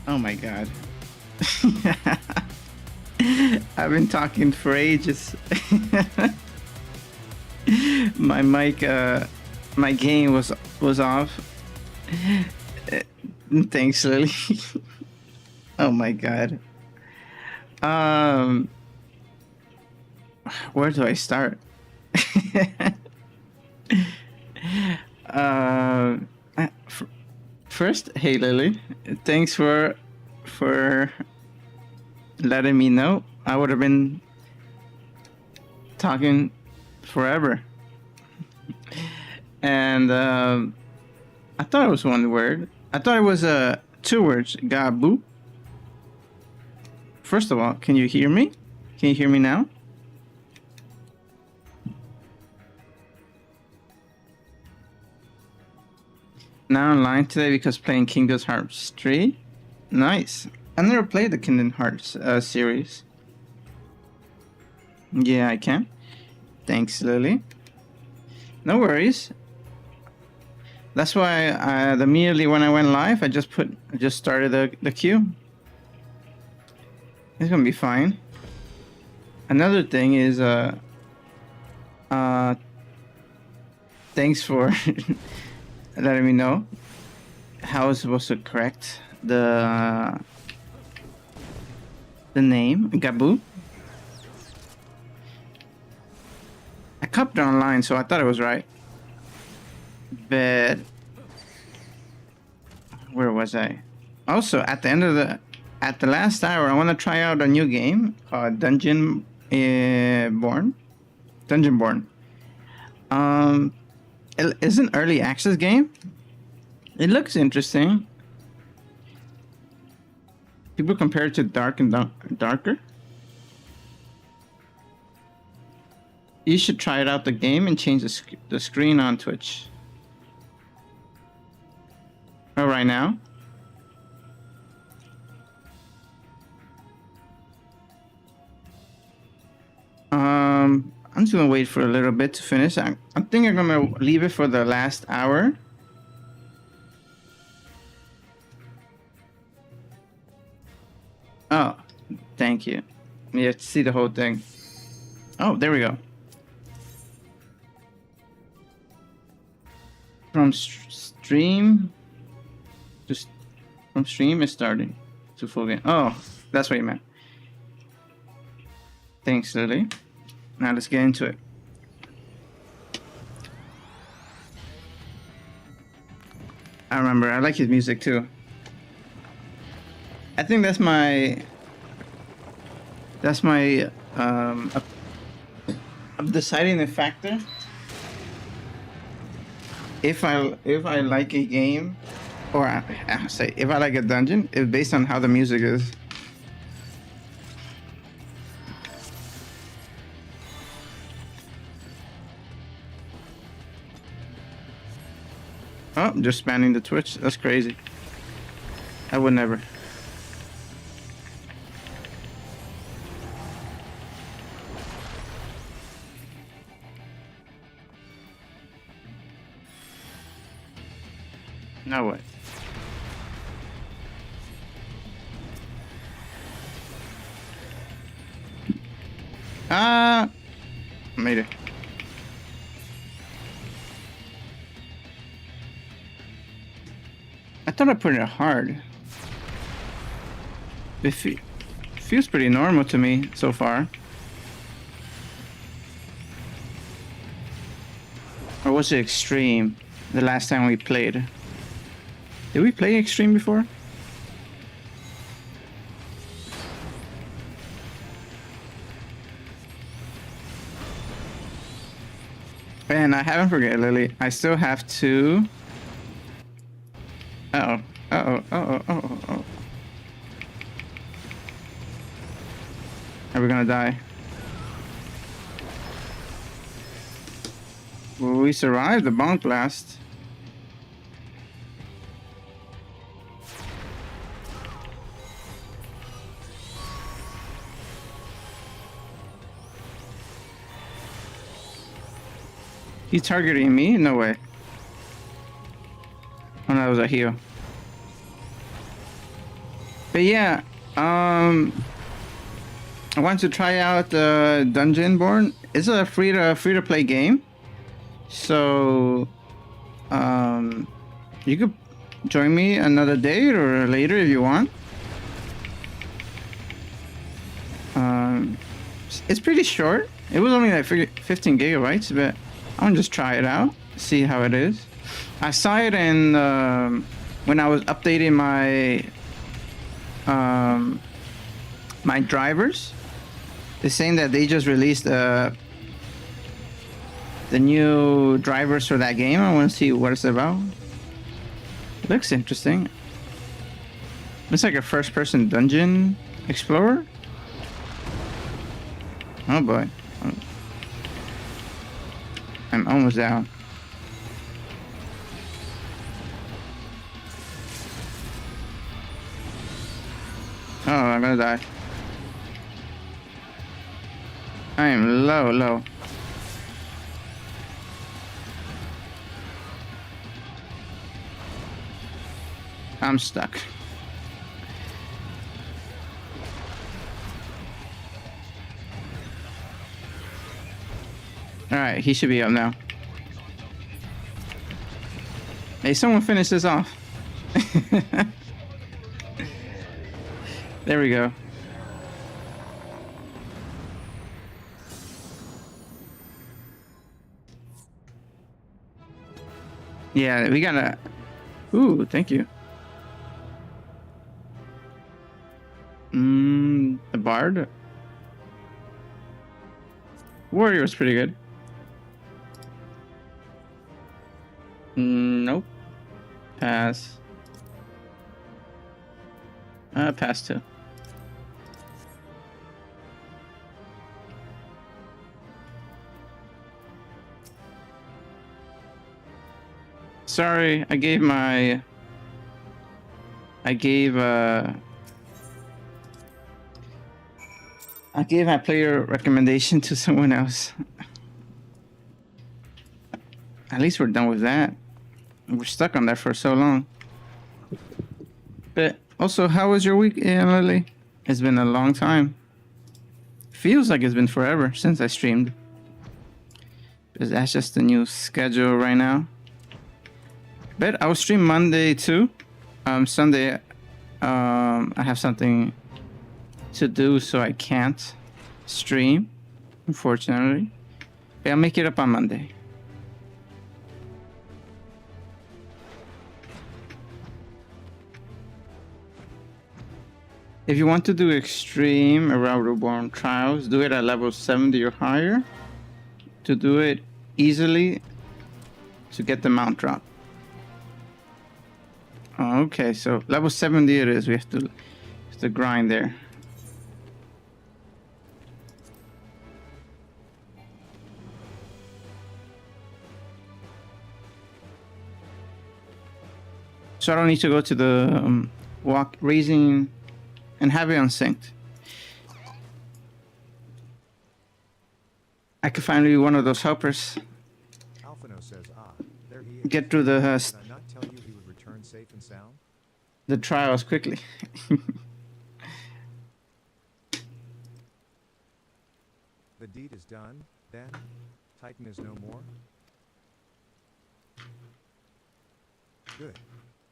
Oh my god. I've been talking for ages. My mic, my game was off. Thanks, Lily. Oh my god. Where do I start? First, hey Lily, thanks for letting me know. I would have been talking forever. And I thought it was one word. I thought it was two words. Ga Bu. First of all, can you hear me? Can you hear me now? Now online today because playing Kingdom Hearts 3. Nice. I never played the Kingdom Hearts series. Yeah, I can. Thanks, Lily. No worries. That's why immediately when I went live, I just started the queue. It's gonna be fine. Another thing is thanks for letting me know how I was supposed to correct the name Ga Bu. I copied it online, so I thought it was right. But where was I? Also, at the end of the last hour, I want to try out a new game called DUNGEONBORNE. It's an early access game. It looks interesting. People compare it to Dark and Darker. You should try it out the game and change the screen on Twitch. Oh, right now? I'm just gonna wait for a little bit to finish. I think I'm gonna leave it for the last hour. Oh, thank you. You have to see the whole thing. Oh, there we go. From stream, just from stream is starting to full game. Oh, that's what you meant. Thanks, Lily. Now let's get into it. I remember, I like his music too. I think that's my deciding the factor. If I like a game, or I say if I like a dungeon, it's based on how the music is. Oh, just spamming the Twitch. That's crazy. I would never. No way. Made it. I thought I put it hard. It feels pretty normal to me so far. Or was it extreme the last time we played? Did we play extreme before? And I haven't forget, Lily. I still have to. Uh-oh. Uh-oh. Uh-oh. Uh-oh. Uh-oh. Are we gonna die? Will we survive the bonk blast? He's targeting me? No way. Oh, no, that was a heal. But yeah, I want to try out Dungeonborne. It's a free to play game, so you could join me another day or later if you want. It's pretty short. It was only like 15 gigabytes, but I'll just try it out, see how it is. I saw it in when I was updating my my drivers. They're saying that they just released the new drivers for that game. I want to see what it's about. It looks interesting. It's like a first-person dungeon explorer. Oh boy. I'm almost down. Oh, I'm gonna die. I am low. I'm stuck. Alright, he should be up now. Hey, someone finish this off. There we go. Yeah, we gotta... Ooh, thank you. The Bard? Warrior was pretty good. Nope. Pass. Pass too. sorry. I gave my player recommendation to someone else. At least we're done with that. We're stuck on that for so long. But also, how was your week, Lily? It's been a long time. Feels like it's been forever since I streamed. Because that's just the new schedule right now. But I will stream Monday too. Sunday, I have something to do, so I can't stream, unfortunately. But I'll make it up on Monday. If you want to do extreme around reborn trials, do it at level 70 or higher to do it easily to get the mount drop. Okay, so level 70 it is. We have to grind there. So I don't need to go to the walk raising and have it unsynced. I could finally be one of those helpers. Alphino says, there he is. Get through the Did I not tell you he would return safe and sound? the trials quickly. The deed is done, then? Titan is no more? Good.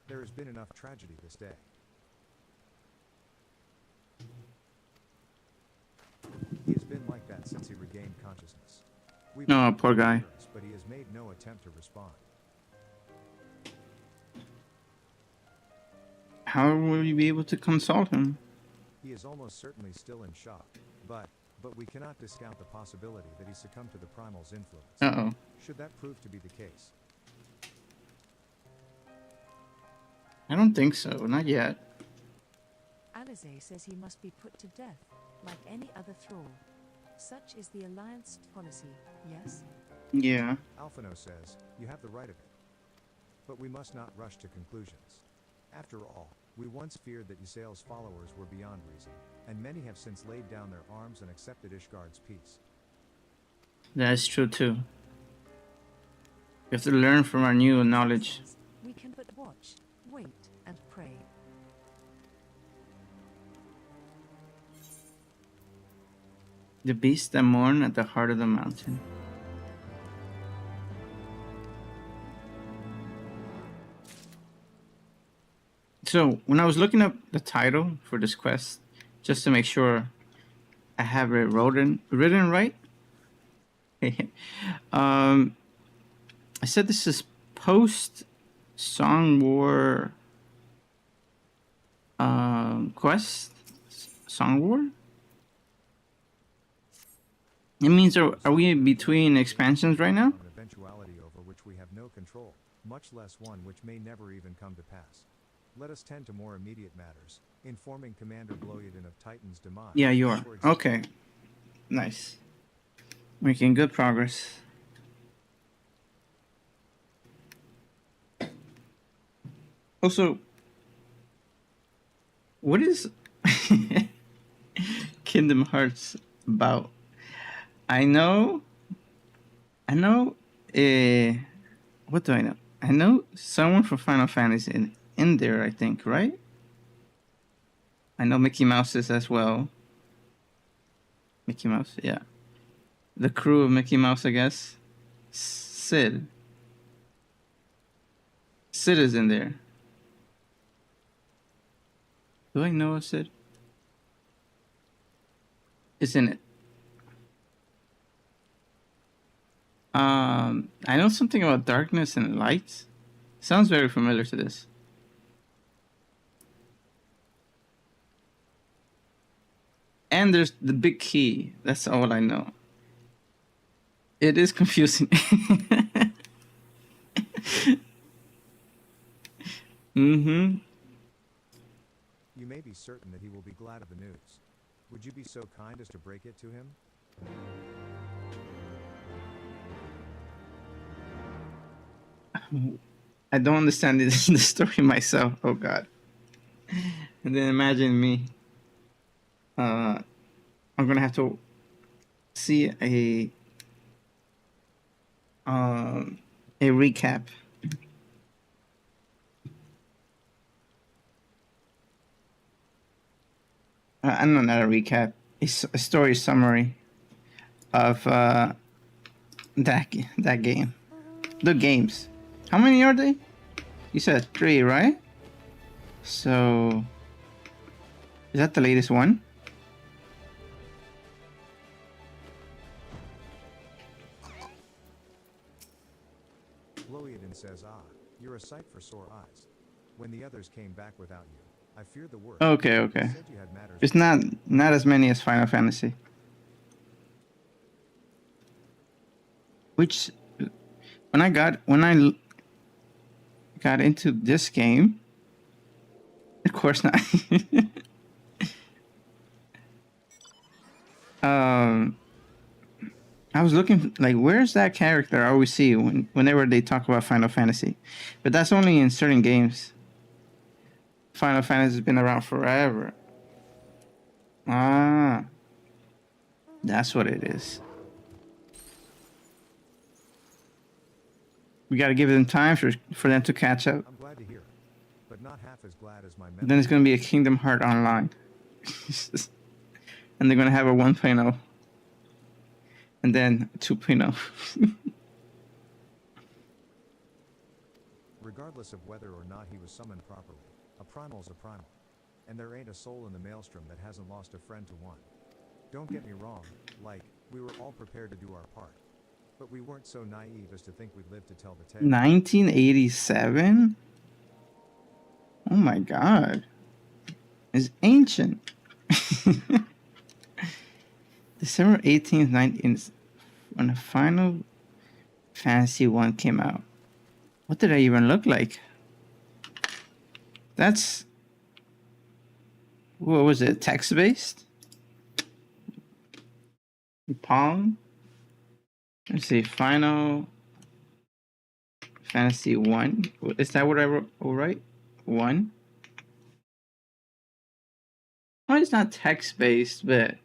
There has been enough tragedy this day. He has been like that since he regained consciousness. We've Oh, poor guy. but he has made no attempt to respond. How will you be able to consult him? He is almost certainly still in shock, but we cannot discount the possibility that he succumbed to the primal's influence. Uh-oh. Should that prove to be the case? I don't think so. Not yet. Alize says he must be put to death, like any other thrall. Such is the Alliance policy, yes? Yeah. Alphino says, you have the right of it. But we must not rush to conclusions. After all, we once feared that Ysael's followers were beyond reason, and many have since laid down their arms and accepted Ishgard's peace. That is true too. We have to learn from our new knowledge. We can but watch, wait, and pray. The beasts that mourn at the heart of the mountain. So, when I was looking up the title for this quest, just to make sure I have it written right, I said this is post-Song War quest? Song War? It means, are we between expansions right now? An eventuality over which we have no control, much less one which may never even come to pass. Let us tend to more immediate matters, informing Commander Bloyedin of Titan's demise. Yeah, you are. Okay. Nice. Making good progress. Also, what is Kingdom Hearts about? I know, what do I know? I know someone from Final Fantasy in there, I think, right? I know Mickey Mouse is as well. Mickey Mouse, yeah. The crew of Mickey Mouse, I guess. Sid. Sid is in there. Do I know a Sid? It's in it. I know something about darkness and light. Sounds very familiar to this. And there's the big key. That's all I know. It is confusing. Mm-hmm. You may be certain that he will be glad of the news. Would you be so kind as to break it to him? I don't understand the story myself. Oh God. And then imagine me. I'm gonna have to see a recap. I don't know, not a recap. A story summary of that game. The games. How many are they? You said 3, right? So is that the latest one? Bloeiden says, ah, you're a sight for sore eyes. When the others came back without you, I feared the worst. Okay, okay. You said you had matters It's not as many as Final Fantasy. Which when I got into this game, of course not. I was looking like, where's that character I always see whenever they talk about Final Fantasy, but that's only in certain games. Final Fantasy has been around forever. Ah, that's what it is. We got to give them time for them to catch up. I'm glad to hear it, but not half as glad as my Then it's going to be a Kingdom Heart Online. And they're going to have a 1.0. And then 2.0. Regardless of whether or not he was summoned properly, a primal's a primal. And there ain't a soul in the maelstrom that hasn't lost a friend to one. Don't get me wrong, like, we were all prepared to do our part. But we weren't so naive as to think we'd live to tell the tale. 1987? Oh my God. It's ancient. December 18th, 19, when the Final Fantasy 1 came out. What did I even look like? That's... What was it? Text-based? Pong? Let's see. Final Fantasy 1. Is that what I wrote? All right? 1? Oh, it's not text-based, but...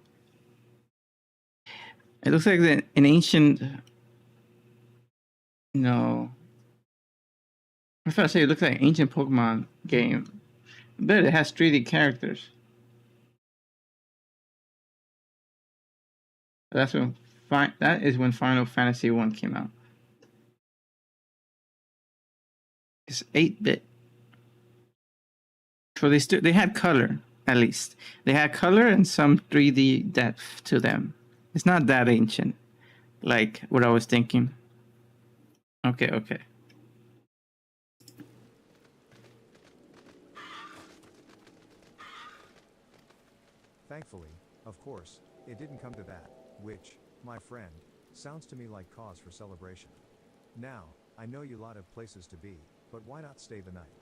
It looks like an ancient... No. I was about to say it looks like an ancient Pokemon game. But it has 3D characters. That's when that is when Final Fantasy 1 came out. It's 8-bit. So they had color, at least. They had color and some 3D depth to them. It's not that ancient, like what I was thinking. Okay. Thankfully, of course, it didn't come to that, which, my friend, sounds to me like cause for celebration. Now, I know you lot of places to be, but why not stay the night?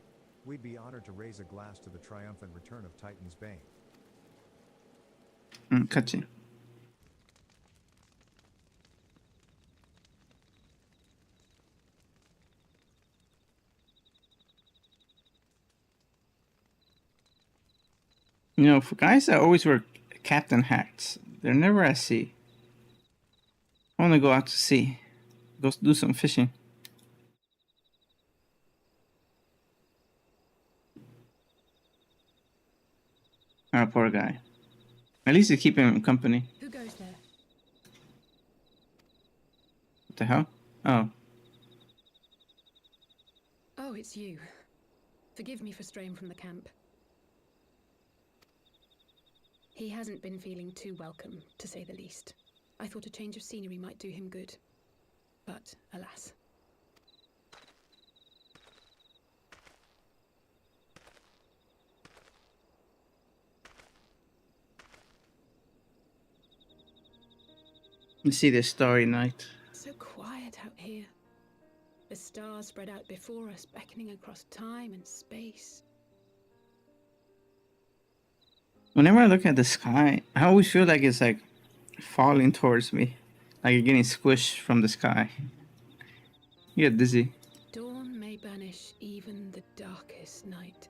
We'd be honored to raise a glass to the triumphant return of Titan's Bane. Cutscene. You know, for guys that always wear captain hats, they're never at sea. I want to go out to sea. Go do some fishing. Oh, poor guy. At least it's keeping him company. Who goes there? What the hell? Oh. Oh, it's you. Forgive me for straying from the camp. He hasn't been feeling too welcome, to say the least. I thought a change of scenery might do him good. But, alas. You see this starry night. So quiet out here. The stars spread out before us, beckoning across time and space. Whenever I look at the sky, I always feel like it's like falling towards me. Like you're getting squished from the sky. You get dizzy. Dawn may banish darkest night.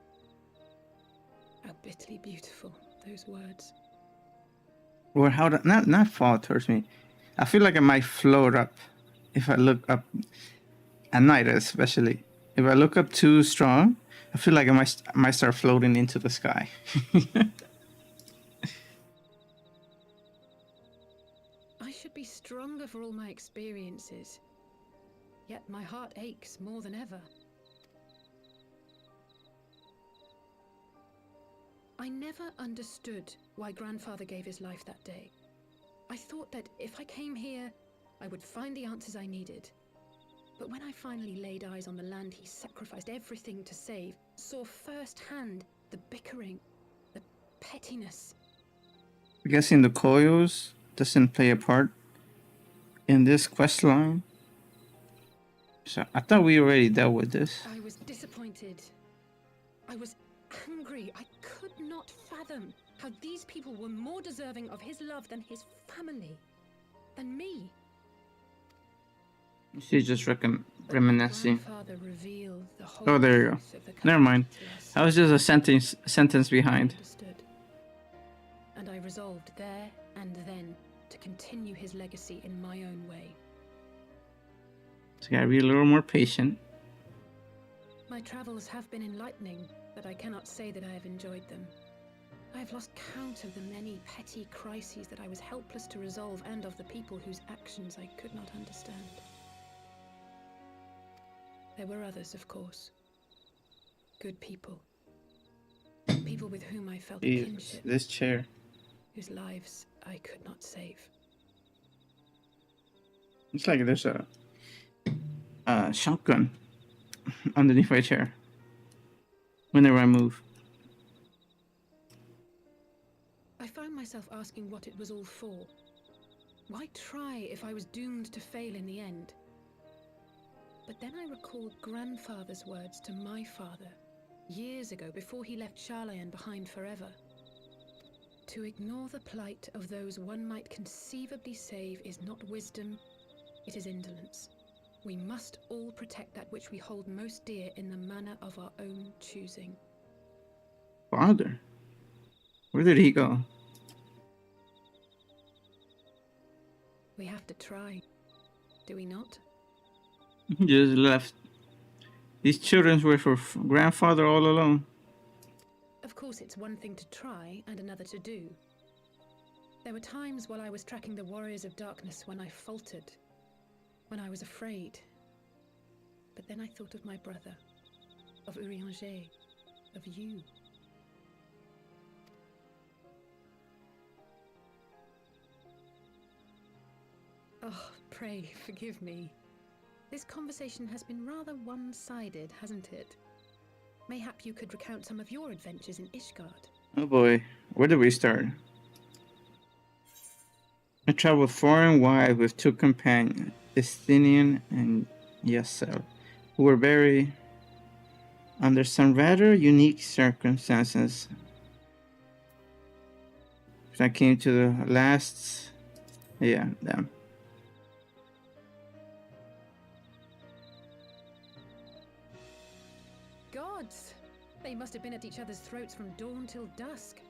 How bitterly beautiful those words. Or how to not fall towards me. I feel like I might float up if I look up at night, especially. If I look up too strong, I feel like I might start floating into the sky. I should be stronger for all my experiences. Yet my heart aches more than ever. I never understood why Grandfather gave his life that day. I thought that if I came here, I would find the answers I needed. But when I finally laid eyes on the land he sacrificed everything to save, saw firsthand the bickering, the pettiness. I'm guessing the coils doesn't play a part in this quest line. So I thought we already dealt with this. I was disappointed. I was angry. I could not fathom how these people were more deserving of his love than his family, than me. She's just reminiscing. Grandfather revealed the whole Oh, there you go. truth of the Never mind. to us. I was just a sentence behind. Understood. And I resolved there and then to continue his legacy in my own way. So you gotta be a little more patient. My travels have been enlightening, but I cannot say that I have enjoyed them. I have lost count of the many petty crises that I was helpless to resolve and of the people whose actions I could not understand. There were others, of course. Good people. People with whom I felt a Jesus, kinship, this chair. whose lives I could not save. It's like there's a shotgun underneath my chair whenever I move. I found myself asking what it was all for. Why try if I was doomed to fail in the end? But then I recalled Grandfather's words to my father, years ago, before he left Charlayan behind forever. To ignore the plight of those one might conceivably save is not wisdom, it is indolence. We must all protect that which we hold most dear in the manner of our own choosing. Father? Where did he go? We have to try, do we not? He just left. These children were for grandfather all alone. Of course, it's one thing to try and another to do. There were times while I was tracking the warriors of darkness when I faltered, when I was afraid. But then I thought of my brother, of Urianger, of you. Oh, pray forgive me. This conversation has been rather one-sided, hasn't it? Mayhap you could recount some of your adventures in Ishgard. Oh boy, where did we start? I traveled far and wide with two companions, Estinian and Yassel, who were very under some rather unique circumstances. I came to the last... Yeah, them. Gods! They must have been at each other's throats from dawn till dusk.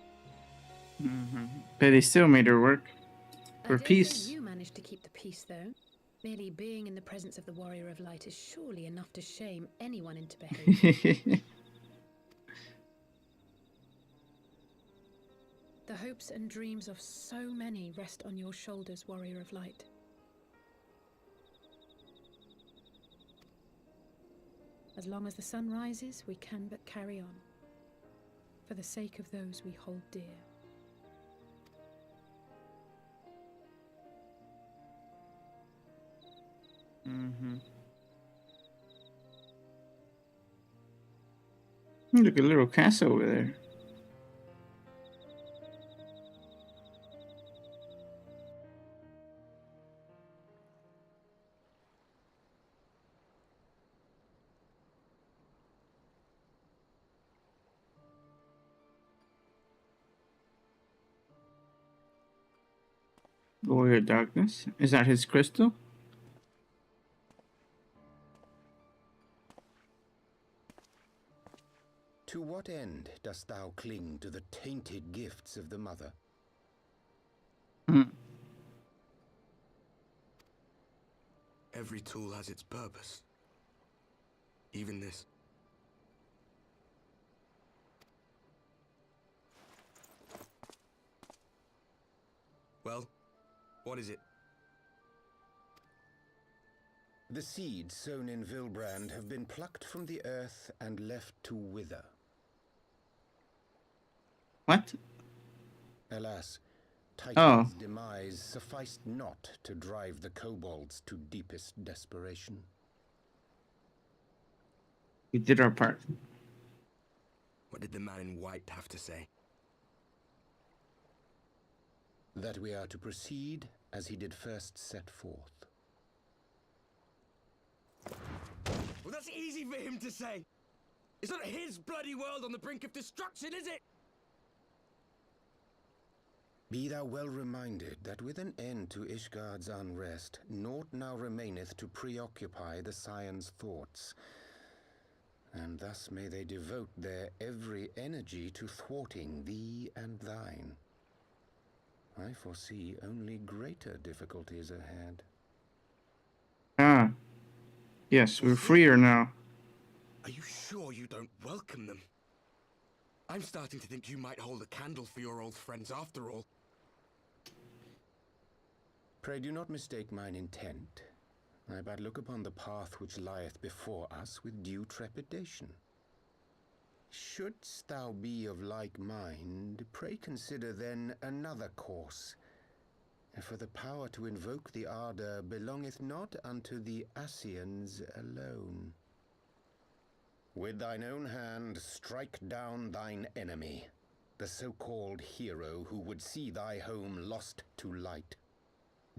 But they still made her work. For I dare peace. say you managed to keep the peace, though. Merely being in the presence of the Warrior of Light is surely enough to shame anyone into behavior. The hopes and dreams of so many rest on your shoulders, Warrior of Light. As long as the sun rises, we can but carry on, for the sake of those we hold dear. Look, a little castle over there. Warrior Darkness. Is that his crystal? To what end dost thou cling to the tainted gifts of the mother? Hmm. Every tool has its purpose. Even this. Well, what is it? The seeds sown in Vilbrand have been plucked from the earth and left to wither. What? Alas, Oh. Titan's demise sufficed not to drive the kobolds to deepest desperation. We did our part. What did the man in white have to say? That we are to proceed as he did first set forth. Well, that's easy for him to say. It's not his bloody world on the brink of destruction, is it? Be thou well reminded that with an end to Ishgard's unrest, naught now remaineth to preoccupy the Scion's thoughts. And thus may they devote their every energy to thwarting thee and thine. I foresee only greater difficulties ahead. Ah. Yes, we're freer now. Are you sure you don't welcome them? I'm starting to think you might hold a candle for your old friends after all. Pray do not mistake mine intent. I but look upon the path which lieth before us with due trepidation. Shouldst thou be of like mind, pray consider then another course. For the power to invoke the ardor belongeth not unto the Ascians alone. With thine own hand strike down thine enemy, the so-called hero who would see thy home lost to light.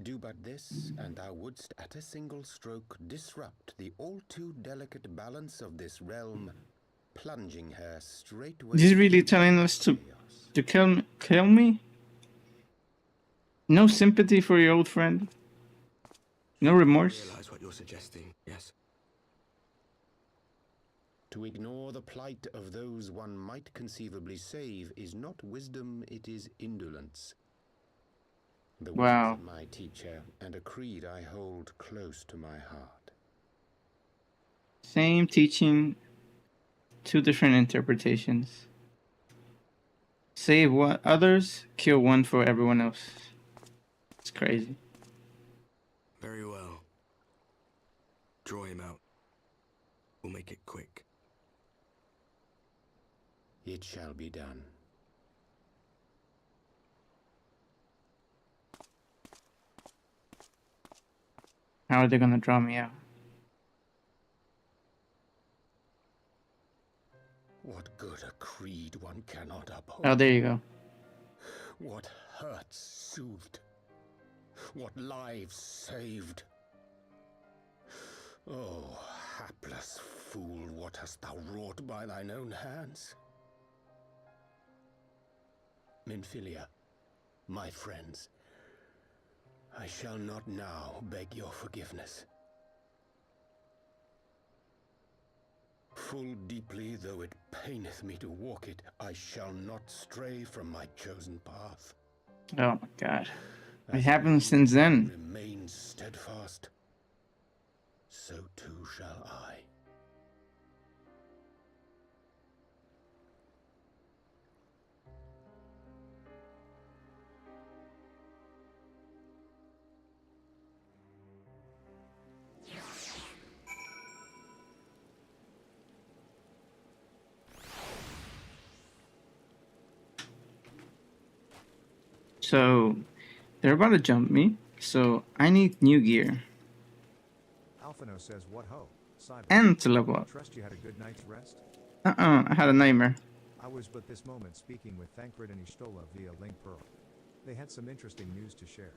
Do but this, and thou wouldst at a single stroke disrupt the all-too delicate balance of this realm, plunging her straightway. Is he really telling us to kill me? No sympathy for your old friend? No remorse? Realize what you're suggesting, yes. To ignore the plight of those one might conceivably save is not wisdom, it is indolence. The Wow. words of my teacher, and a creed I hold close to my heart. Same teaching, two different interpretations. Save what others, kill one for everyone else. It's crazy. Very well. Draw him out. We'll make it quick. It shall be done. How are they gonna draw me out? What good a creed one cannot uphold. Oh, there you go. What hurts soothed. What lives saved. Oh, hapless fool, what hast thou wrought by thine own hands? Minfilia, my friends, I shall not now beg your forgiveness. Full deeply though it paineth me to walk it, I shall not stray from my chosen path. Oh my god. It happened since then. Remain steadfast, so too shall I. So, they're about to jump me, so I need new gear. Alphino says, what ho? Cyber. And to level up. Trust you had a good night's rest? I had a nightmare. I was but this moment speaking with Thancred and Ishtola via Link Pearl. They had some interesting news to share.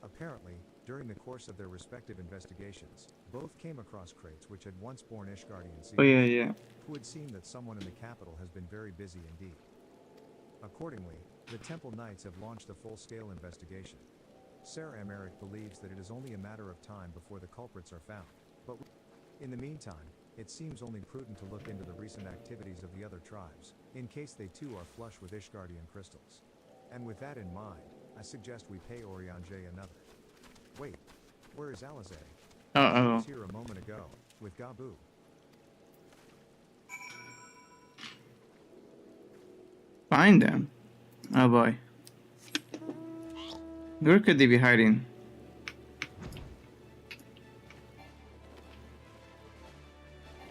Apparently, during the course of their respective investigations, both came across crates which had once borne Ishgardian seeds, Oh yeah. who had seen that someone in the capital has been very busy indeed. Accordingly, the Temple Knights have launched a full-scale investigation. Sarah Emmerich believes that it is only a matter of time before the culprits are found, but in the meantime, it seems only prudent to look into the recent activities of the other tribes, in case they too are flush with Ishgardian crystals. And with that in mind, I suggest we pay Oriange another. Wait, where is Alize? She Uh-oh. was here a moment ago, with Ga Bu. Find them. Oh boy. Where could they be hiding?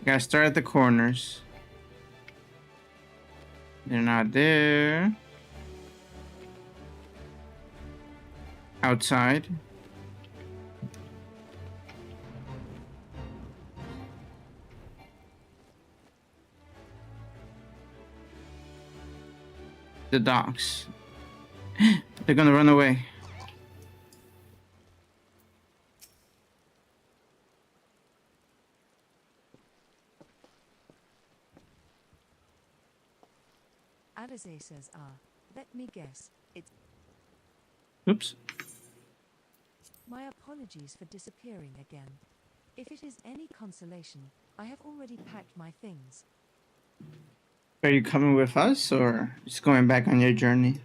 Gotta start at the corners. They're not there. Outside. The docks. They're gonna run away. Alize says, let me guess. It's Oops. my apologies for disappearing again. If it is any consolation, I have already packed my things. Are you coming with us or just going back on your journey?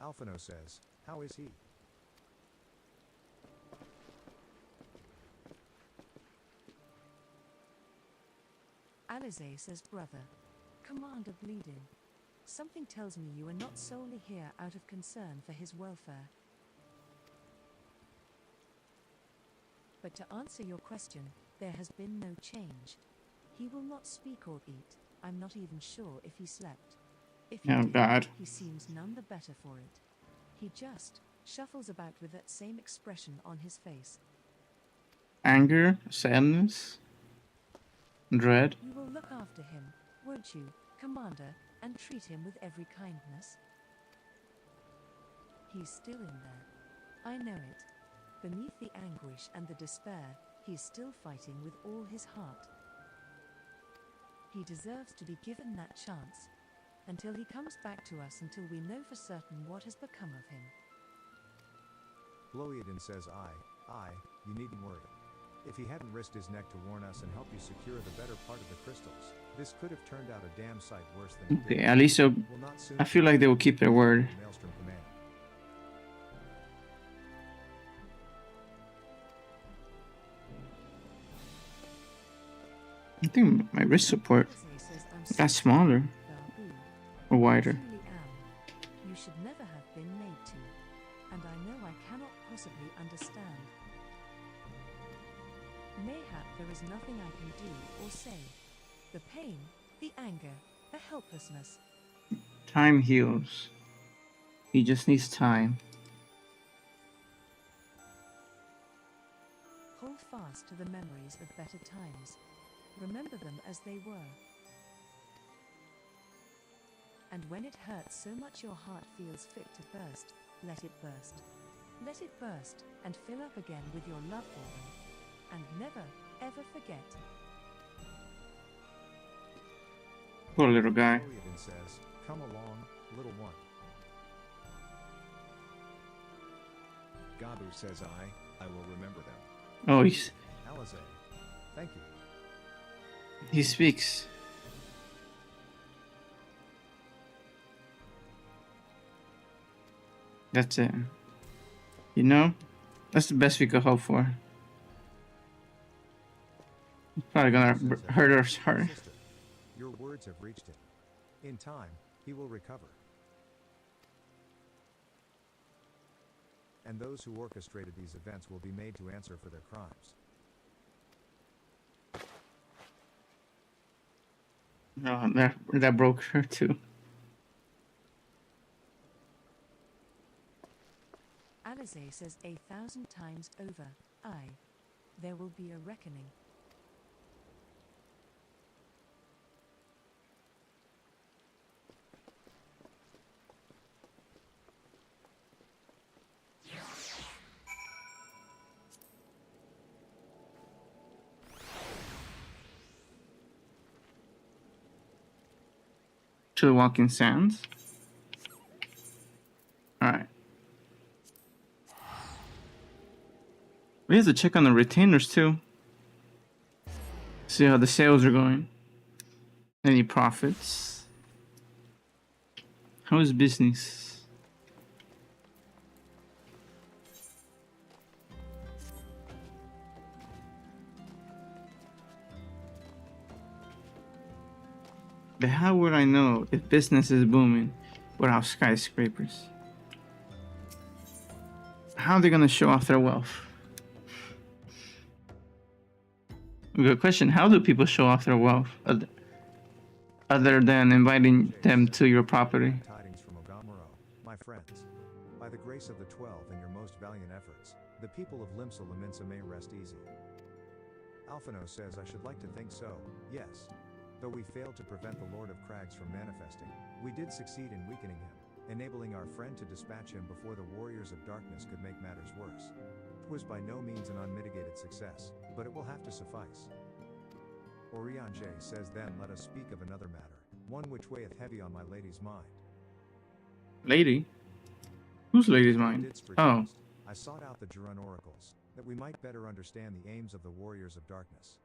Alphino says, how is he? Alize says, brother. Commander bleeding. Something tells me you are not solely here out of concern for his welfare. But to answer your question, there has been no change. He will not speak or eat. I'm not even sure if he slept. If he Oh, did, God. he seems none the better for it. He just shuffles about with that same expression on his face. Anger, sadness, dread. You will look after him, won't you, Commander, and treat him with every kindness? He's still in there. I know it. Beneath the anguish and the despair, he's still fighting with all his heart. He deserves to be given that chance. Until he comes back to us, until we know for certain what has become of him. Bloeiden says, you needn't worry. If he hadn't risked his neck to warn us and help you secure the better part of the crystals, this could have turned out a damn sight worse than it did. Okay, at least We'll not soon I feel like they will keep their word. Maelstrom command. I think my wrist support Alize says, I'm got sorry, smaller Ga Bu. or wider. Truly am. You should never have been made to. And I know I cannot possibly understand. Mayhap there is nothing I can do or say. The pain, the anger, the helplessness. Time heals. He just needs time. Hold fast to the memories of better times. Remember them as they were. And when it hurts so much your heart feels fit to burst, let it burst. Let it burst, and fill up again with your love for them. And never, ever forget. Poor little guy. Bloeiden says, come along, little one. Ga Bu says I will remember them. Oh, Alize, thank you. he speaks. That's it. You know, that's the best we could hope for. It's probably gonna hurt us hard. Sister, your words have reached him. In time, he will recover. And those who orchestrated these events will be made to answer for their crimes. Oh, that broke her too. Alize says 1,000 times over, there will be a reckoning. To the walking sands. Alright. We have to check on the retainers too. See how the sales are going. Any profits? How is business? But how would I know if business is booming without skyscrapers? How are they gonna show off their wealth? Good question. How do people show off their wealth other than inviting them to your property? Tidings from Ogamuro, my friends. By the grace of the 12 and your most valiant efforts, the people of Limsa Laminsa may rest easy. Alphino says I should like to think so, yes. Though we failed to prevent the Lord of Crags from manifesting, we did succeed in weakening him, enabling our friend to dispatch him before the warriors of darkness could make matters worse. It was by no means an unmitigated success, but it will have to suffice. Oriange says then let us speak of another matter, one which weigheth heavy on my lady's mind. Lady? Whose lady's mind? Oh. I sought out the Jurun oracles, that we might better understand the aims of the warriors of darkness.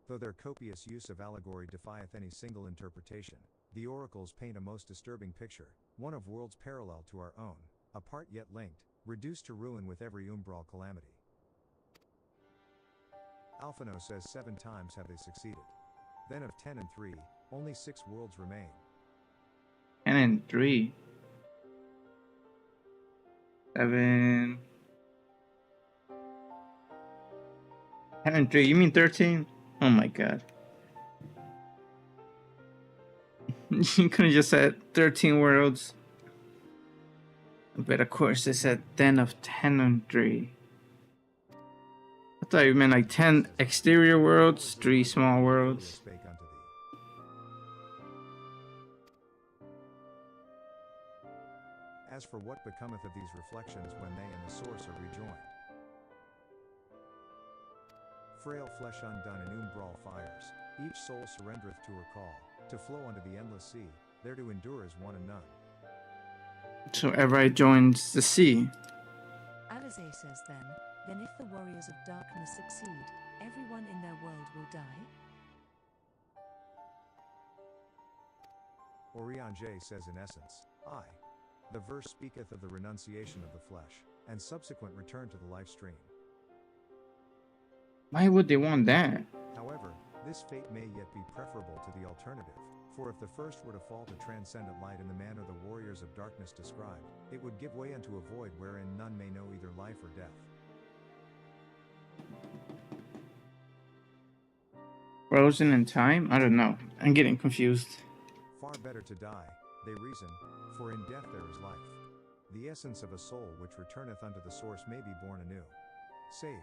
Though their copious use of allegory defieth any single interpretation, the oracles paint a most disturbing picture, one of worlds parallel to our own, apart yet linked, reduced to ruin with every umbral calamity. Alphino says 7 times have they succeeded. Then of 10 and 3, only 6 worlds remain. 10 and 3. 7. 10 and 3. You mean 13? Oh my god. You could have just said 13 worlds. But of course they said 10 of 10 and 3. I thought you meant like 10 exterior worlds, 3 small worlds. As for what becometh of these reflections when they and the source are rejoined. Frail flesh undone in umbral fires, each soul surrendereth to her call, to flow unto the endless sea, there to endure as one and none. So Everite joins the sea. Alizé says then if the warriors of darkness succeed, everyone in their world will die? Oriange says in essence, aye. The verse speaketh of the renunciation of the flesh, and subsequent return to the life stream. Why would they want that? However, this fate may yet be preferable to the alternative, for if the first were to fall to transcendent light in the manner the warriors of darkness described, it would give way unto a void wherein none may know either life or death. Frozen in time? I don't know. I'm getting confused. Far better to die, they reason, for in death there is life. The essence of a soul which returneth unto the source may be born anew. Saved.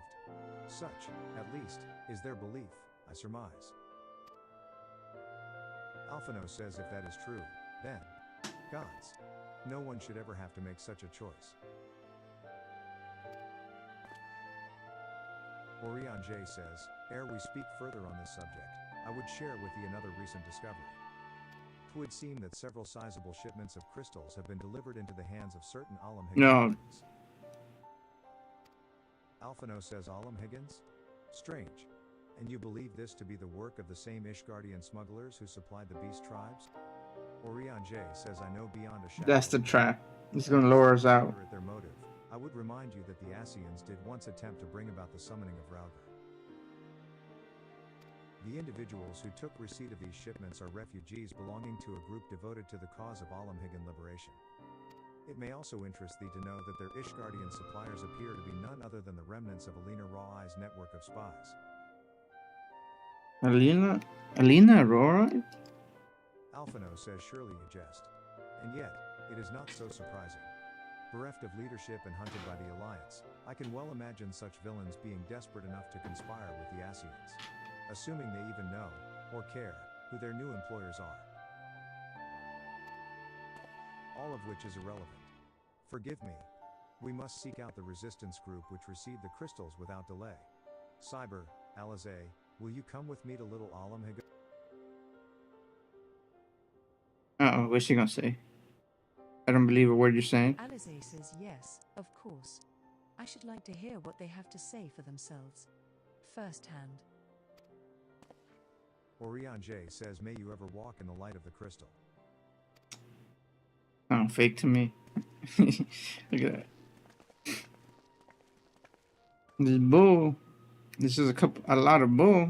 Such, at least, is their belief, I surmise. Alphino says if that is true, then, gods, no one should ever have to make such a choice. Oriange says, ere we speak further on this subject, I would share with thee another recent discovery. 'Twould seem that several sizable shipments of crystals have been delivered into the hands of certain Alum Higgins. Alphino says Alum Higgins? Strange. And you believe this to be the work of the same Ishgardian smugglers who supplied the beast tribes? Oriange says I know beyond a shadow. That's the trap. It's gonna lure us out. At their motive, I would remind you that the Asians did once attempt to bring about the summoning of Rauger. The individuals who took receipt of these shipments are refugees belonging to a group devoted to the cause of Alumhigan liberation. It may also interest thee to know that their Ishgardian suppliers appear to be none other than the remnants of Alina Raw-Eye's network of spies. Alina Aurora? Alphino says surely you jest. And yet, it is not so surprising. Bereft of leadership and hunted by the Alliance, I can well imagine such villains being desperate enough to conspire with the Asians. Assuming they even know, or care, who their new employers are. All of which is irrelevant. Forgive me. We must seek out the resistance group which received the crystals without delay. Cyber, Alizé, will you come with me to Little Alumhiga? Uh-oh, what's she gonna say? I don't believe a word you're saying. Alizé says yes, of course. I should like to hear what they have to say for themselves. Firsthand. Orion J says, may you ever walk in the light of the crystal. Oh, fake to me. Look at that. This bull. This is a lot of bull.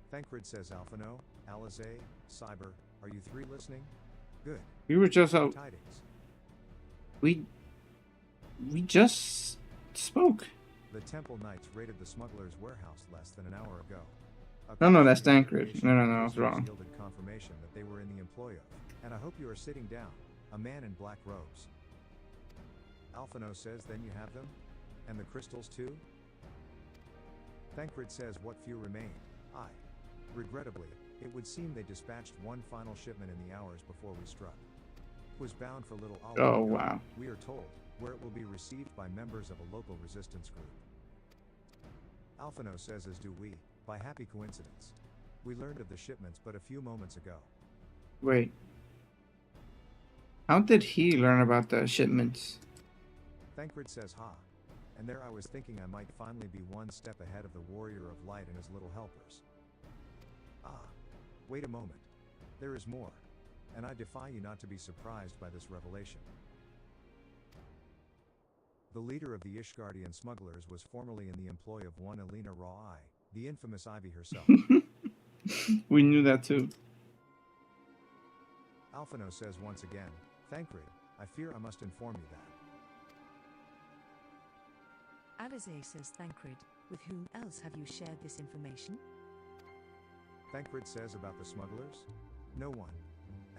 Thancred says, Alphino, Alizé, Cyber, are you three listening? Good. We were just out. Tidings. We just spoke. The Temple Knights raided the smuggler's warehouse less than an hour ago. No, that's Thancred. No, I was wrong. Yielded confirmation that they were in the employ of, and I hope you are sitting down, a man in black robes. Alphino says, then you have them? And the crystals too? Thancred says, what few remained. Regrettably, it would seem they dispatched one final shipment in the hours before we struck. It was bound for Little Olive. Oh, wow. We are told, where it will be received by members of a local resistance group. Alphino says, as do we, by happy coincidence. We learned of the shipments but a few moments ago. Wait. How did he learn about the shipments? Thancred says, ha. And there I was thinking I might finally be one step ahead of the Warrior of Light and his little helpers. Wait a moment. There is more. And I defy you not to be surprised by this revelation. The leader of the Ishgardian smugglers was formerly in the employ of one Elena Rai, the infamous Ivy herself. We knew that too. Alphino says once again, Thancred, I fear I must inform you that. Alizé says, Thancred, with whom else have you shared this information? Thancred says about the smugglers? No one.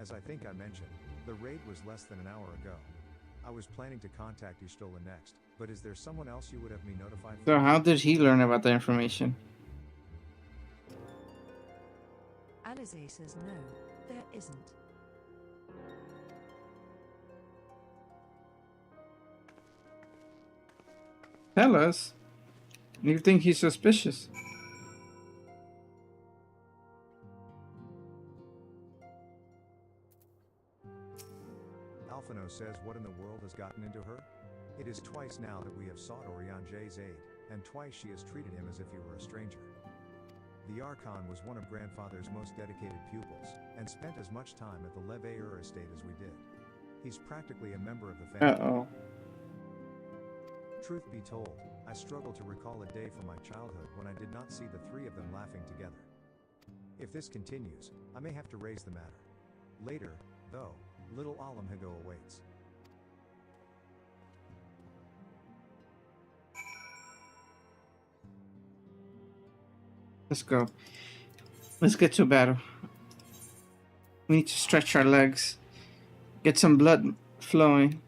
As I think I mentioned, the raid was less than an hour ago. I was planning to contact Y'shtola next, but is there someone else you would have me notified? So how did he learn about the information? Alizé says no, there isn't. Tell us. You think he's suspicious? Alphino says, what in the world has gotten into her? It is twice now that we have sought Orion J's aid, and twice she has treated him as if he were a stranger. The Archon was one of Grandfather's most dedicated pupils, and spent as much time at the Leveilleur estate as we did. He's practically a member of the family. Uh-oh. Truth be told, I struggle to recall a day from my childhood when I did not see the three of them laughing together. If this continues, I may have to raise the matter. Later, though, Little Alamhigo awaits. Let's go. Let's get to battle. We need to stretch our legs. Get some blood flowing.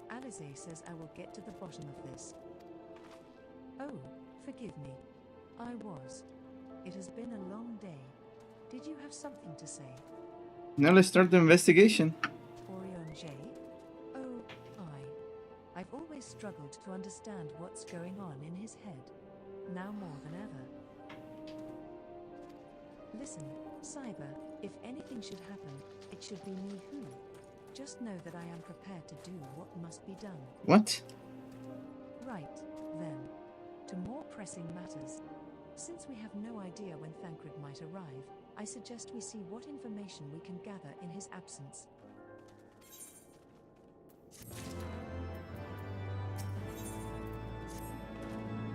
Alizé says I will get to the bottom of this. Oh, forgive me. I was. It has been a long day. Did you have something to say? Now let's start the investigation. Orion J? Oh, I've always struggled to understand what's going on in his head. Now more than ever. Listen, Cyber, if anything should happen, it should be me who. Just know that I am prepared to do what must be done. What? Right, then. To more pressing matters. Since we have no idea when Thancred might arrive, I suggest we see what information we can gather in his absence.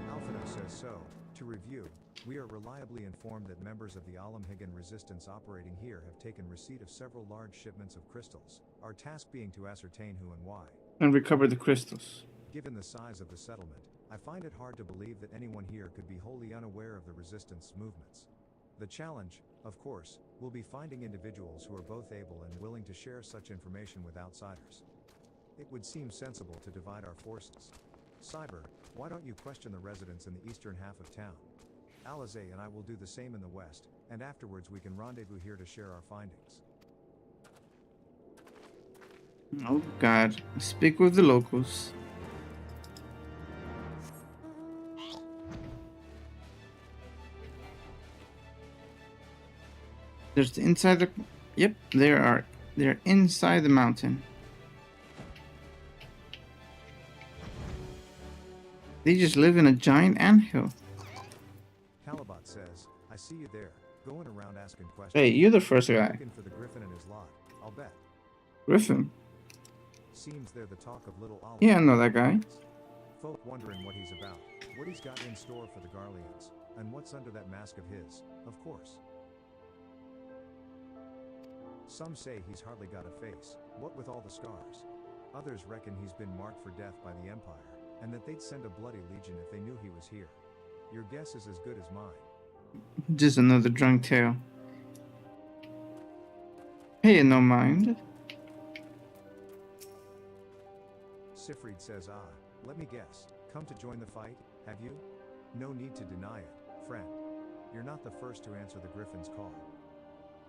Alphino says so. To review, we are reliably informed that members of the Alamhigan resistance operating here have taken receipt of several large shipments of crystals, our task being to ascertain who and why. And recover the crystals. Given the size of the settlement, I find it hard to believe that anyone here could be wholly unaware of the resistance movements. The challenge, of course, will be finding individuals who are both able and willing to share such information with outsiders. It would seem sensible to divide our forces. Cyber, why don't you question the residents in the eastern half of town? Alizé and I will do the same in the west, and afterwards we can rendezvous here to share our findings. Oh God, speak with the locals. There's inside the... Yep, there are. They're inside the mountain. They just live in a giant anthill. Calibot says, I see you there, going around asking questions. Hey, you're the first guy. Looking for the griffin and his lot, I'll bet. Griffin. Seems they're the talk of Little Olive. Yeah, I know that guy. Folk wondering what he's about, what he's got in store for the Garleans, and what's under that mask of his, of course. Some say he's hardly got a face, what with all the scars. Others reckon he's been marked for death by the Empire, and that they'd send a bloody legion if they knew he was here. Your guess is as good as mine. Just another drunk tale. Hey, no mind. Sifrid says, let me guess, come to join the fight, have you? No need to deny it, friend. You're not the first to answer the Griffin's call.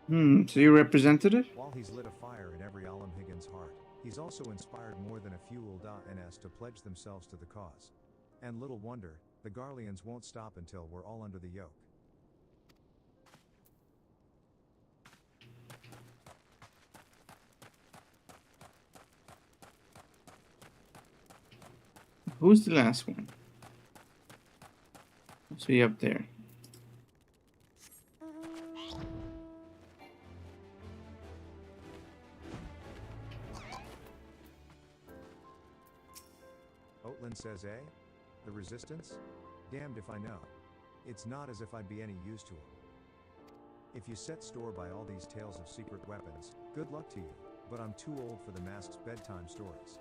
So you represented it? While he's lit a fire in every Alam Higgins' heart, he's also inspired more than a few Ulda NS to pledge themselves to the cause. And little wonder, the Garleans won't stop until we're all under the yoke. Who's the last one? See up there. Oatland says, the resistance? Damned if I know. It's not as if I'd be any use to them. If you set store by all these tales of secret weapons, good luck to you, but I'm too old for the mask's bedtime stories.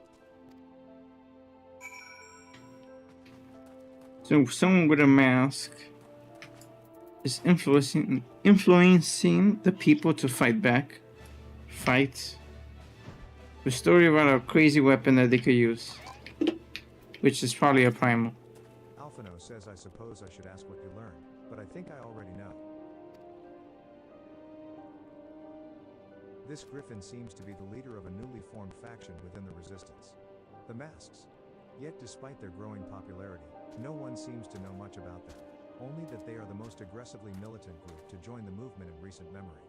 So someone with a mask is influencing the people to fight back. Fight. The story about a crazy weapon that they could use. Which is probably a primal. Alphino says I suppose I should ask what you learned, but I think I already know. This Griffin seems to be the leader of a newly formed faction within the Resistance. The Masks. Yet despite their growing popularity, no one seems to know much about them, only that they are the most aggressively militant group to join the movement in recent memory.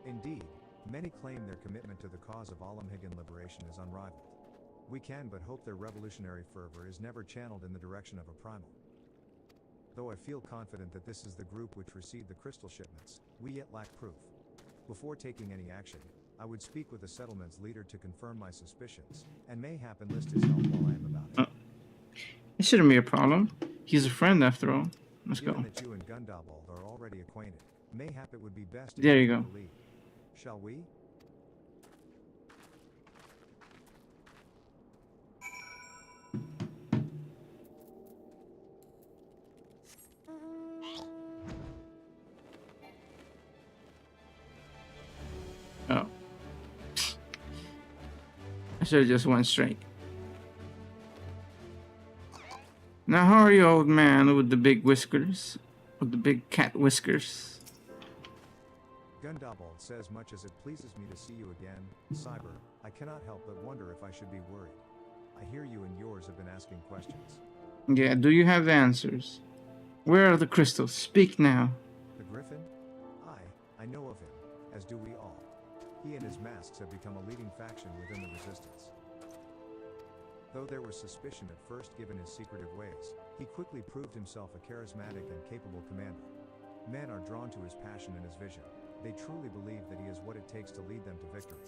Indeed, many claim their commitment to the cause of Alamhigan liberation is unrivaled. We can but hope their revolutionary fervor is never channeled in the direction of a primal. Though I feel confident that this is the group which received the crystal shipments, we yet lack proof. Before taking any action, I would speak with the settlement's leader to confirm my suspicions, and mayhap enlist his help while I am about it. It shouldn't be a problem. He's a friend after all. Let's Given go. that you and Gundobald are already acquainted, mayhap it would be best to There you take go. the lead. Shall we? Oh. I should have just went straight. Now how are you, old man with the big whiskers? With the big cat whiskers? Gundobald says much as it pleases me to see you again, Cyber, I cannot help but wonder if I should be worried. I hear you and yours have been asking questions. Yeah, do you have the answers? Where are the crystals? Speak now. The Griffin? I know of him, as do we all. He and his masks have become a leading faction within the Resistance. Though there was suspicion at first given his secretive ways, he quickly proved himself a charismatic and capable commander. Men are drawn to his passion and his vision. They truly believe that he is what it takes to lead them to victory.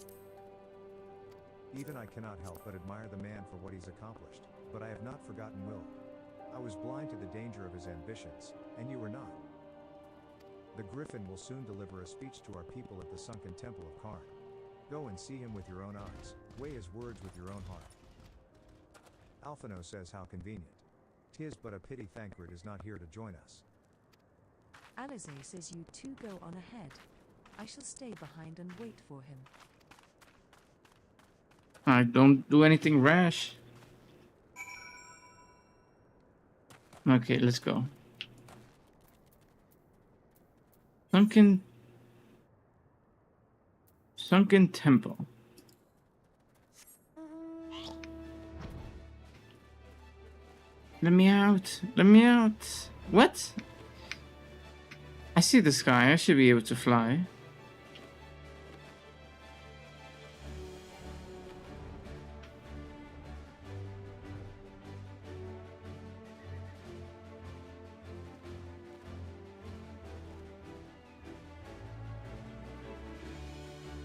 Even I cannot help but admire the man for what he's accomplished, but I have not forgotten Will. I was blind to the danger of his ambitions, and you were not. The Griffin will soon deliver a speech to our people at the sunken temple of Karn. Go and see him with your own eyes, weigh his words with your own heart. Alphino says how convenient. 'Tis but a pity Thancred is not here to join us. Alize says you two go on ahead. I shall stay behind and wait for him. I don't do anything rash. Okay, let's go. Sunken Temple. Let me out. Let me out. What? I see the sky. I should be able to fly.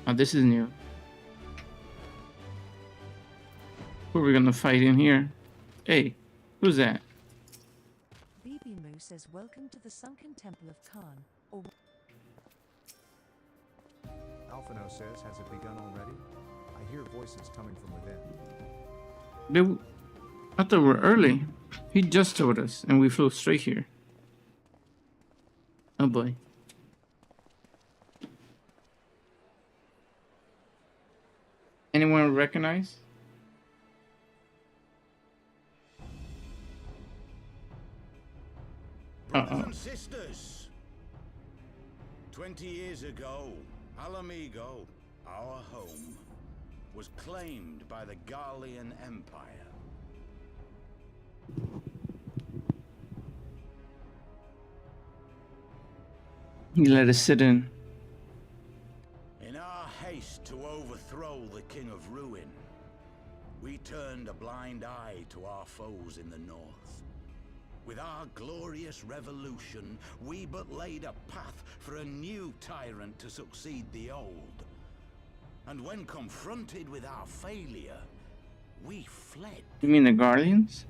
Oh, this is new. Who are we gonna fight in here? Hey, who's that? Bibimu says welcome to the sunken temple of Khan, or Alphino says, has it begun already? I hear voices coming from within. I thought we're early. He just told us, and we flew straight here. Oh boy. Anyone recognize? Brothers and sisters, 20 years ago, Alamigo, our home, was claimed by the Garlean Empire. He let us sit in. In our haste to overthrow the King of Ruin, we turned a blind eye to our foes in the north. With our glorious revolution, we but laid a path for a new tyrant to succeed the old. And when confronted with our failure, we fled. You mean the Guardians?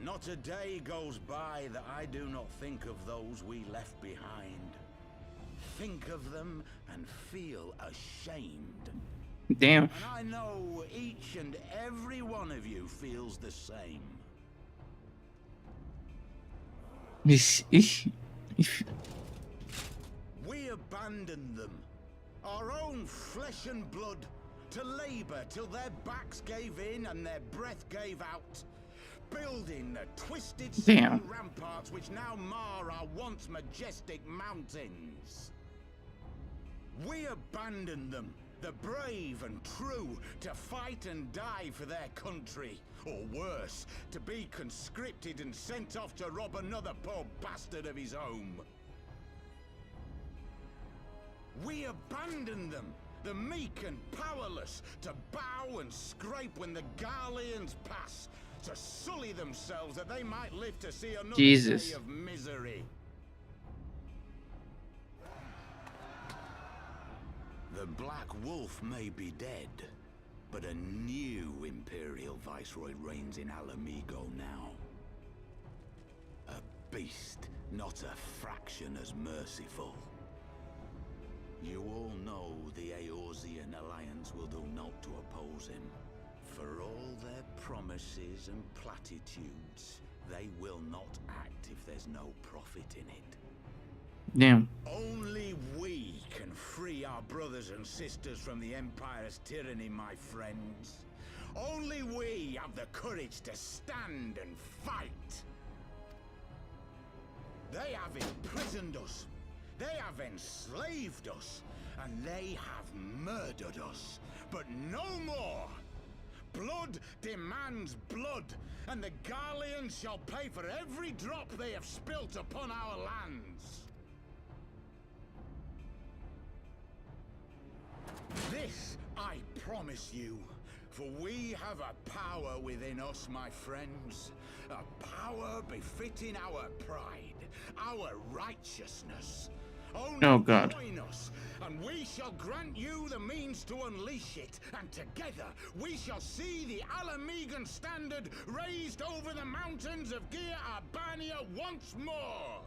Not a day goes by that I do not think of those we left behind. Think of them and feel ashamed. Damn. And I know each and every one of you feels the same. We abandoned them, our own flesh and blood, to labor till their backs gave in and their breath gave out. Building the twisted stone ramparts which now mar our once majestic mountains. We abandoned them, the brave and true, to fight and die for their country, or worse, to be conscripted and sent off to rob another poor bastard of his home. We abandoned them, the meek and powerless, to bow and scrape when the Garleans pass, to sully themselves that they might live to see another day of misery. The Black Wolf may be dead, but a new Imperial Viceroy reigns in Alamigo now. A beast, not a fraction as merciful. You all know the Eorzean Alliance will do naught to oppose him. For all their promises and platitudes, they will not act if there's no profit in it. Damn. Only we can free our brothers and sisters from the Empire's tyranny, my friends. Only we have the courage to stand and fight. They have imprisoned us. They have enslaved us. And they have murdered us. But no more. Blood demands blood, and the Garleans shall pay for every drop they have spilt upon our lands. This I promise you, for we have a power within us, my friends. A power befitting our pride, our righteousness. Oh God. Join us, and we shall grant you the means to unleash it, and together we shall see the Alamigan standard raised over the mountains of Gia Albania once more.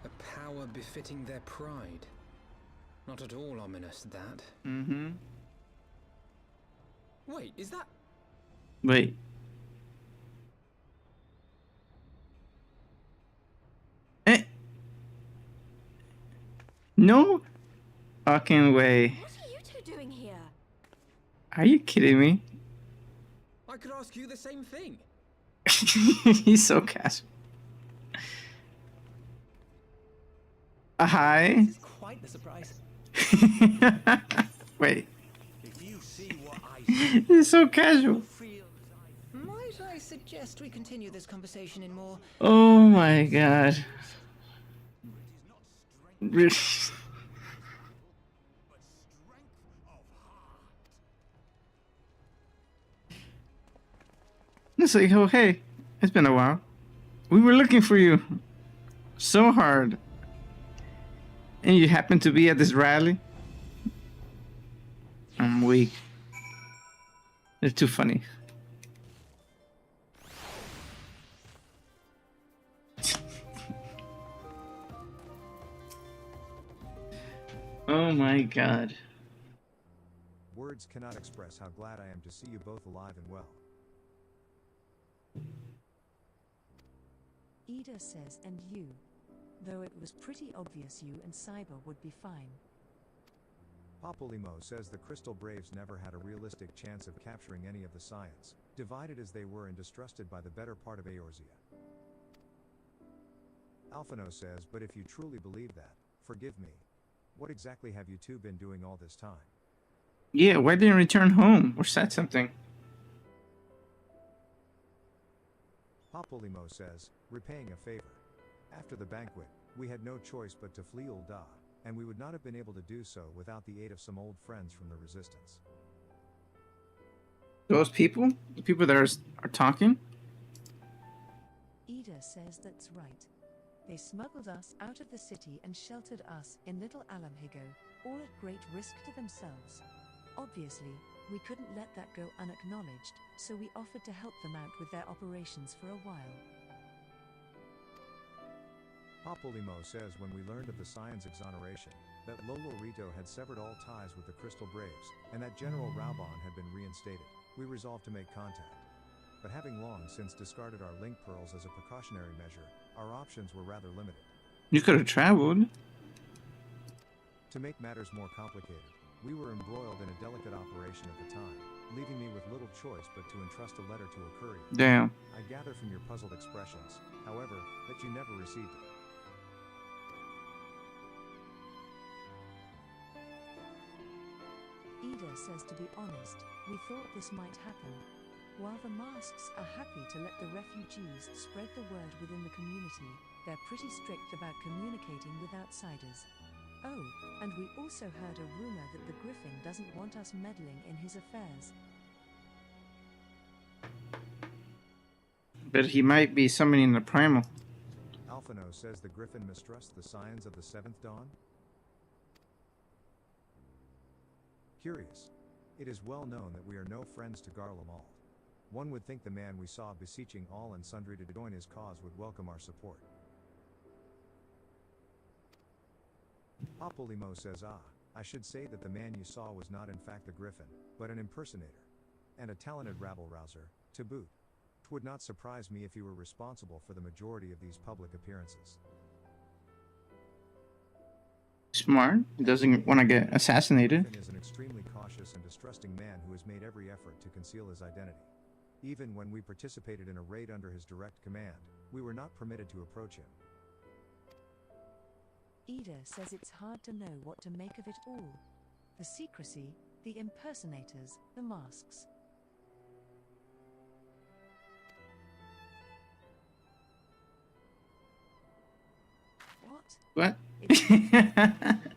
A power befitting their pride. Not at all ominous, that. Mm-hmm. Wait, is that... Wait. No fucking way. What are you two doing here? Are you kidding me? I could ask you the same thing. He's so casual. Hi. This is quite the surprise. Wait. If you see what I see, It's so casual. Might I suggest we continue this conversation in more... Oh my god. but strength of heart. It's like, oh hey, it's been a while. We were looking for you so hard. And you happen to be at this rally? I'm weak. It's too funny. Oh my god. Words cannot express how glad I am to see you both alive and well. Ida says, and you. Though it was pretty obvious you and Cyber would be fine. Papolimo says the Crystal Braves never had a realistic chance of capturing any of the Scions, divided as they were and distrusted by the better part of Eorzea. Alphino says, but if you truly believe that, forgive me. What exactly have you two been doing all this time? Yeah, why didn't you return home or said something? Papolimo says, repaying a favor. After the banquet, we had no choice but to flee Ul'dah, and we would not have been able to do so without the aid of some old friends from the Resistance. Those people? The people that are talking? Ida says that's right. They smuggled us out of the city and sheltered us in Little Alamhigo, all at great risk to themselves. Obviously, we couldn't let that go unacknowledged, so we offered to help them out with their operations for a while. Papolimo says when we learned of the Scion's exoneration, that Lolo Rito had severed all ties with the Crystal Braves, and that General Raubon had been reinstated, we resolved to make contact. But having long since discarded our link pearls as a precautionary measure, our options were rather limited. You could have traveled. To make matters more complicated, we were embroiled in a delicate operation at the time, leaving me with little choice but to entrust a letter to a courier. Damn. I gather from your puzzled expressions, however, that you never received it. Ida says to be honest, we thought this might happen. While the masks are happy to let the refugees spread the word within the community, they're pretty strict about communicating with outsiders. Oh, and we also heard a rumor that the Griffin doesn't want us meddling in his affairs. But he might be summoning the primal. Alphino says the Griffin mistrusts the Scions of the Seventh Dawn? Curious. It is well known that we are no friends to Garlemald. One would think the man we saw beseeching all and sundry to join his cause would welcome our support. Papolimo says, I should say that the man you saw was not in fact the Griffin, but an impersonator. And a talented rabble-rouser, to boot. 'Twould not surprise me if he were responsible for the majority of these public appearances. Smart. He doesn't want to get assassinated. Griffin is an extremely cautious and distrusting man who has made every effort to conceal his identity. Even when we participated in a raid under his direct command, we were not permitted to approach him. Ida says it's hard to know what to make of it all. The secrecy, the impersonators, the masks. What? What?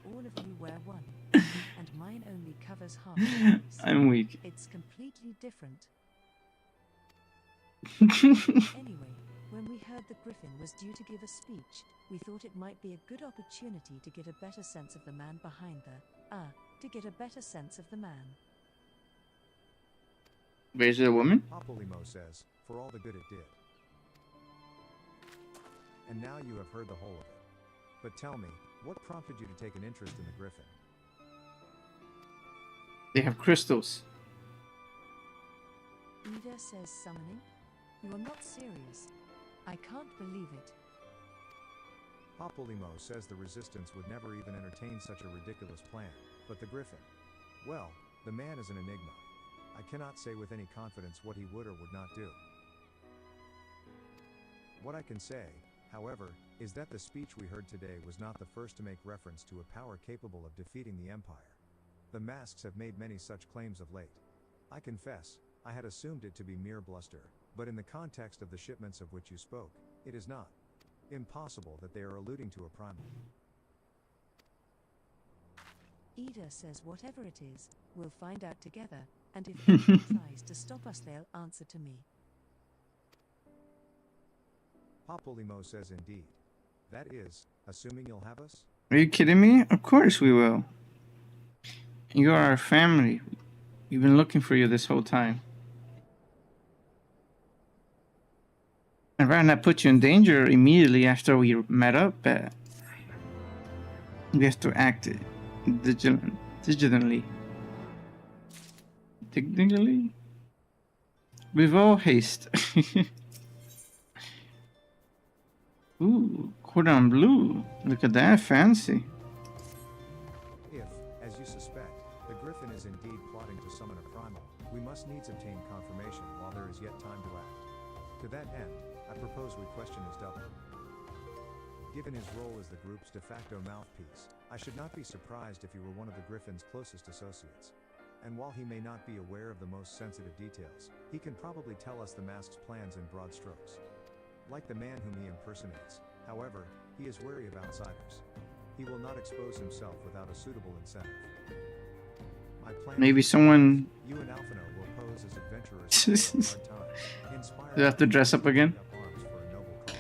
All of you wear one, and mine only covers half the face. I'm weak. It's completely different. Anyway, when we heard the Griffin was due to give a speech, we thought it might be a good opportunity to get a better sense of the man behind to get a better sense of the man. Where's the woman? Papolimo says, for all the good it did. And now you have heard the whole of it. But tell me, what prompted you to take an interest in the Griffin? They have crystals. Ida says summoning? You are not serious. I can't believe it. Papolimo says the Resistance would never even entertain such a ridiculous plan, but the Griffin, well, the man is an enigma. I cannot say with any confidence what he would or would not do. What I can say However, is that the speech we heard today was not the first to make reference to a power capable of defeating the Empire. The masks have made many such claims of late. I confess, I had assumed it to be mere bluster, but in the context of the shipments of which you spoke, it is not impossible that they are alluding to a primal. Ida says whatever it is, we'll find out together, and if anyone tries to stop us, they'll answer to me. Papolimo says indeed. That is, assuming you'll have us? Are you kidding me? Of course we will. You are our family. We've been looking for you this whole time. I'd rather not put you in danger immediately after we met up. We have to act digitally. Digitally? With all haste. Ooh, cordon bleu. Look at that, fancy. If, as you suspect, the Griffin is indeed plotting to summon a primal, we must needs obtain confirmation while there is yet time to act. To that end, I propose we question his double. Given his role as the group's de facto mouthpiece, I should not be surprised if he were one of the Griffin's closest associates. And while he may not be aware of the most sensitive details, he can probably tell us the mask's plans in broad strokes. Like the man whom he impersonates, however, he is wary of outsiders. He will not expose himself without a suitable incentive. My plan Maybe someone... You and Alphino will pose as adventurers for a hard time. Inspired Do I have to dress up again? arms for a noble cause.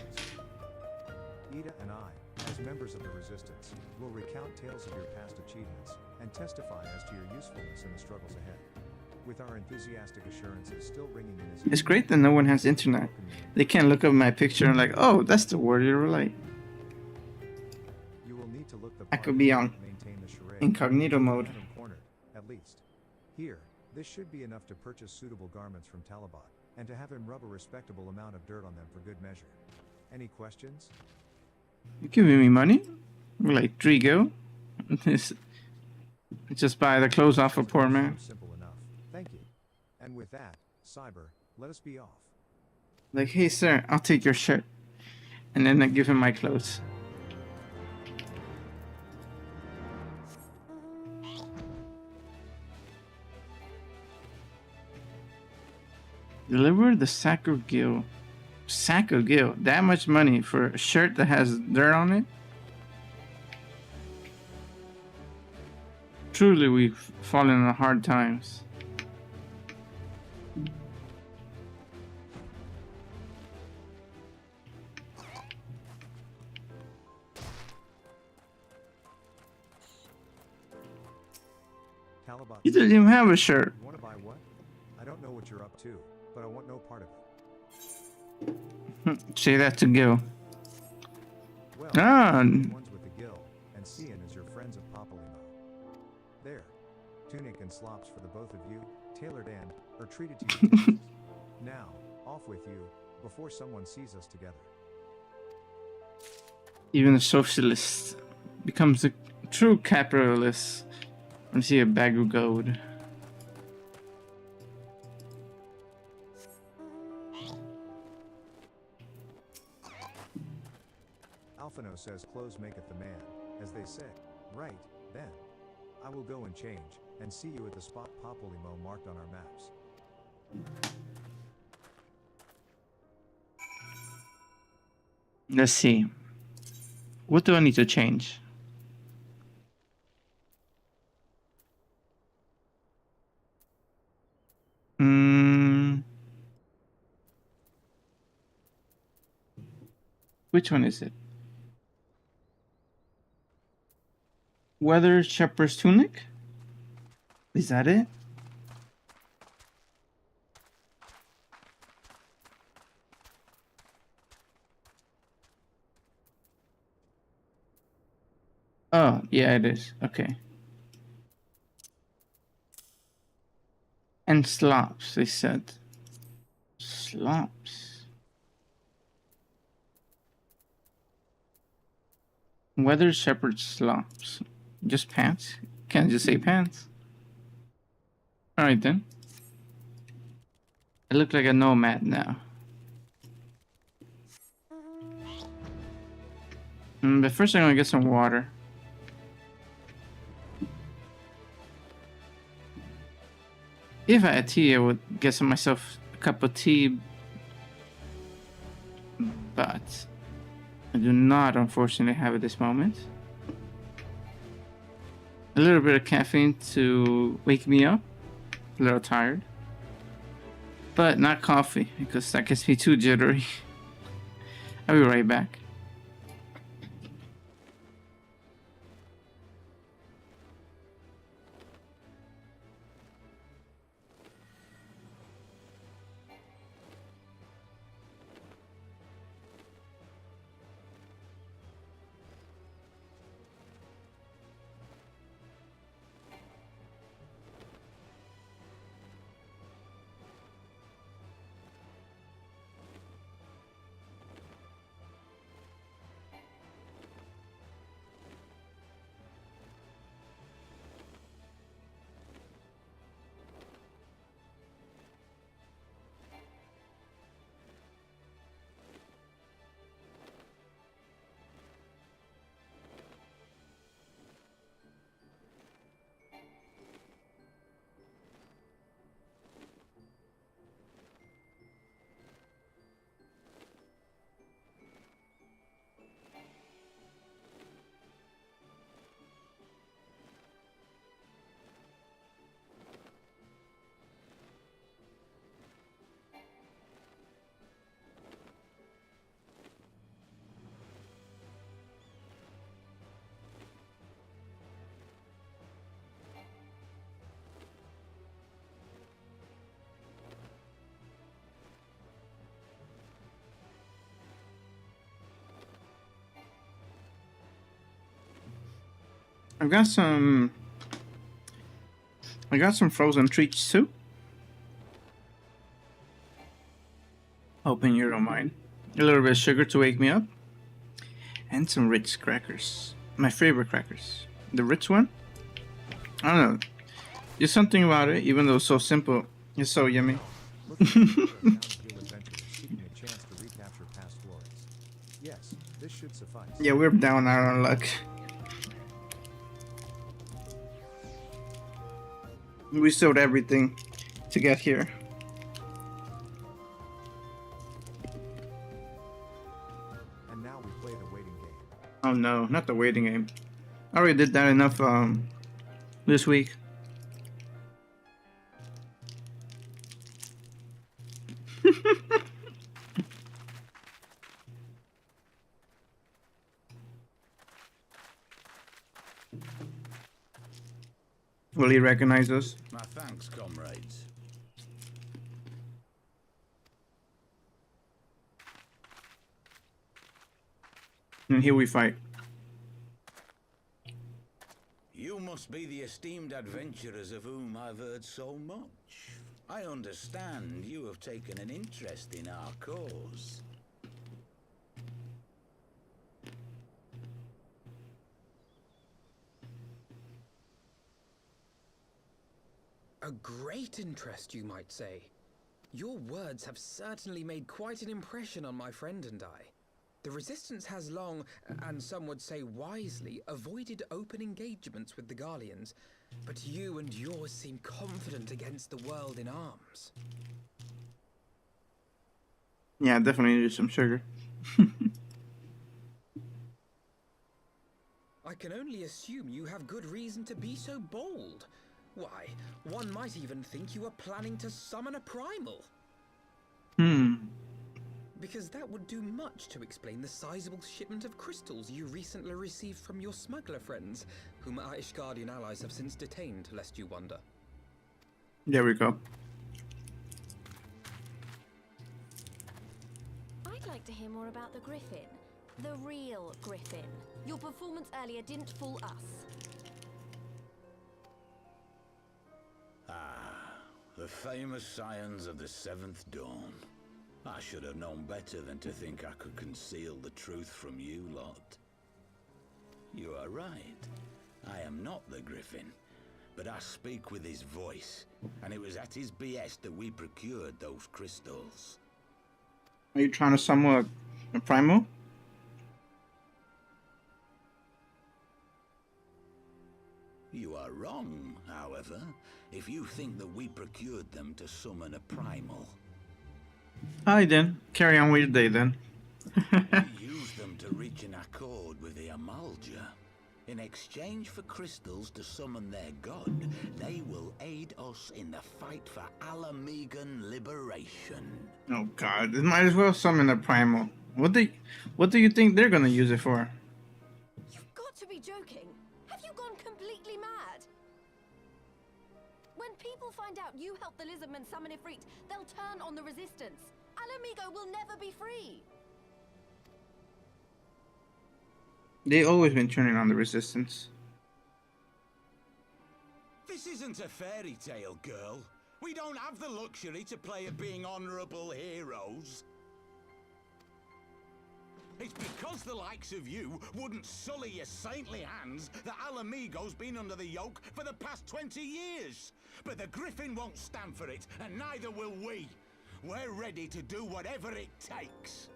Ida and I, as members of the Resistance, will recount tales of your past achievements and testify as to your usefulness in the struggles ahead. With our enthusiastic assurances still ringing in his It's great that no one has internet. They can't look up my picture and like, oh, that's the warrior light. You will need to look the I part could be on to maintain the charade. incognito mode. Have him cornered, at least. Here, this should be enough to purchase suitable garments from Talabat, and to have him rub a respectable amount of dirt on them for good measure. Any questions? You giving me money? Like, Drigo? Just buy the clothes off a poor man. Simple enough. Thank you. And with that, Cyber, let us be off. Like, hey sir, I'll take your shirt. And then I give him my clothes. Deliver the sack of gil. Sack of gil? That much money for a shirt that has dirt on it? Truly, we've fallen on hard times. Talabat, He doesn't even have a shirt. you want to buy what? I don't know what you're up to, but I want no part of it. Say that to Gil. Well, Ah, the ones with the Gil, and Cian is your friends of Papolimo. There. Tunic and slops for the both of you, tailored and, or treated to your taste. Now, off with you, before someone sees us together. even a socialist becomes a true capitalist when see a bag of gold. Alphino says clothes maketh the man, as they say. Right, then. I will go and change, and see you at the spot Papolimo marked on our maps. Let's see. What do I need to change? Which one is it? Weather shepherd's tunic? Is that it? Oh, yeah, it is. Okay. And slops, they said. Slops. Weather shepherd slops. Just pants? Can't just say pants. Alright then. I look like a nomad now. But first I'm gonna get some water. If I had tea, I would get myself a cup of tea. But I do not, unfortunately, have at this moment. A little bit of caffeine to wake me up. A little tired. But not coffee, because that gets me too jittery. I'll be right back. I got some frozen treats too. Hoping you don't mind. A little bit of sugar to wake me up. And some Ritz crackers. My favorite crackers. The Ritz one? I don't know. There's something about it, even though it's so simple. It's so yummy. Yes, this should suffice. Yeah, we're down our own luck. We sold everything to get here. And now we play the waiting game. Oh no, not the waiting game. I already did that enough this week. Will he recognize us? My thanks, comrades. And here we fight. You must be the esteemed adventurers of whom I've heard so much. I understand you have taken an interest in our cause. A great interest, you might say. Your words have certainly made quite an impression on my friend and I. The Resistance has long, and some would say wisely, avoided open engagements with the Garleans, but you and yours seem confident against the world in arms. Yeah, I definitely need some sugar. I can only assume you have good reason to be so bold. Why, one might even think you are planning to summon a primal. Because that would do much to explain the sizable shipment of crystals you recently received from your smuggler friends, whom our Ishgardian allies have since detained, lest you wonder. There we go. I'd like to hear more about the Griffin. The real Griffin. Your performance earlier didn't fool us. The famous scions of the Seventh Dawn. I should have known better than to think I could conceal the truth from you lot. You are right. I am not the Griffin, but I speak with his voice, and it was at his behest that we procured those crystals. Are you trying to summon a primal? You are wrong, however, if you think that we procured them to summon a primal. Alright then, carry on with your day then. We used them to reach an accord with the Amalja. In exchange for crystals to summon their god, they will aid us in the fight for Alamegan liberation. Oh god, they might as well summon a primal. What do you think they're gonna use it for? You've got to be joking. Have you gone completely mad? When people find out you helped the Lizardmen summon Ifrit, they'll turn on the Resistance. Alamigo will never be free. They always been turning on the Resistance. This isn't a fairy tale, girl. We don't have the luxury to play at being honorable heroes. It's because the likes of you wouldn't sully your saintly hands that Alamigo's been under the yoke for the past 20 years. But the Griffin won't stand for it, and neither will we. We're ready to do whatever it takes.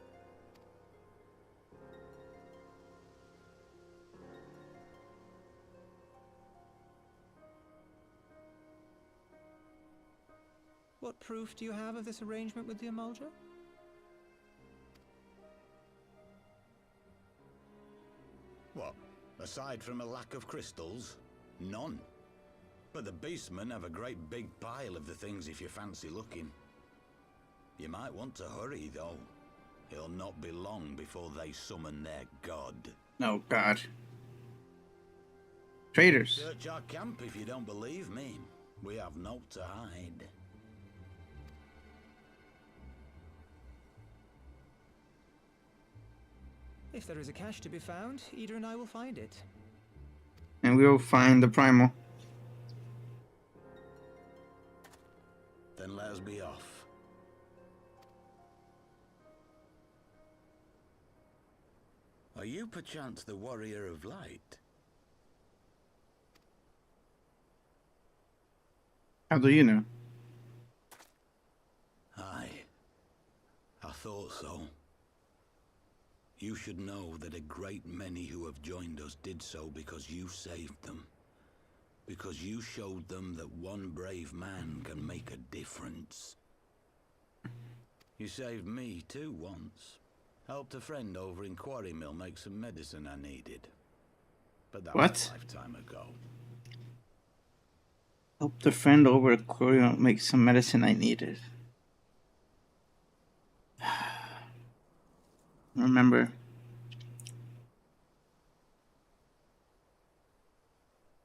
What proof do you have of this arrangement with the Amalja? What? Aside from a lack of crystals? None. But the beastmen have a great big pile of the things if you fancy looking. You might want to hurry, though. It'll not be long before they summon their god. Oh god. Traitors. Search our camp if you don't believe me. We have naught to hide. If there is a cache to be found, Ida and I will find it. And we'll find the primal. Then let us be off. Are you perchance the Warrior of Light? How do you know? Aye. I thought so. You should know that a great many who have joined us did so because you saved them. Because you showed them that one brave man can make a difference. You saved me too once. Helped a friend over in Quarry Mill make some medicine I needed. But that was a lifetime ago. Helped a friend over at Quarry Mill make some medicine I needed. Remember.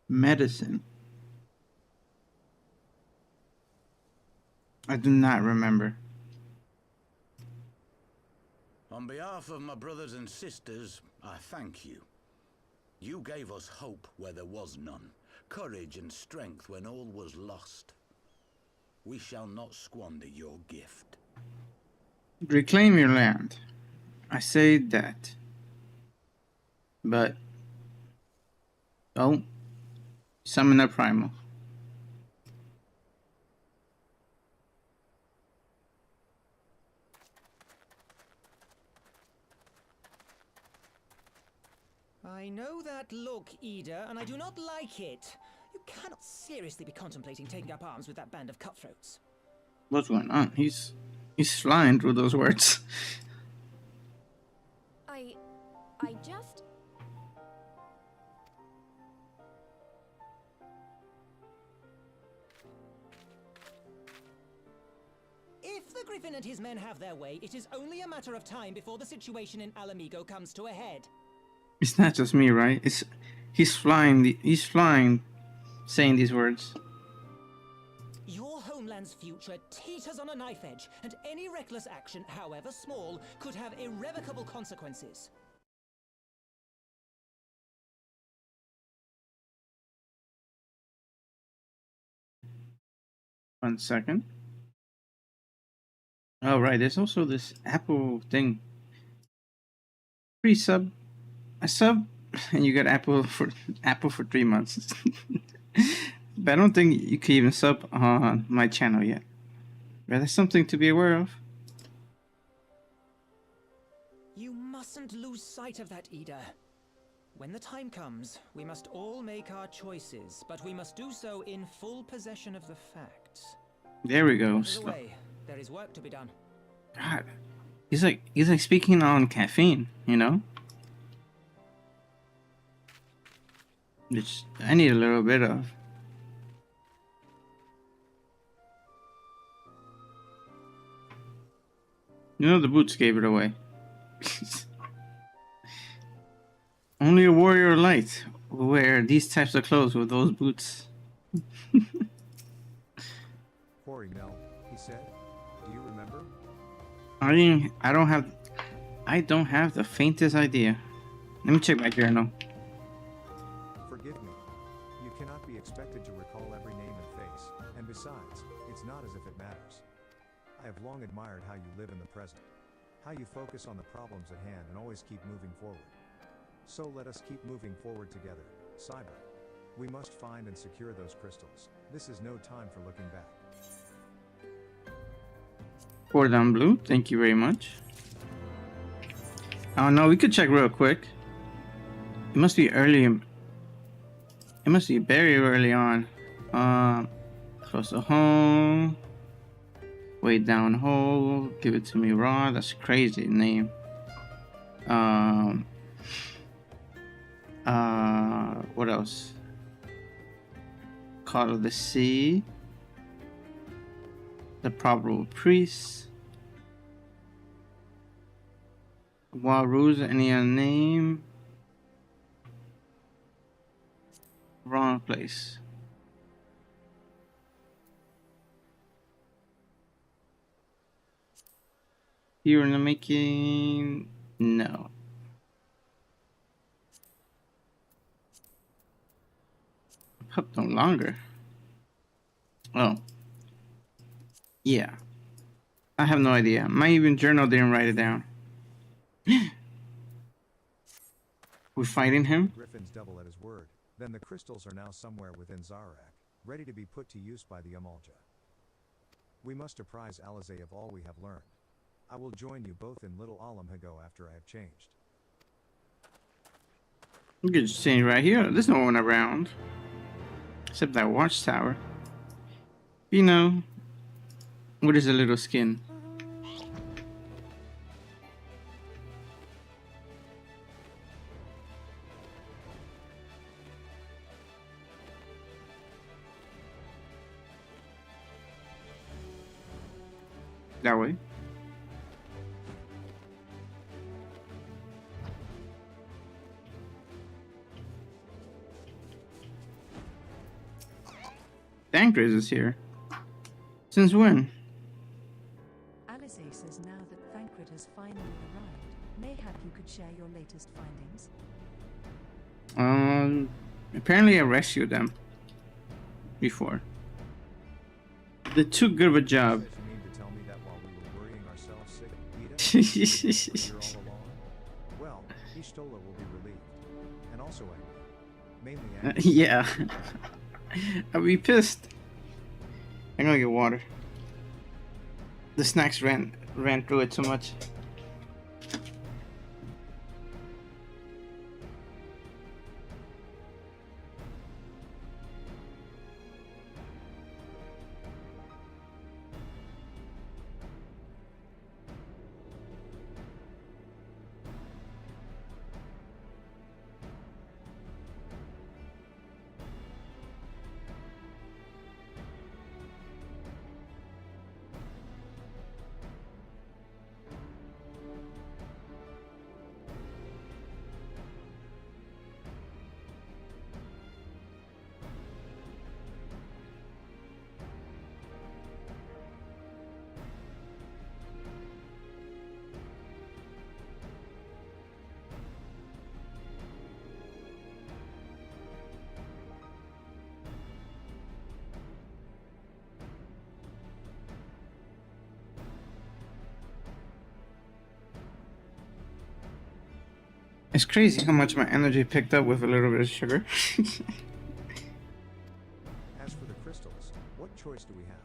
Medicine. I do not remember. On behalf of my brothers and sisters, I thank you. You gave us hope where there was none, courage and strength when all was lost. We shall not squander your gift. Reclaim your land. I say that. But don't summon a primal. I know that look, Ida, and I do not like it. You cannot seriously be contemplating taking up arms with that band of cutthroats. What's going on? He's flying through those words. I just... If the Griffin and his men have their way, it is only a matter of time before the situation in Alamigo comes to a head. It's not just me, right? He's flying, saying these words. Your homeland's future teeters on a knife edge, and any reckless action, however small, could have irrevocable consequences. 1 second. Oh, right. There's also this Apple thing. Free sub. A sub, and you get Apple for 3 months. But I don't think you can even sub on my channel yet. But that's something to be aware of. You mustn't lose sight of that, Ida. When the time comes, we must all make our choices, but we must do so in full possession of the facts. There we go. By the way, there is work to be done. God, he's like speaking on caffeine, you know. Which I need a little bit of. You know the boots gave it away. Only a warrior of light will wear these types of clothes with those boots. Quarry Mel, he said. Do you remember? I don't have the faintest idea. Let me check my journal. Forgive me. You cannot be expected to recall every name and face, and besides, it's not as if it matters. I have long admired how you live in the present, how you focus on the problems at hand and always keep moving forward. So let us keep moving forward together, Cyber. We must find and secure those crystals. This is no time for looking back. Cordon Bleu, thank you very much. Oh no, we could check real quick. It must be early. It must be very early on. Close to home. Way down hole. Give it to me raw. That's a crazy name. What else? Call of the Sea. The Probable Priest. Wild Rose, any other name? Wrong place. Here in the making? No. Pup no longer. Oh. Yeah. I have no idea. My even journal didn't write it down. We're fighting him? Griffin's double at his word. Then the crystals are now somewhere within Zarak, ready to be put to use by the Amalja. We must apprise Alizé of all we have learned. I will join you both in Little Alamhago after I have changed. You could just change right here. There's no one around. Except that watchtower. You know, what is a little skin? That way. Dankers is here. Since when? Alizé says now that Thancred has finally arrived. Mayhap you could share your latest findings? Apparently I rescued them before. They did too good of a job. You mean to tell me that while we were worrying ourselves sick, Peter, you're all alone? Well, Ishtola will be relieved, and also angry. Mainly angry. Yeah. I'll be pissed. I'm gonna get water. The snacks ran through it too much. It's crazy how much my energy picked up with a little bit of sugar. As for the crystals, what choice do we have?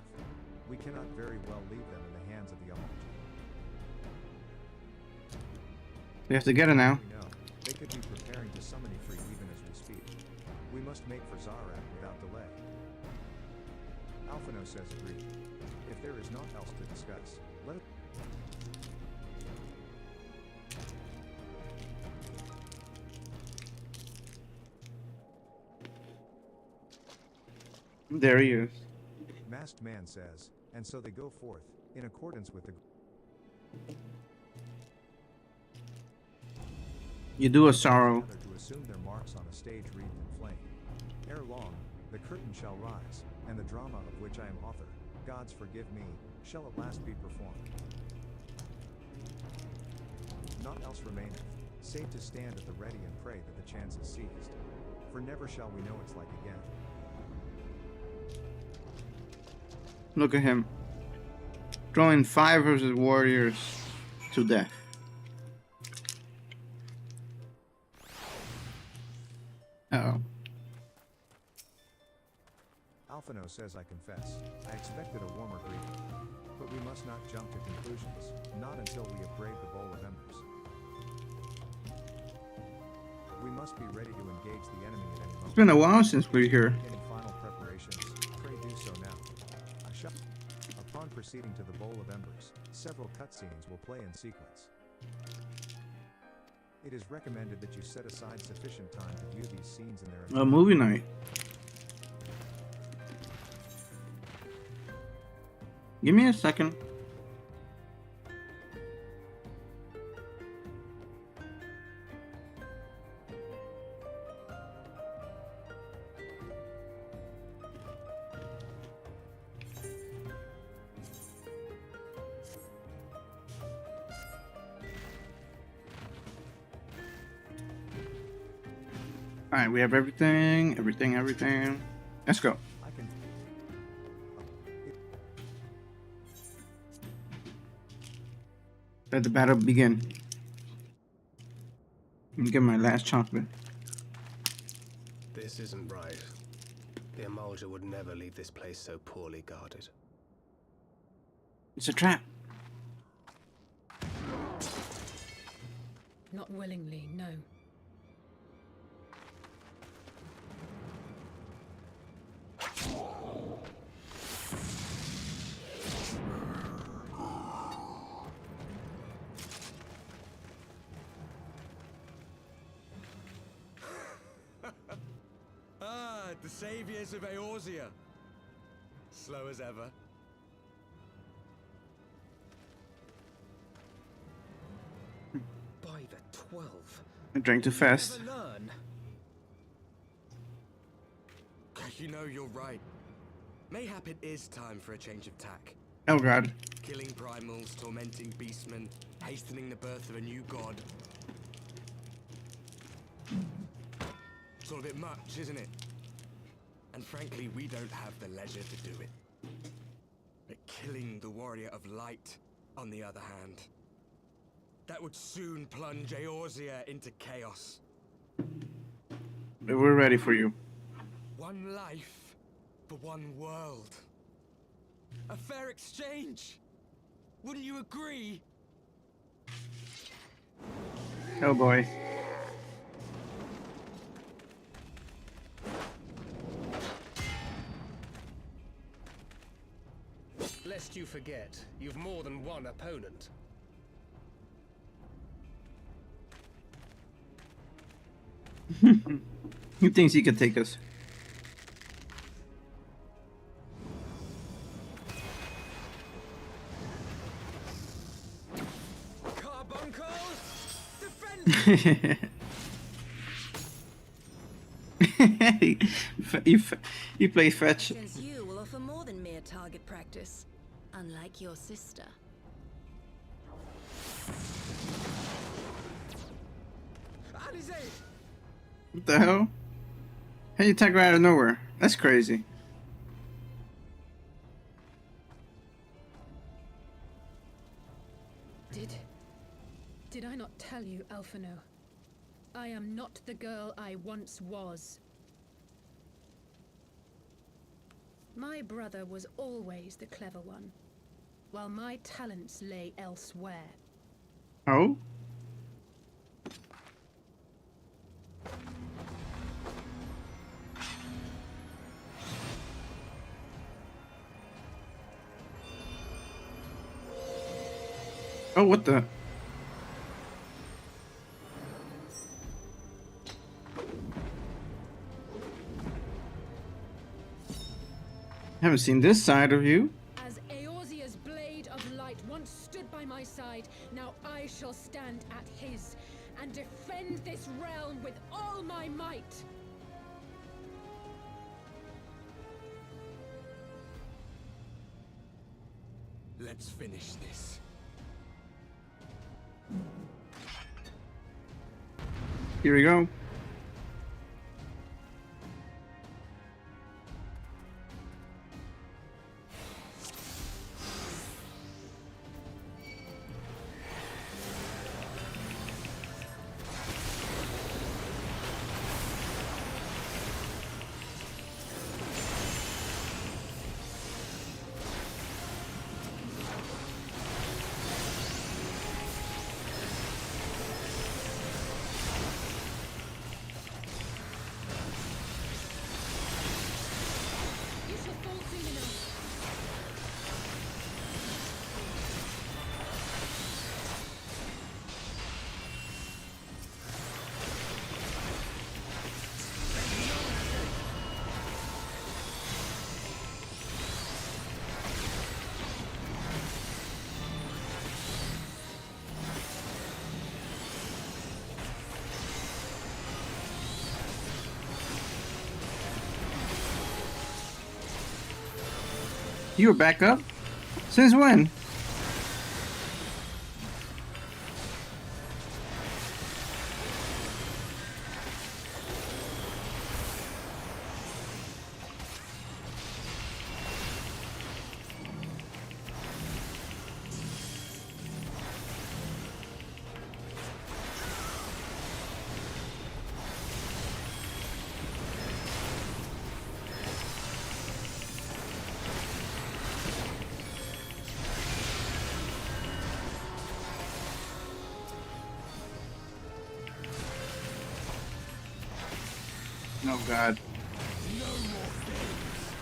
We cannot very well leave them in the hands of the Amalja. We have to get it now. We know they could be preparing to summon Ifrit even as we speak. We must make for Zarak without delay. Alphino says agreed. If there is naught else to discuss, let it... There he is. Masked Man says, and so they go forth, in accordance with the... You do a sorrow. To assume their marks on a stage wreathed in flame. Ere long, the curtain shall rise, and the drama of which I am author, gods forgive me, shall at last be performed. Naught else remaineth, save to stand at the ready and pray that the chance is seized. For never shall we know its like again. Look at him. Throwing 5 of his warriors to death. Uh-oh. Alphino says I confess, I expected a warmer greeting. But we must not jump to conclusions, not until we have braved the bowl of embers. We must be ready to engage the enemy at any moment. It's been a while since we were here. Beginning final preparations, pray do so now. I shall. Upon proceeding to the bowl of embers, several cutscenes will play in sequence. It is recommended that you set aside sufficient time to view these scenes in their... A movie night. Give me a second. Alright, we have everything. Let's go. I can... Let the battle begin. Let me get my last chocolate. This isn't right. The Emulger would never leave this place so poorly guarded. It's a trap. Not willingly, no. The saviors of Eorzea. Slow as ever. By the 12. I drank too fast. Never learn. You know, you're right. Mayhap it is time for a change of tack. Oh god. Killing primals, tormenting beastmen, hastening the birth of a new god. It's all a bit much, isn't it? And frankly, we don't have the leisure to do it. But killing the warrior of light, on the other hand, that would soon plunge Eorzea into chaos. We're ready for you. One life for one world. A fair exchange. Wouldn't you agree? Oh boy. Lest you forget, you've more than one opponent. He thinks he can take us. Carbuncles, defend! he plays fetch. Since you will offer more than mere target practice, unlike your sister. Alize! What the hell? How you attack right out of nowhere? That's crazy. Did I not tell you, Alphino? I am not the girl I once was. My brother was always the clever one, while my talents lay elsewhere. Oh? Oh, what the? Haven't seen this side of you. As Eorzea's blade of light once stood by my side, now I shall stand at his and defend this realm with all my might. Let's finish this. Here we go. You shall fall soon enough. You were back up? Since when? Oh God.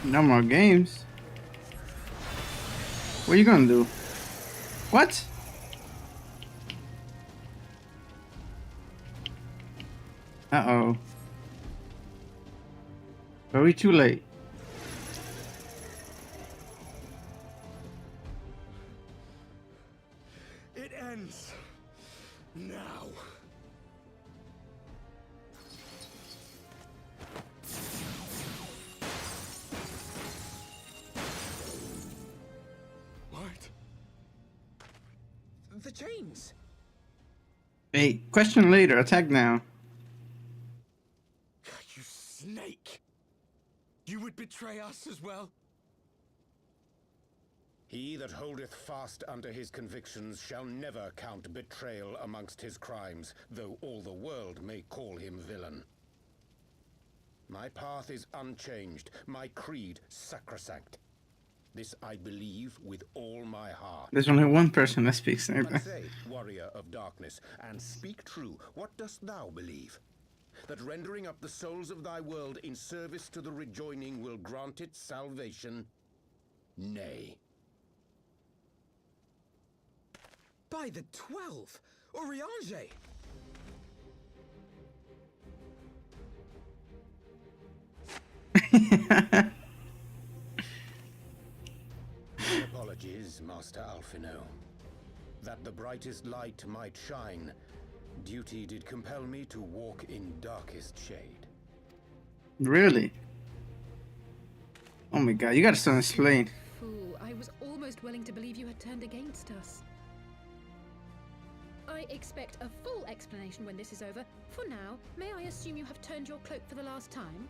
No more games. What are you gonna do? What? Uh-oh. Are we too late? It ends now. What? The chains! Hey, question later. Attack now. You snake! You would betray us as well? He that holdeth fast unto his convictions shall never count betrayal amongst his crimes, though all the world may call him villain. My path is unchanged, my creed sacrosanct. This I believe with all my heart. There's only one person that speaks But Sniper. say, warrior of darkness, and speak true, what dost thou believe? That rendering up the souls of thy world in service to the rejoining will grant it salvation? Nay. By the 12! Oriange! Apologies, Master Alphino. That the brightest light might shine, duty did compel me to walk in darkest shade. Really? Oh my God, you gotta start explain. Fool, I was almost willing to believe you had turned against us. I expect a full explanation when this is over. For now, may I assume you have turned your cloak for the last time?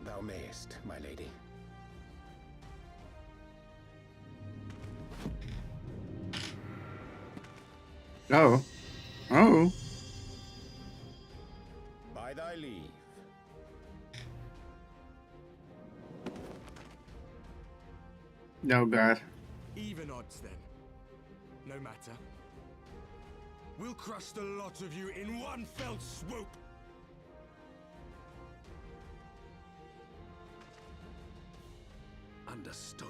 Thou mayest, my lady. Oh. Oh. By thy leave. Oh God. Even odds then. No matter. We'll crush the lot of you in one fell swoop. Understood.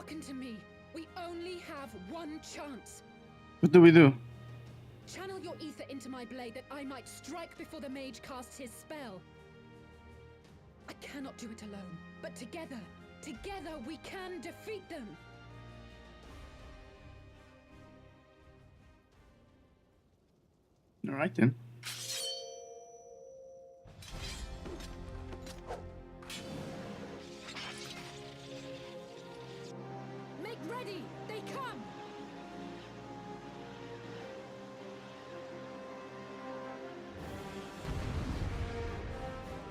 Hearken to me. We only have one chance. What do we do? Channel your ether into my blade that I might strike before the mage casts his spell. I cannot do it alone, but together we can defeat them. All right then. Make ready! They come!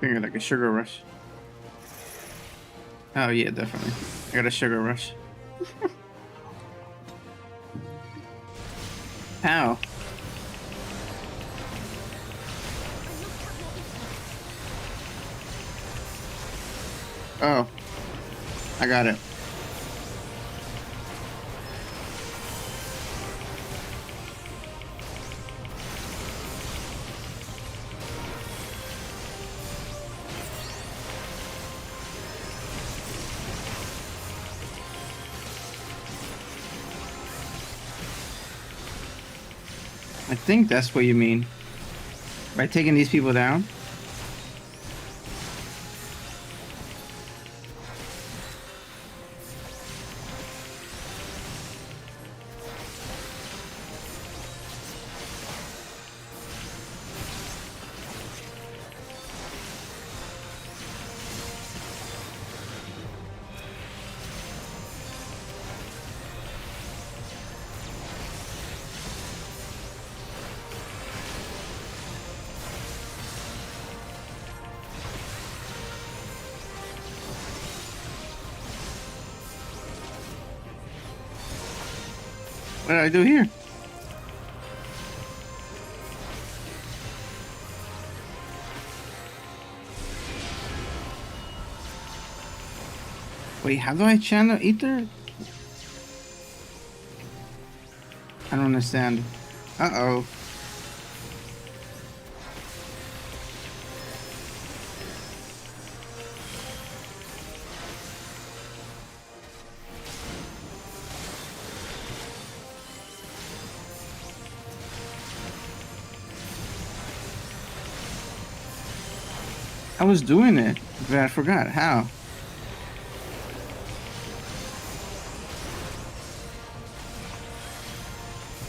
Figure like a sugar rush. Oh yeah, definitely. I got a sugar rush. How? Oh, I got it. I think that's what you mean. By taking these people down? What did I do here? Wait, how do I channel ether? I don't understand. Uh-oh. I was doing it, but I forgot how.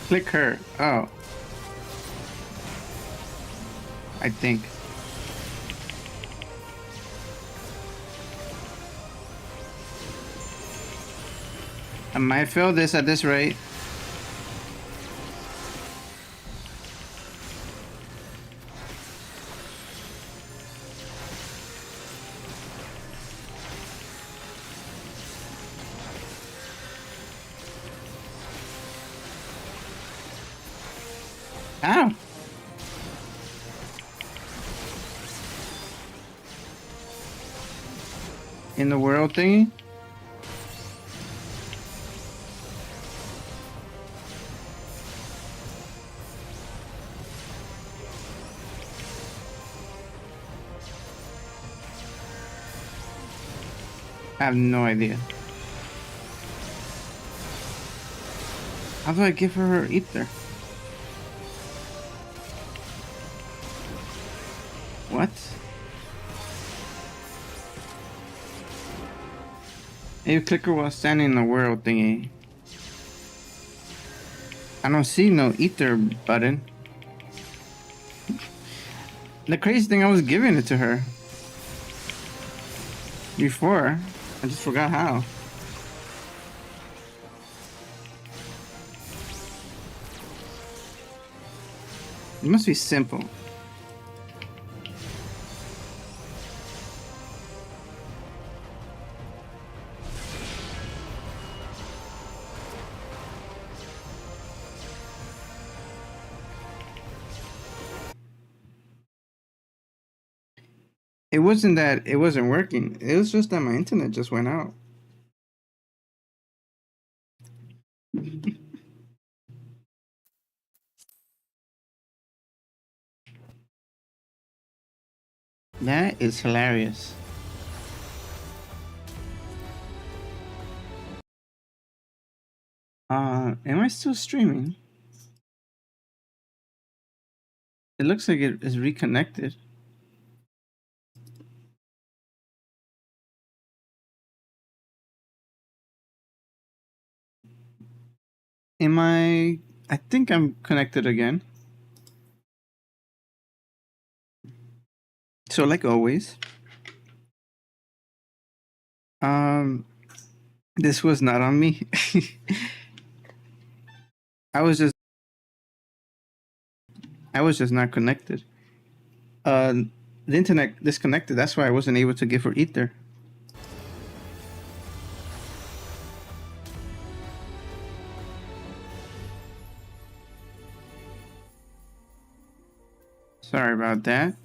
Click her. Oh. I think. I might fail this at this rate. How? In the world thingy? I have no idea. How do I give her ether? What? You clicker while standing in the world thingy. I don't see no ether button. The crazy thing, I was giving it to her before. I just forgot how. It must be simple. It wasn't that it wasn't working. It was just that my internet just went out. That is hilarious. Am I still streaming? It looks like it is reconnected. I think I'm connected again. So like always, this was not on me. I was just not connected. The internet disconnected. That's why I wasn't able to give her ether. Sorry about that.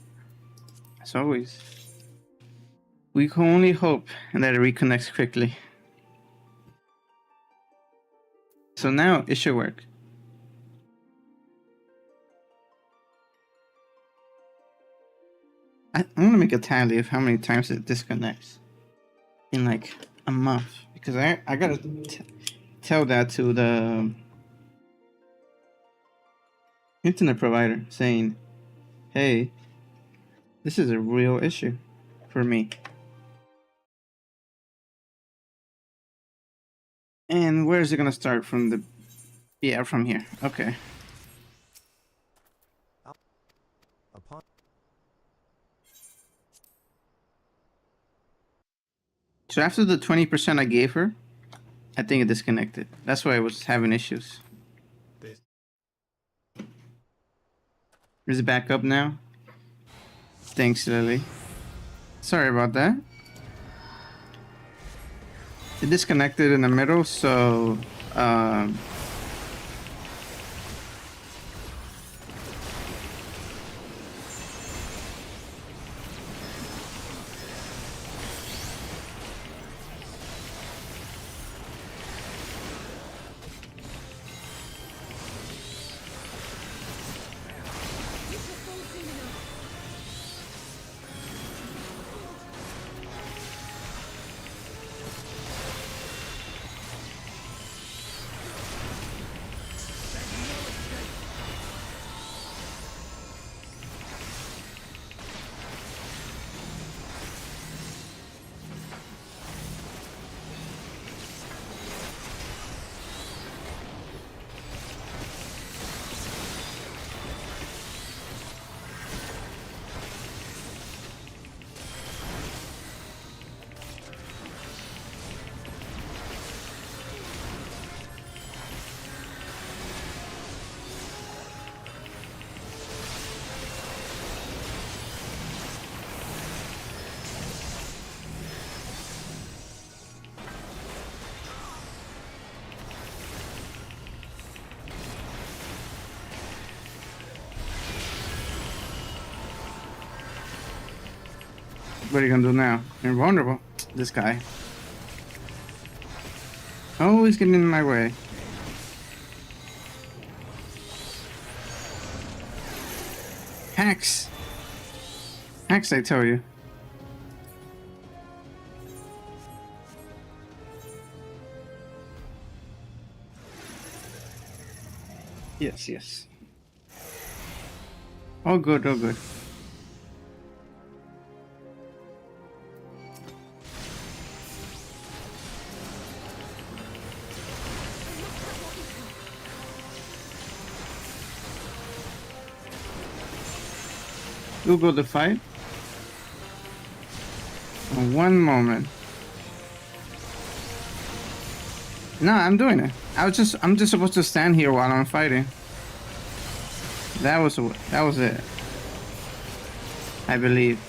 As always, we can only hope that it reconnects quickly. So now it should work. I'm gonna make a tally of how many times it disconnects in like a month, because I gotta tell that to the internet provider, saying, hey, this is a real issue for me. And where is it gonna start? From the... Yeah, from here. Okay. So after the 20% I gave her, I think it disconnected. That's why I was having issues. Is it back up now? Thanks, Lily. Sorry about that. It disconnected in the middle, so what are you gonna do now? You're vulnerable. This guy. Oh, he's getting in my way. Hacks! Hacks, I tell you. Yes, yes. All good, all good. Google the fight. One moment. No, I'm doing it. I'm just supposed to stand here while I'm fighting. That was it. I believe.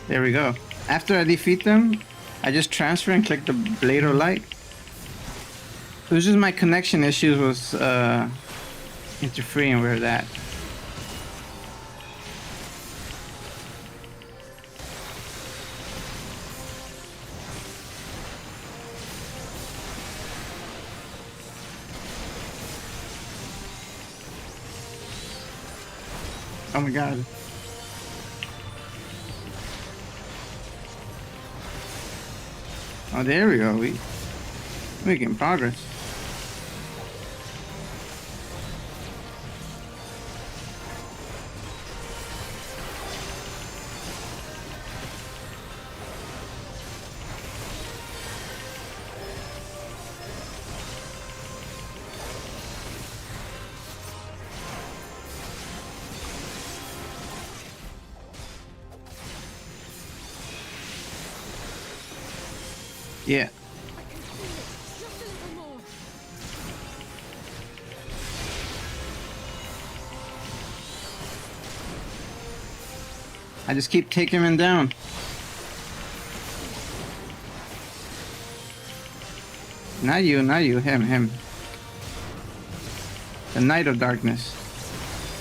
There we go. After I defeat them, I just transfer and click the Blade of Light. It was just my connection issues was interfering with that. Oh my god. Oh, there we go. We making progress. Yeah. I just keep taking him down. Not you, him. The Knight of Darkness.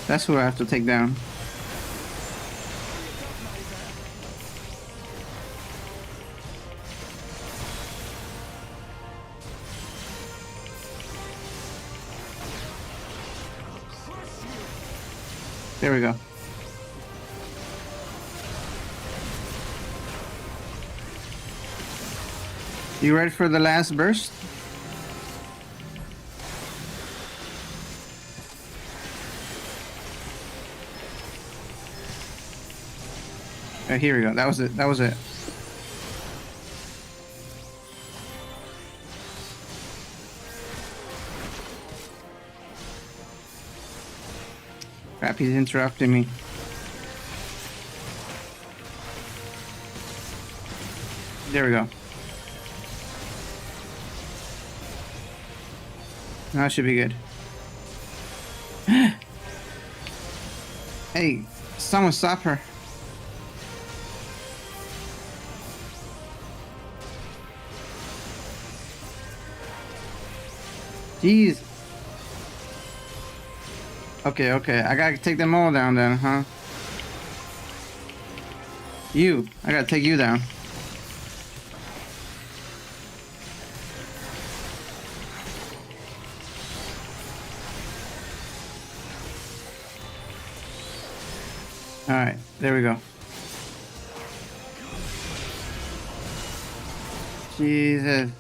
That's who I have to take down. There we go. You ready for the last burst? Here we go. That was it. That was it. Crap, he's interrupting me. There we go. Now it should be good. Hey, someone stop her. Jeez. Okay, I gotta take them all down then, huh? I gotta take you down. Alright, there we go. Jesus.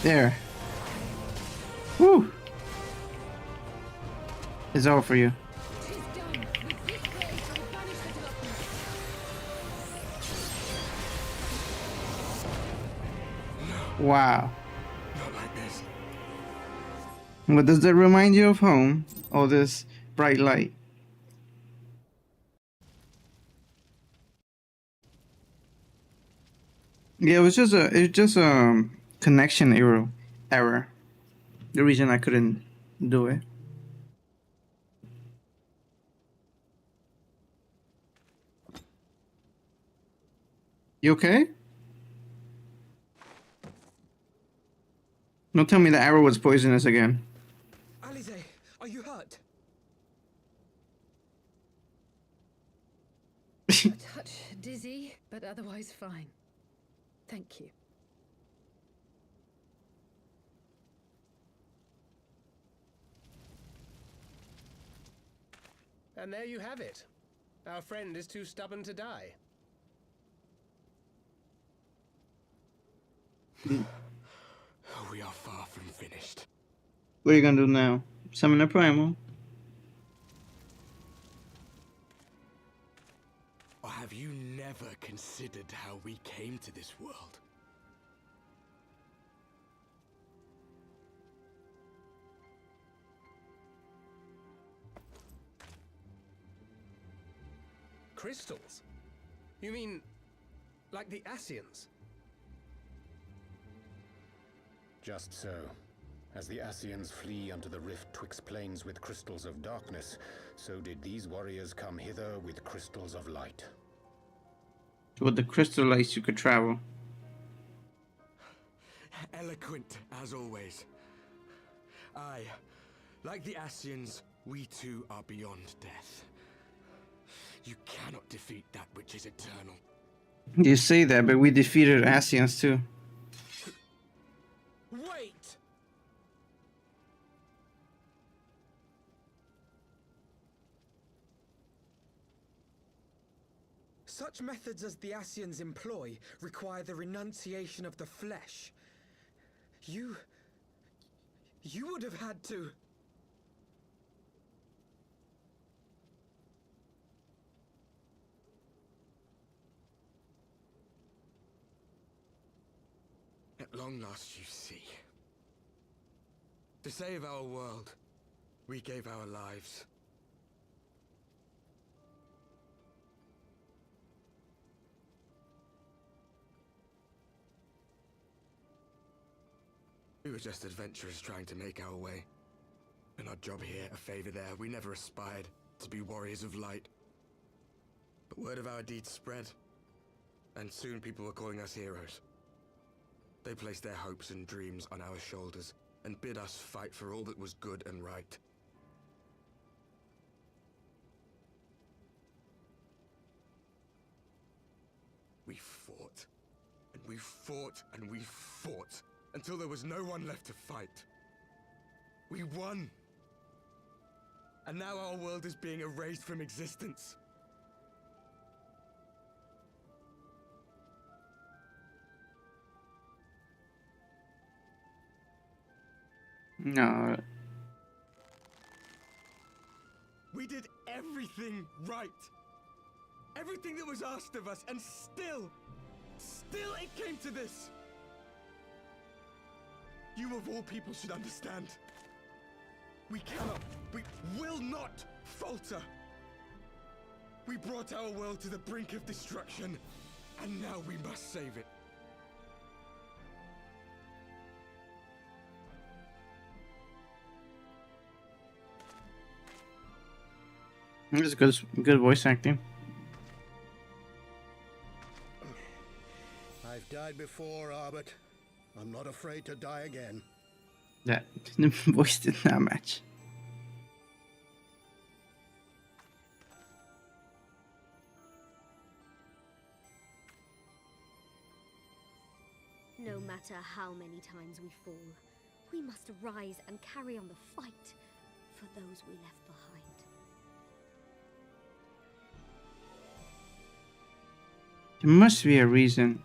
There. Woo! It's all for you. Wow. Not like this. What does that remind you of home? All this bright light. Yeah, it was just a connection error. The reason I couldn't do it. You okay? Don't tell me the arrow was poisonous again. Alize, are you hurt? A touch dizzy, but otherwise fine. Thank you. And there you have it. Our friend is too stubborn to die. We are far from finished. What are you gonna do now? Summon a primal? Or have you never considered how we came to this world? Crystals? You mean, like the Ascians? Just so. As the Ascians flee unto the rift twixt plains with crystals of darkness, so did these warriors come hither with crystals of light. With the crystal lights you could travel. Eloquent, as always. I, like the Ascians, We too are beyond death. You cannot defeat that which is eternal. You say that, but we defeated Asians too. Wait! Such methods as the Asians employ require the renunciation of the flesh. You would have had to... At long last, you see. To save our world, we gave our lives. We were just adventurers trying to make our way. An odd job here, a favor there. We never aspired to be warriors of light. But word of our deeds spread, and soon people were calling us heroes. They placed their hopes and dreams on our shoulders and bid us fight for all that was good and right. We fought, and we fought, and we fought, until there was no one left to fight. We won! And now our world is being erased from existence. No. We did everything right. Everything that was asked of us, and still it came to this. You of all people should understand. We cannot, we will not falter. We brought our world to the brink of destruction, and now we must save it. It was good voice acting. I've died before, Arbit. I'm not afraid to die again. That the voice did not match. No matter how many times we fall, we must arise and carry on the fight for those we left behind. There must be a reason.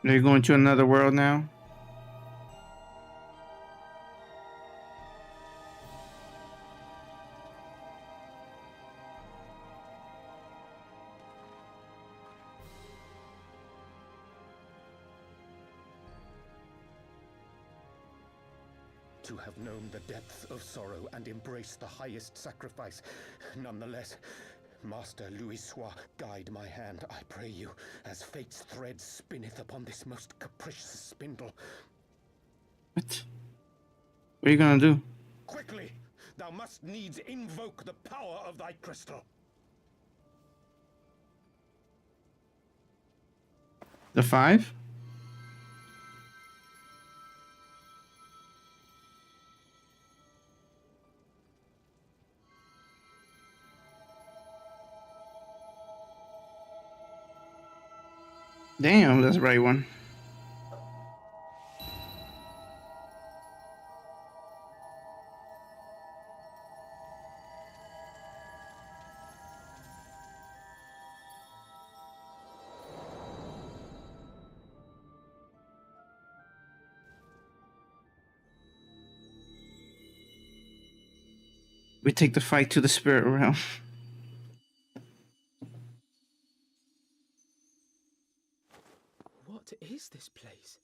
Are you going to another world now? To have known the depths of sorrow and embraced the highest sacrifice. Nonetheless, Master Louis Sois, guide my hand, I pray you, as fate's thread spinneth upon this most capricious spindle. What? What are you gonna do? Quickly! Thou must needs invoke the power of thy crystal. The 5? Damn, that's the right one. We take the fight to the spirit realm. What is this place?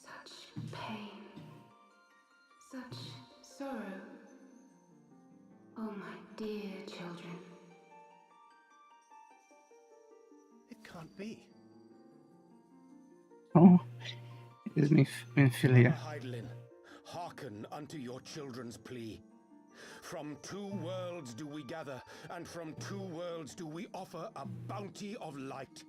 Such pain. Such sorrow. Oh, my dear children. It can't be. Oh, it is me, Philia. Heidelin, hearken unto your children's plea. From two worlds do we gather, and from two worlds do we offer a bounty of light.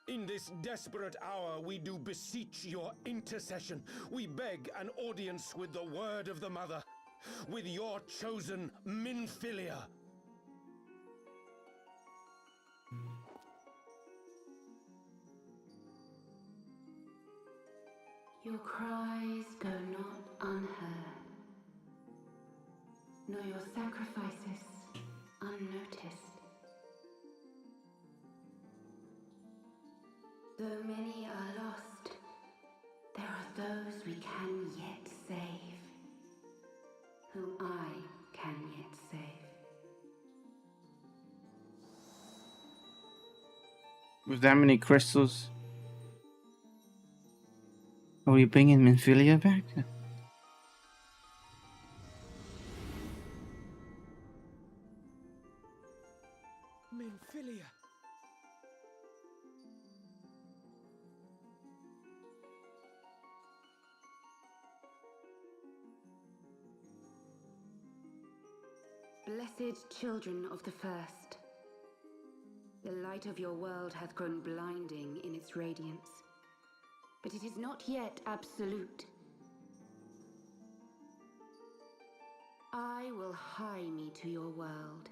In this desperate hour, we do beseech your intercession. We beg an audience with the word of the Mother, with your chosen Minfilia. Your cries go not unheard, nor your sacrifices unnoticed. Though many are lost, there are those we can yet save, whom I can yet save. With that many crystals, are we bringing Minfilia back? Minfilia. Blessed children of the first, the light of your world hath grown blinding in its radiance, but it is not yet absolute. I will hie me to your world,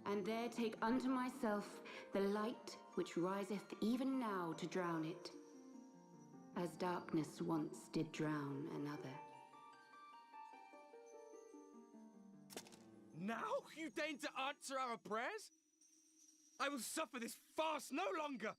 and there take unto myself the light which riseth even now to drown it, as darkness once did drown another. Now you deign to answer our prayers? I will suffer this farce no longer!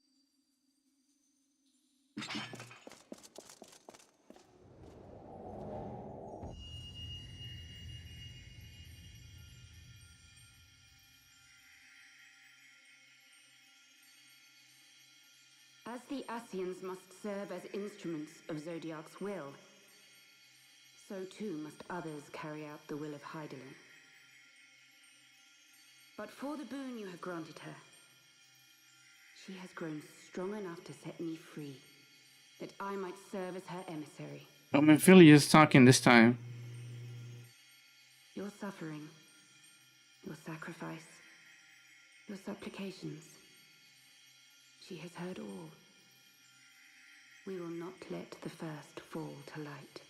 As the Ascians must serve as instruments of Zodiac's will, so too must others carry out the will of Hydaelyn. But for the boon you have granted her, she has grown strong enough to set me free, that I might serve as her emissary. Oh, Minfilia is talking this time. Your suffering, your sacrifice, your supplications, she has heard all. We will not let the first fall to light.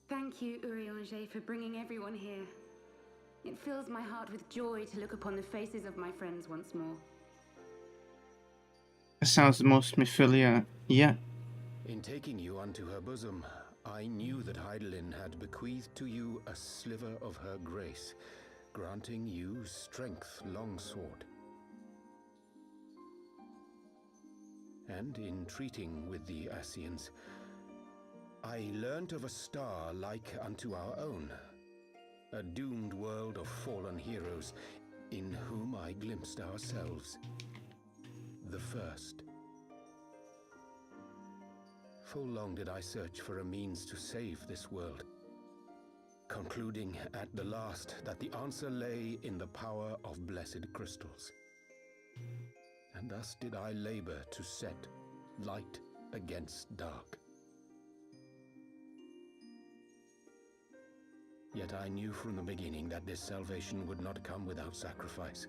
Thank you, Urianger, for bringing everyone here. It fills my heart with joy to look upon the faces of my friends once more. That sounds the most Minfilia yet. In taking you unto her bosom, I knew that Hydaelyn had bequeathed to you a sliver of her grace, granting you strength longsword. And in treating with the Ascians, I learnt of a star like unto our own, a doomed world of fallen heroes, in whom I glimpsed ourselves, the first. Full long did I search for a means to save this world, concluding at the last that the answer lay in the power of blessed crystals. And thus did I labor to set light against dark. Yet I knew from the beginning that this salvation would not come without sacrifice.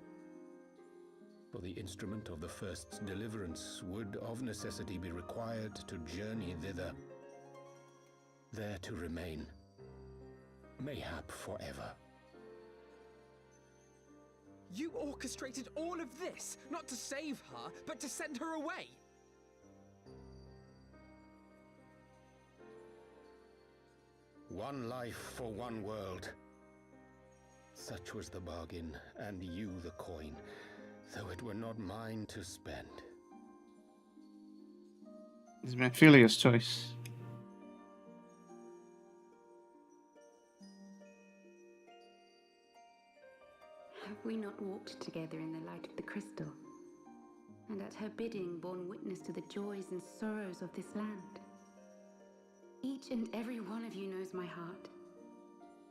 For the instrument of the first's deliverance would of necessity be required to journey thither, there to remain, mayhap forever. You orchestrated all of this, not to save her, but to send her away! One life for one world. Such was the bargain, and you the coin, though it were not mine to spend. It's Minfilia's choice. Have we not walked together in the light of the crystal, and at her bidding borne witness to the joys and sorrows of this land? Each and every one of you knows my heart.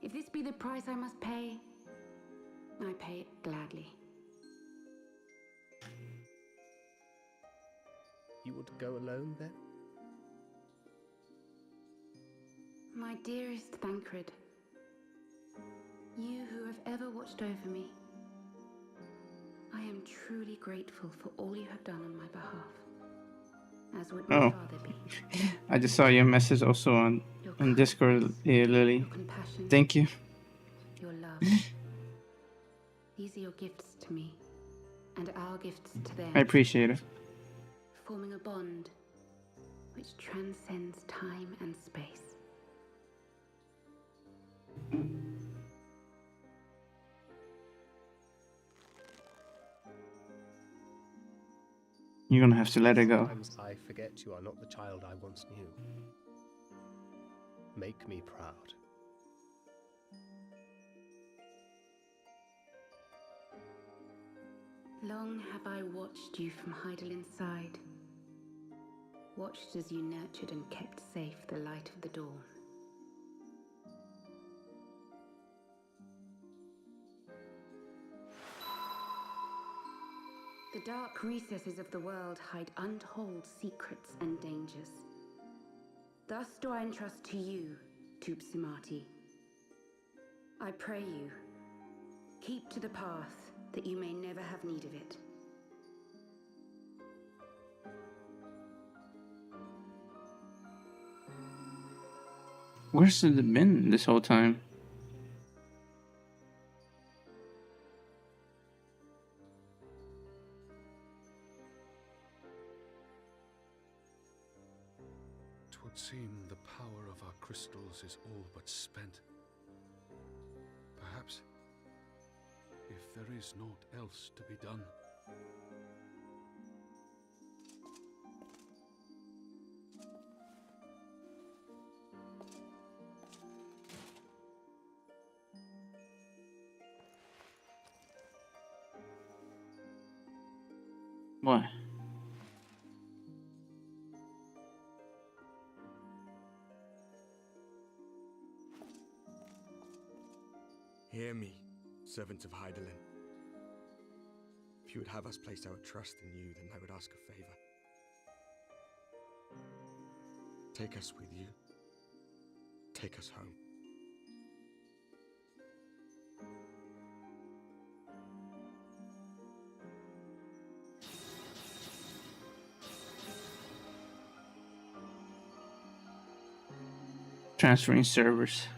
If this be the price I must pay, I pay it gladly. You would go alone then? My dearest Thancred, you who have ever watched over me, I am truly grateful for all you have done on my behalf, as would my father be. I just saw your message also on Discord, Lily. Your compassion, Thank you. your love. These are your gifts to me, and our gifts to them. I appreciate it. Forming a bond which transcends time and space. You're gonna have to let it go. Sometimes I forget you are not the child I once knew. Make me proud. Long have I watched you from Heidelin's side. Watched as you nurtured and kept safe the light of the dawn. The dark recesses of the world hide untold secrets and dangers. Thus do I entrust to you, Tupsimati. I pray you, keep to the path that you may never have need of it. Where's it been this whole time? Twould seem the power of our crystals is all but spent. Perhaps, if there is naught else to be done. What? Hear me, servants of Heidelin. If you would have us place our trust in you, then I would ask a favor. Take us with you. Take us home. Transferring servers.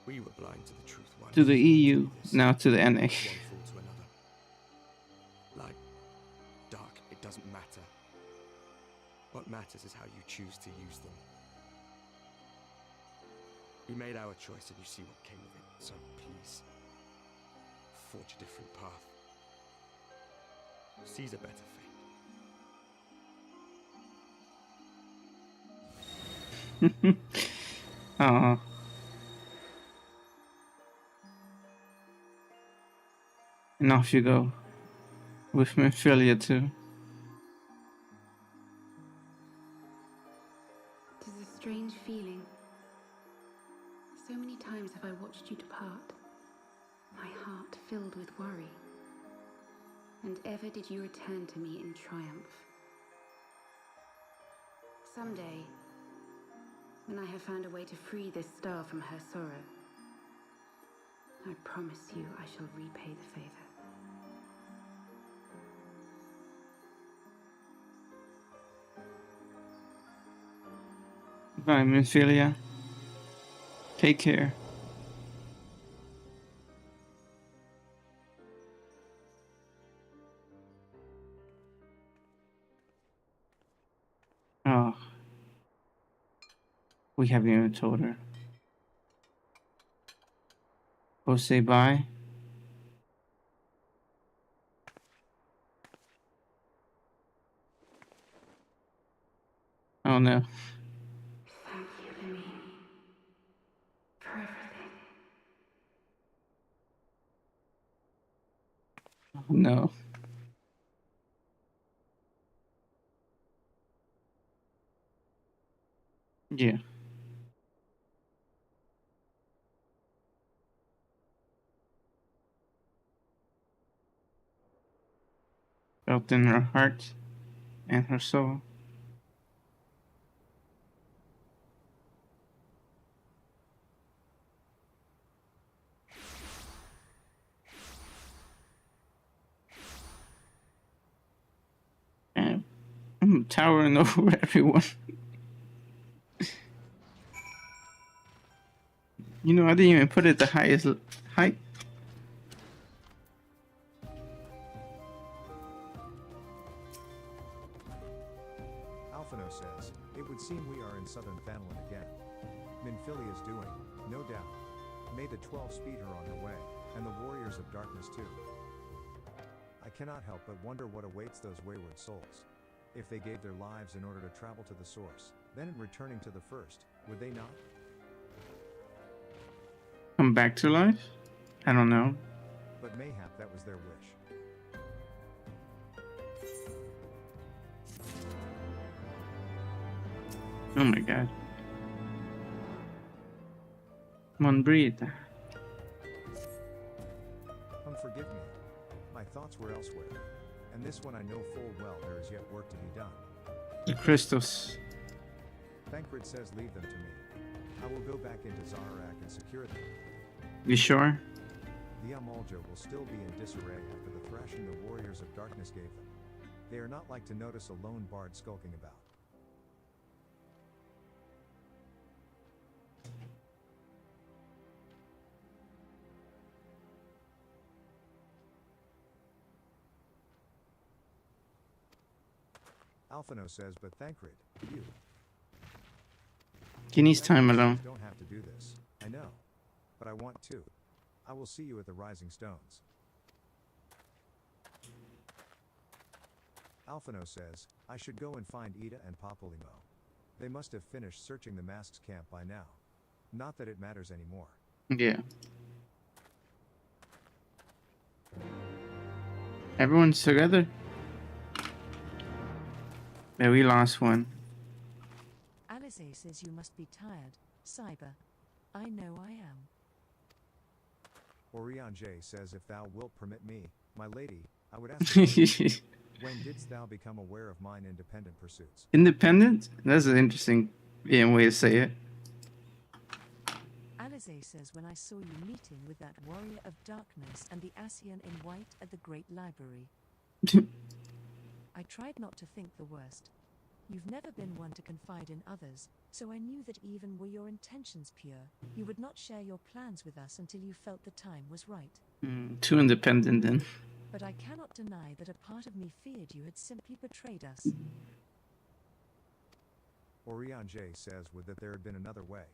We were blind to the truth once. To the EU, now to the NA. One fall to another. Light, dark, it doesn't matter. What matters is how you choose to use them. We made our choice and you see what came of it, so please, forge a different path. Seize a better fate. Aw. And off you go. With Memphilia too. It is a strange feeling. So many times have I watched you depart, my heart filled with worry. And ever did you return to me in triumph. Someday, when I have found a way to free this star from her sorrow, I promise you I shall repay the favor. Bye, Memphilia. Take care. Oh. We haven't even told her. Go say bye. Oh no. Thank you, Lemini, for everything. Oh no. Yeah. felt in her heart and her soul. And I'm towering over everyone. You know, I didn't even put it the highest height. Alphino says, it would seem we are in southern Thanalan again. Minfilia's doing, no doubt. May the 12 speed her on her way, and the Warriors of Darkness too. I cannot help but wonder what awaits those wayward souls. If they gave their lives in order to travel to the source, then in returning to the first, would they not? Come back to life? I don't know. But mayhap that was their wish. Oh my god. Come on, breathe. Forgive me. My thoughts were elsewhere. And this one I know full well there is yet work to be done. The crystals. Thancred says leave them to me. I will go back into Zarak and secure them. You sure? The Amalja will still be in disarray after the thrashing the Warriors of Darkness gave them. They are not like to notice a lone bard skulking about. Alphino says, but Thancred, you. He needs time alone. Don't have to do this. I know. But I want to. I will see you at the Rising Stones. Alphino says, I should go and find Ida and Papolimo. They must have finished searching the Masks camp by now. Not that it matters anymore. Yeah. Everyone's together? Yeah, we lost one. Alisaie says you must be tired, Cyber. I know I am. Orion J says, if thou wilt permit me, my lady, I would ask you, when didst thou become aware of mine independent pursuits? Independent? That's an interesting way to say it. Alisaie says when I saw you meeting with that warrior of darkness and the Ascian in white at the Great Library. I tried not to think the worst. You've never been one to confide in others, so I knew that even were your intentions pure, you would not share your plans with us until you felt the time was right. Too independent then. But I cannot deny that a part of me feared you had simply betrayed us. Orion J says would that there had been another way.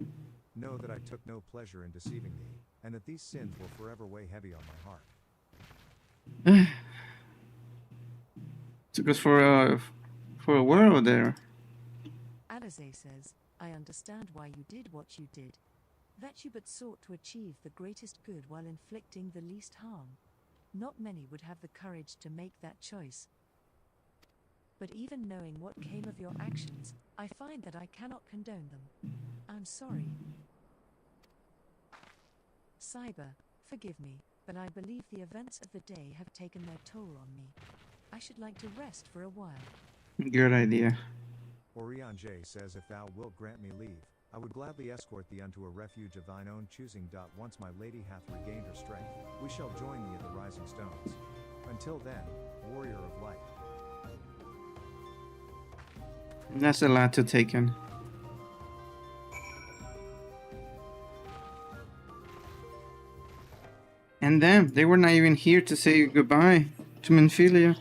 Know that I took no pleasure in deceiving thee, and that these sins will forever weigh heavy on my heart. Took us for a whirl there. Alisaie says, I understand why you did what you did. That you but sought to achieve the greatest good while inflicting the least harm. Not many would have the courage to make that choice. But even knowing what came of your actions, I find that I cannot condone them. I'm sorry. Cyber, forgive me, but I believe the events of the day have taken their toll on me. I should like to rest for a while. Good idea. Orion J says if thou wilt grant me leave, I would gladly escort thee unto a refuge of thine own choosing. Once my lady hath regained her strength, we shall join thee at the Rising Stones. Until then, warrior of light. That's a lot to take in. And them, they were not even here to say goodbye to Minfilia.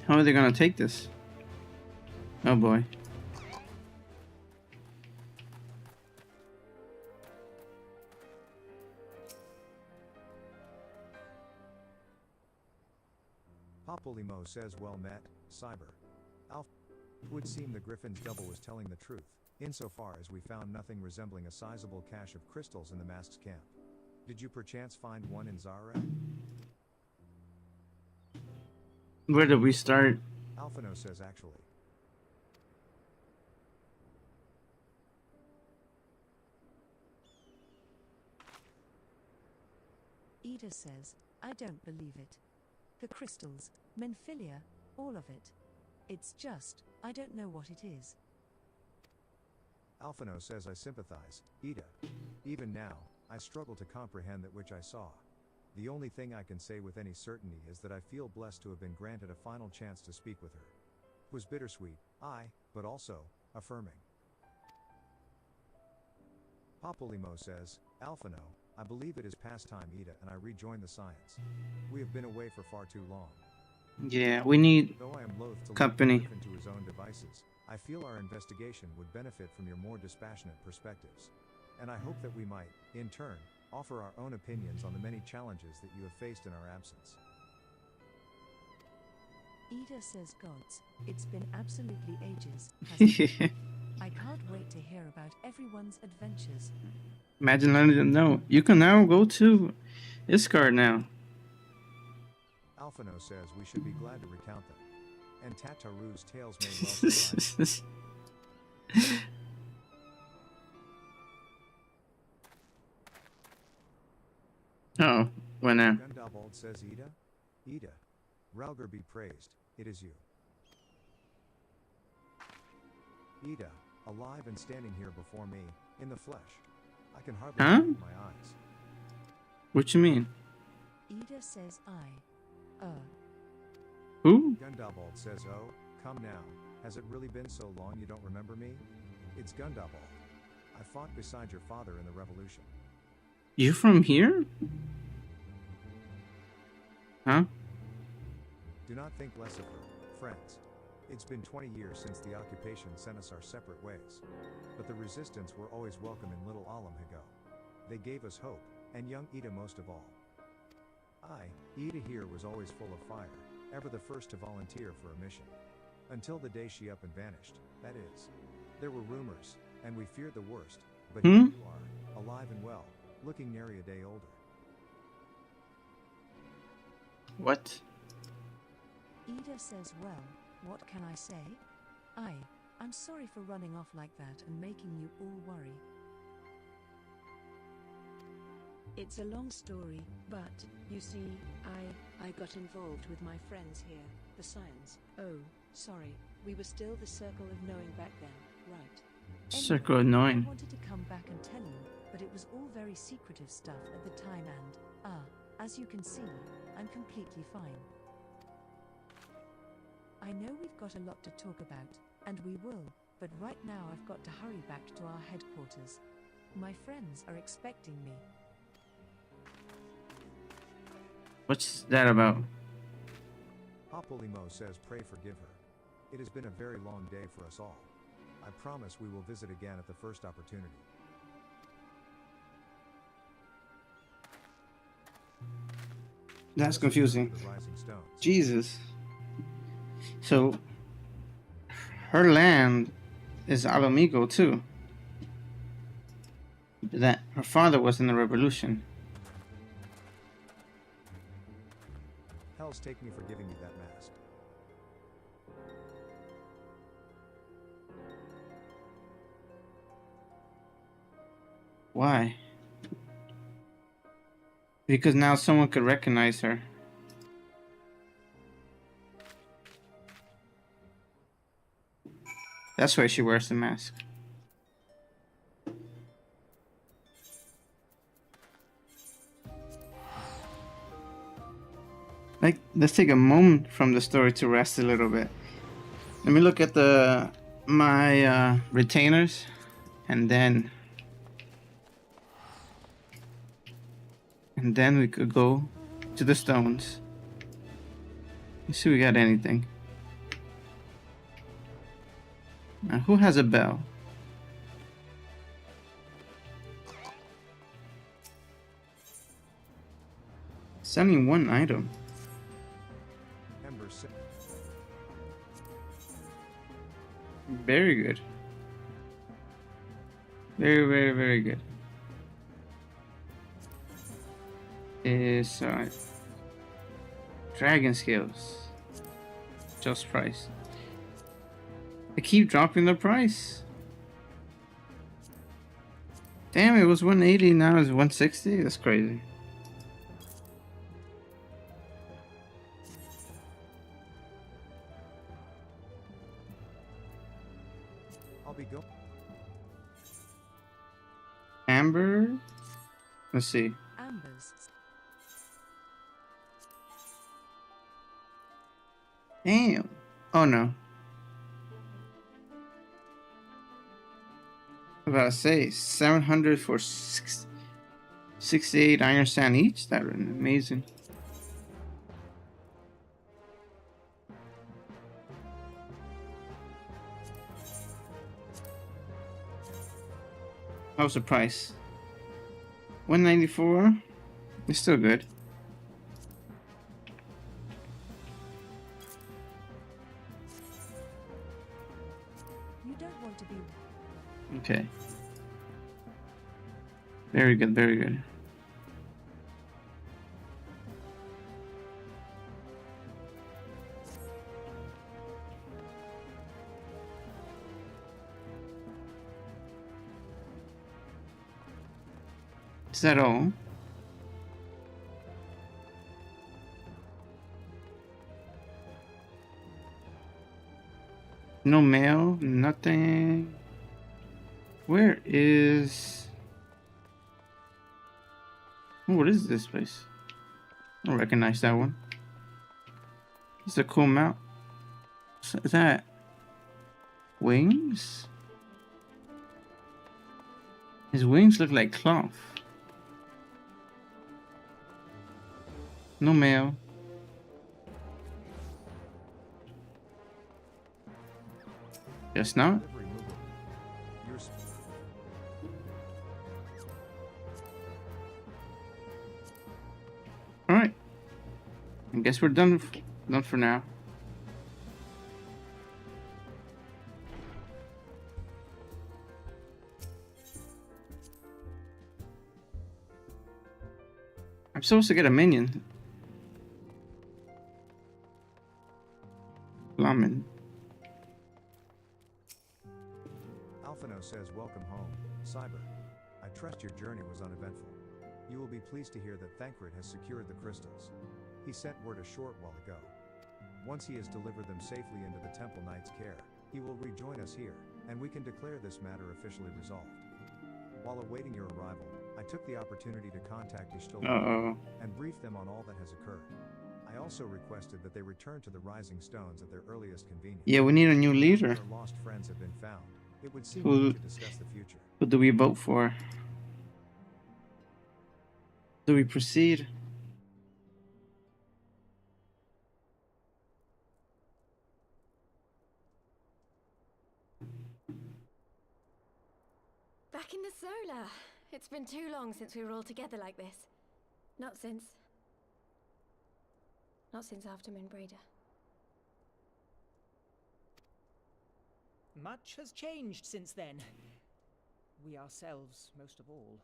How are they gonna take this? Oh boy. Papolimo says well met, Cyber. Alpha. It would seem the Griffin's double was telling the truth, insofar as we found nothing resembling a sizable cache of crystals in the Mask's camp. Did you perchance find one in Zara? Where did we start? Alphino says actually. Ida says, I don't believe it. The crystals, Menphilia, all of it. It's just, I don't know what it is. Alphino says I sympathize, Ida. Even now, I struggle to comprehend that which I saw. The only thing I can say with any certainty is that I feel blessed to have been granted a final chance to speak with her. It was bittersweet, but also, affirming. Papolimo says, Alphino, I believe it is past time, Ida, and I rejoin the science. We have been away for far too long. Yeah, we need Though I am loath to company. leave Griffin to his own devices, I feel our investigation would benefit from your more dispassionate perspectives. And I hope that we might, in turn, offer our own opinions on the many challenges that you have faced in our absence. Ida says gods, it's been absolutely ages, hasn't it? I can't wait to hear about everyone's adventures. Imagine letting them know. You can now go to Iscard now. Alphino says we should be glad to recount them. And Tataru's tales may well survive. Oh, what now? Gundobald says Ida? Ida. Ralgar be praised, it is you. Ida, alive and standing here before me, in the flesh. I can hardly believe my eyes. What you mean? Ida says Who? Gundobald says, oh, come now. Has it really been so long you don't remember me? It's Gundobald. I fought beside your father in the revolution. You from here? Huh? Do not think less of her, friends. It's been 20 years since the occupation sent us our separate ways. But the resistance were always welcome in Little Alam Higo. They gave us hope, and young Ida most of all. Ida here was always full of fire, ever the first to volunteer for a mission. Until the day she up and vanished, that is. There were rumors, and we feared the worst, but here you are, alive and well, looking nary a day older. What? Ida says, well, what can I say? I'm sorry for running off like that and making you all worry. It's a long story, but, you see, I got involved with my friends here, the Scions. Oh, sorry, we were still the Circle of Knowing back then, right? Circle of Knowing. I wanted to come back and tell you, but it was all very secretive stuff at the time and, as you can see, I'm completely fine. I know we've got a lot to talk about, and we will, but right now I've got to hurry back to our headquarters. My friends are expecting me. What's that about? Papolimo says pray forgive her. It has been a very long day for us all. I promise we will visit again at the first opportunity. That's confusing. Jesus. So, her land is Alamigo too. That her father was in the revolution. Hells take me for giving you that mask. Why? Because now someone could recognize her. That's why she wears the mask. Like, let's take a moment from the story to rest a little bit. Let me look at my retainers, and then we could go to the stones. Let's see if we got anything. Now, who has a bell? Selling one item. Very good. Very, very, very good. is dragon scales. Just price. They keep dropping the price. Damn, it was 180, now it's 160. That's crazy. I'll be going. Amber. Let's see. Ambers. Damn. Oh no. I was about to say 700 for 68 iron sand each. That would be amazing. How's the price? 194. It's still good. You don't want to be. Okay. Very good, very good. Is that all? No mail, nothing. Where is... Oh, what is this place? I don't recognize that one. It's a cool mount. Is that wings? His wings look like cloth. No mail. Guess not. Alright. I guess we're done for now. I'm supposed to get a minion. Lamin. Alphino says, welcome home, Cyber. I trust your journey was uneventful. You will be pleased to hear that Thancred has secured the crystals. He sent word a short while ago. Once he has delivered them safely into the Temple Knight's care, he will rejoin us here, and we can declare this matter officially resolved. While awaiting your arrival, I took the opportunity to contact Ishtil and brief them on all that has occurred. I also requested that they return to the Rising Stones at their earliest convenience. Yeah, we need a new leader. Our lost friends have been found. It would seem Who to discuss the future. do we vote for? Do we proceed? Back in the solar. It's been too long since we were all together like this. Not since after Moonbraider. Much has changed since then. We ourselves, most of all.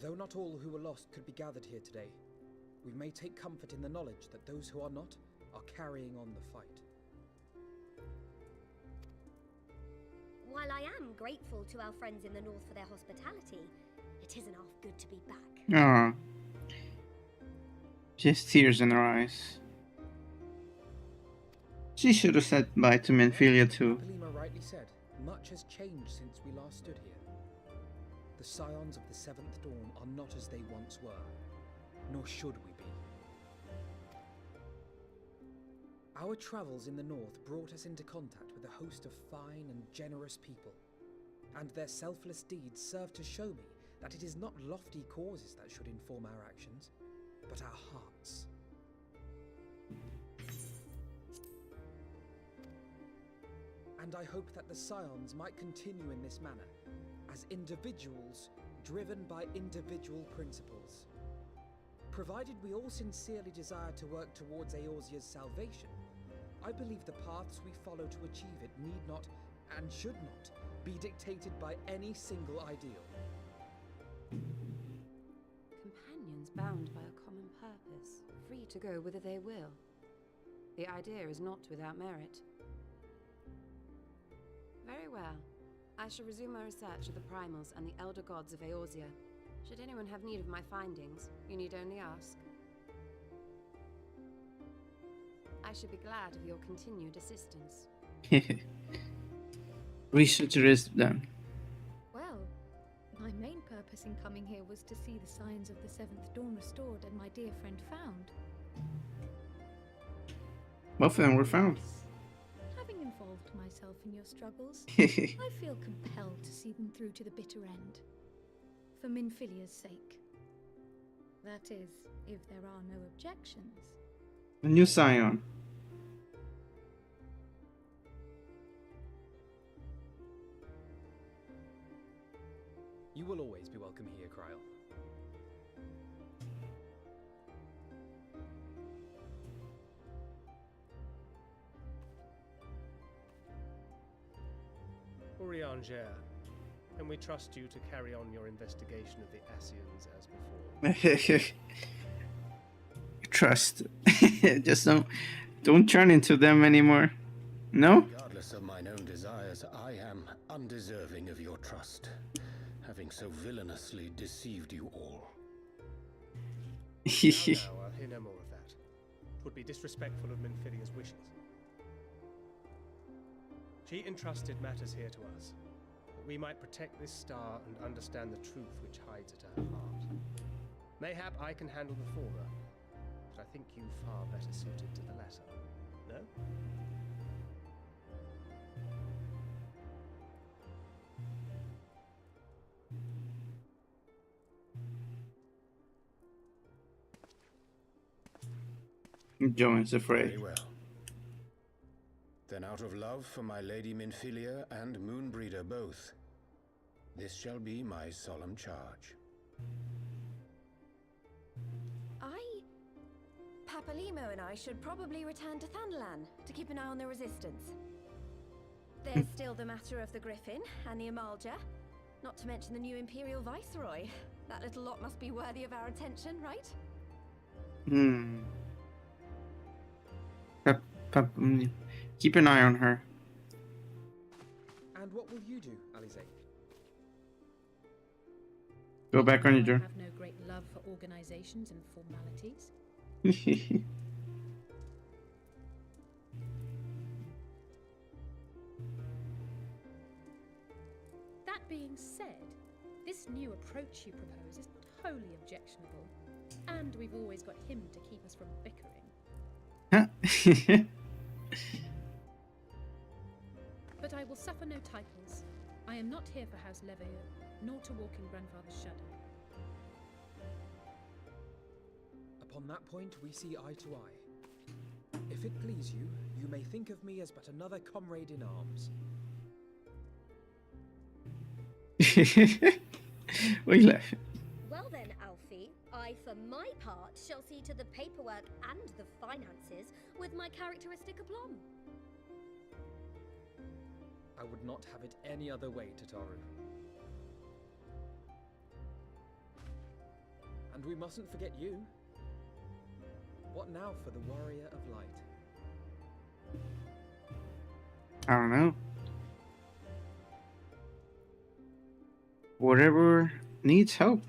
Though not all who were lost could be gathered here today, we may take comfort in the knowledge that those who are not are carrying on the fight. While I am grateful to our friends in the north for their hospitality, it isn't half good to be back. Ah. Just tears in her eyes. She should have said bye to Menphilia too. Palima rightly said, much has changed since we last stood here. The scions of the Seventh Dawn are not as they once were, nor should we be. Our travels in the north brought us into contact with a host of fine and generous people, and their selfless deeds serve to show me that it is not lofty causes that should inform our actions, but our hearts. And I hope that the scions might continue in this manner, as individuals driven by individual principles. Provided we all sincerely desire to work towards Eorzea's salvation, I believe the paths we follow to achieve it need not, and should not, be dictated by any single ideal. Companions bound by a common purpose, free to go whither they will. The idea is not without merit. Very well. I shall resume my research of the primals and the elder gods of Eorzea. Should anyone have need of my findings, you need only ask. I should be glad of your continued assistance. Researcher is done. Well, my main purpose in coming here was to see the signs of the Seventh Dawn restored and my dear friend found. Both of them were found. Having involved myself in your struggles, I feel compelled to see them through to the bitter end. For Minfilia's sake. That is, if there are no objections. A new scion. You will always be welcome here, Kryl. Urianger, and we trust you to carry on your investigation of the Asians as before. Trust. Just don't turn into them anymore. No? Regardless of mine own desires, I am undeserving of your trust, having so villainously deceived you all. Now, I'll hear no more of that. It would be disrespectful of Minfilia's wishes. She entrusted matters here to us, that we might protect this star and understand the truth which hides at her heart. Mayhap I can handle the former, but I think you far better suited to the latter. No? Joan's afraid. Very well. Then out of love for my Lady Minfilia and Moonbreeder both, this shall be my solemn charge. Papalimo and I should probably return to Thanalan to keep an eye on the resistance. There's still the matter of the Griffin and the Amalja, not to mention the new Imperial Viceroy. That little lot must be worthy of our attention, right? Keep an eye on her. And what will you do, Alize? Go back on your I journey. have no great love for organizations and formalities. That being said, this new approach you propose is not wholly objectionable, and we've always got him to keep us from bickering. But I will suffer no titles. I am not here for House Leveilleur, nor to walk in Grandfather's shadow. Upon that point, we see eye to eye. If it please you, you may think of me as but another comrade in arms. What are you laughing? Well then, Alfie, I for my part shall see to the paperwork and the finances with my characteristic aplomb. I would not have it any other way, Tataru. And we mustn't forget you. What now for the Warrior of Light? I don't know. Whatever needs help.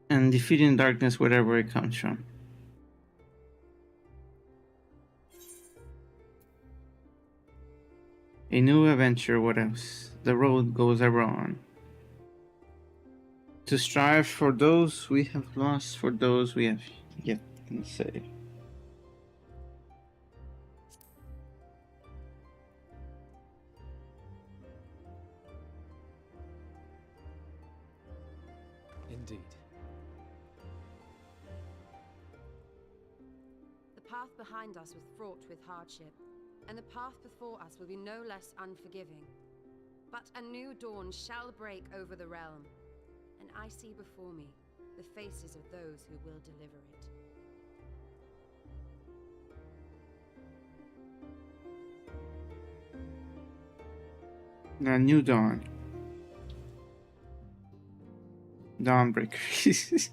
And defeating darkness wherever it comes from. A new adventure, what else? The road goes ever on. To strive for those we have lost, for those we have yet to save. Indeed. The path behind us was fraught with hardship, and the path before us will be no less unforgiving. But a new dawn shall break over the realm, and I see before me the faces of those who will deliver it. New Dawn. Dawnbreaker.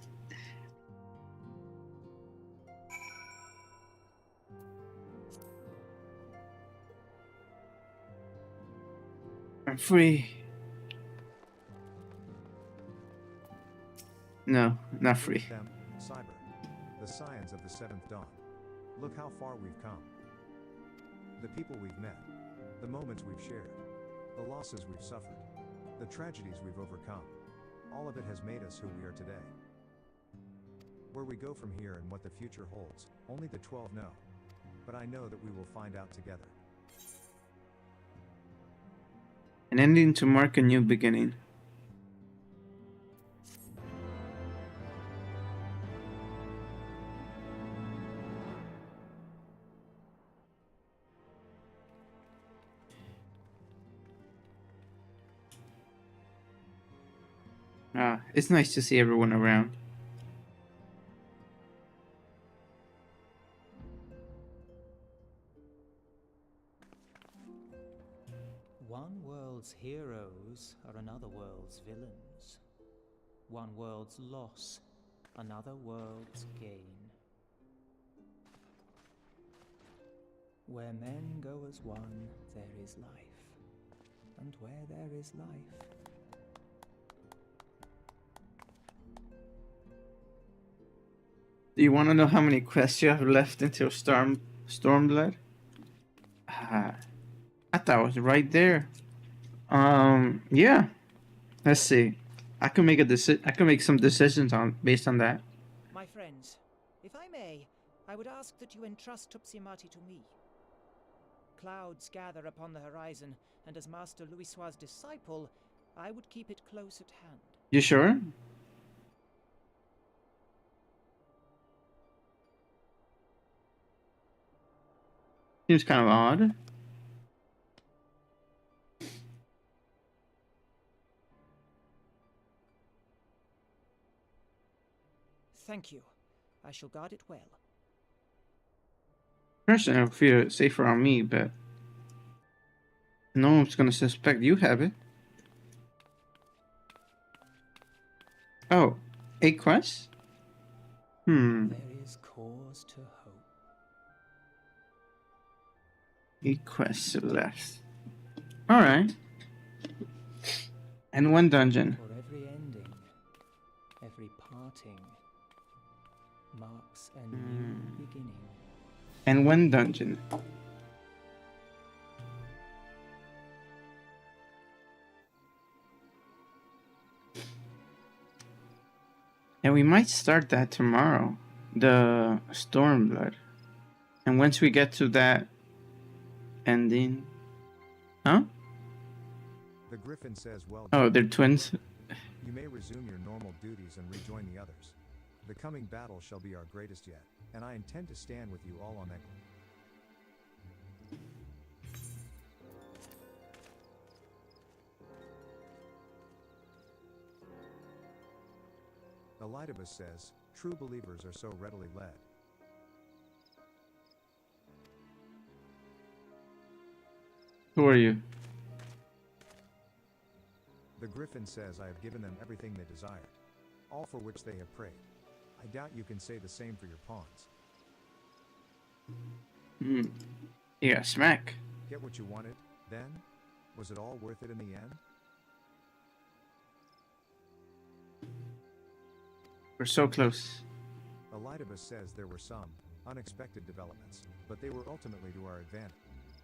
I'm free. No, not free. Look at them, Cyber, the scions of the Seventh Dawn. Look how far we've come. The people we've met, the moments we've shared, the losses we've suffered, the tragedies we've overcome. All of it has made us who we are today. Where we go from here and what the future holds, only the 12 know. But I know that we will find out together. An ending to mark a new beginning. It's nice to see everyone around. One world's heroes are another world's villains. One world's loss, another world's gain. Where men go as one, there is life. And where there is life, do you want to know how many quests you have left until Stormblood? I thought it was right there. Yeah. Let's see. I can make some decisions based on that. My friends, if I may, I would ask that you entrust Tupsimati to me. Clouds gather upon the horizon, and as Master Louisoir's disciple, I would keep it close at hand. You sure? Seems kind of odd. Thank you. I shall guard it well. Personally, I feel safer on me, but no one's gonna suspect you have it. Oh, 8 quests? There is cause to hope. 8 quests left. Alright. And 1 dungeon. For every ending, every parting, marks a new beginning. And 1 dungeon. And we might start that tomorrow. The Stormblood. And once we get to that ending... Huh? The Griffin says, well Oh, done. they're twins? You may resume your normal duties and rejoin the others. The coming battle shall be our greatest yet, and I intend to stand with you all on that. Elidibus says, true believers are so readily led. Who are you? The Griffin says I have given them everything they desired, all for which they have prayed. I doubt you can say the same for your pawns. You got smack. Get what you wanted, then? Was it all worth it in the end? We're so close. Elidibus says there were some unexpected developments, but they were ultimately to our advantage.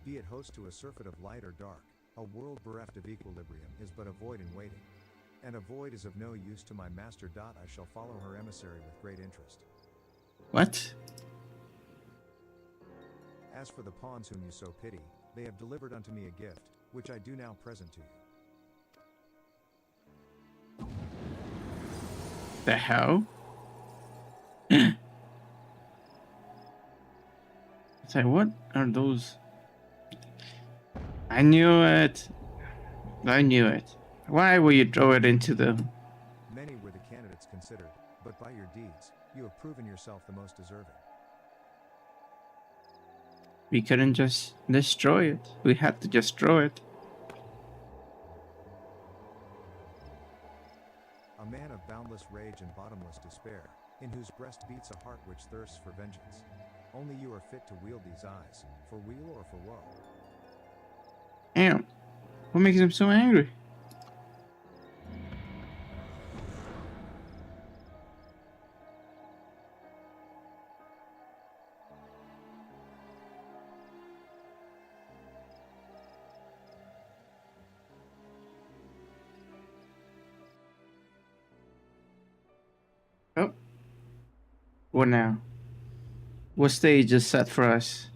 Be it host to a surfeit of light or dark, a world bereft of equilibrium is but a void in waiting. And a void is of no use to my master. I shall follow her emissary with great interest. What? As for the pawns whom you so pity, they have delivered unto me a gift, which I do now present to you. The hell? Say, what are those? I knew it. I knew it. Why will you throw it into the... Many were the candidates considered, but by your deeds, you have proven yourself the most deserving. We couldn't just destroy it. We had to destroy it. endless rage and bottomless despair, in whose breast beats a heart which thirsts for vengeance. Only you are fit to wield these eyes, for weal or for woe. Damn. What makes him so angry? Oh. What now? What stage is set for us?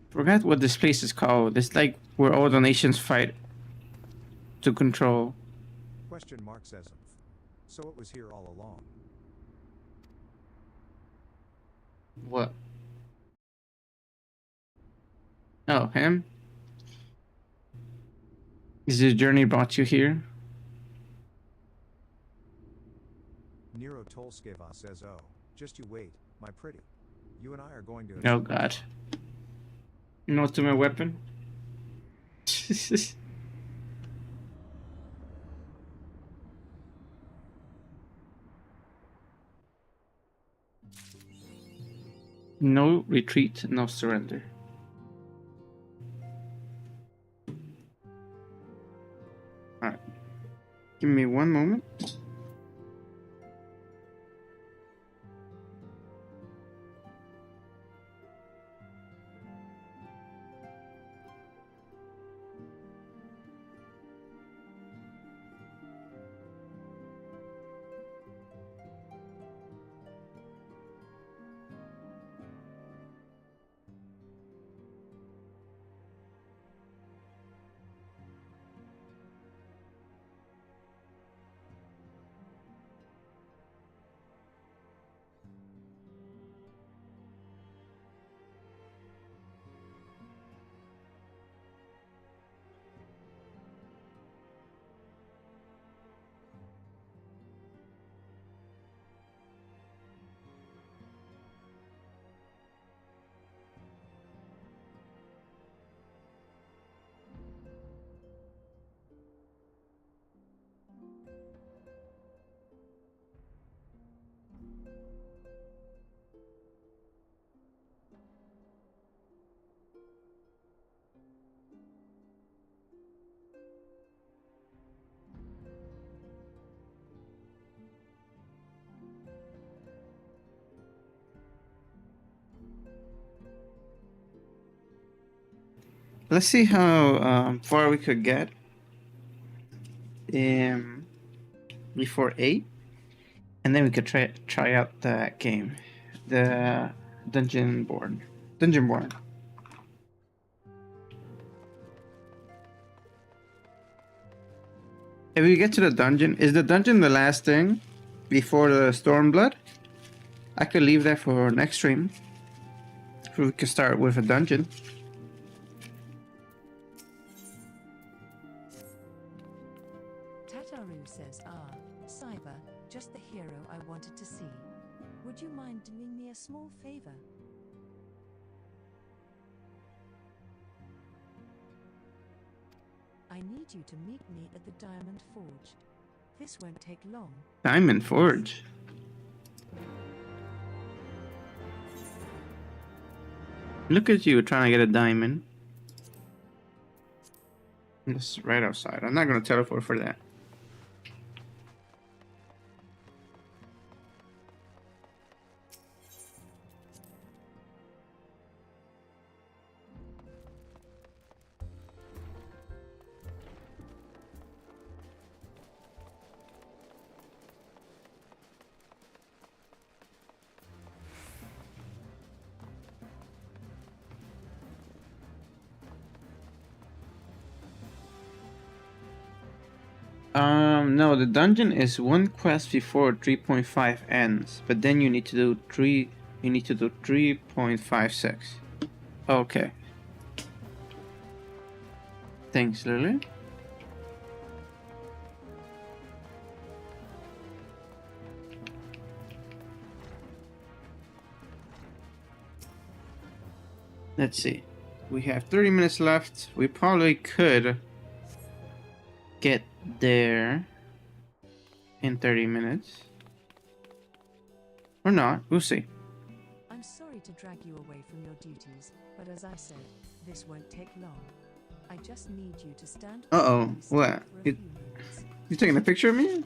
Forgot what this place is called. It's like where all the nations fight to control. Question mark says so it was here all along. What? Oh, him? Is your journey brought you here? Nero Tolskeva says, oh, just you wait, my pretty. You and I are going to... Oh god. No to my weapon? No retreat, no surrender. Alright. Give me one moment. Let's see how far we could get before 8, and then we could try out that game, the Dungeonborne. If we get to the dungeon, is the dungeon the last thing before the Stormblood? I could leave that for next stream. We could start with a dungeon. Tataru says, Cyber, just the hero I wanted to see. Would you mind doing me a small favor? I need you to meet me at the Diamond Forge. This won't take long. Diamond Forge? Look at you trying to get a diamond. It's right outside. I'm not going to teleport for that. No, the dungeon is one quest before 3.5 ends, but then you need to do 3.56. Okay. Thanks, Lily. Let's see. We have 30 minutes left. We probably could get there in 30 minutes. Or not. We'll see. I'm sorry to drag you away from your duties, but as I said, this won't take long. I just need you to stand. Uh-oh. What? You taking a picture of me?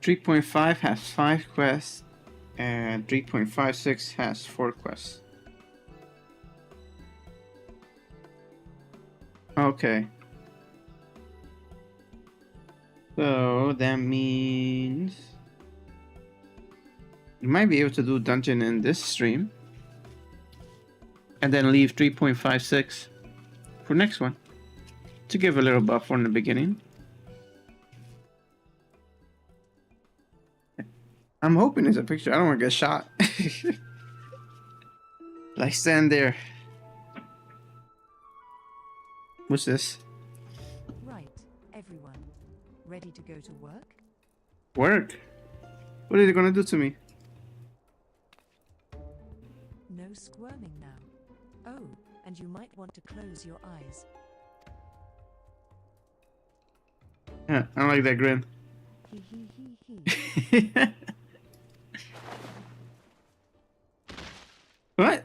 3.5 has 5 quests, and 3.56 has 4 quests. Okay. So that means you might be able to do dungeon in this stream, and then leave 3.56 for next one to give a little buffer in the beginning. I'm hoping it's a picture. I don't want to get shot. Like, stand there. What's this? Right, everyone. Ready to go to work? Work? What are they gonna do to me? No squirming now. Oh, and you might want to close your eyes. Yeah, I don't like that grin. Hee hee hee hee. What?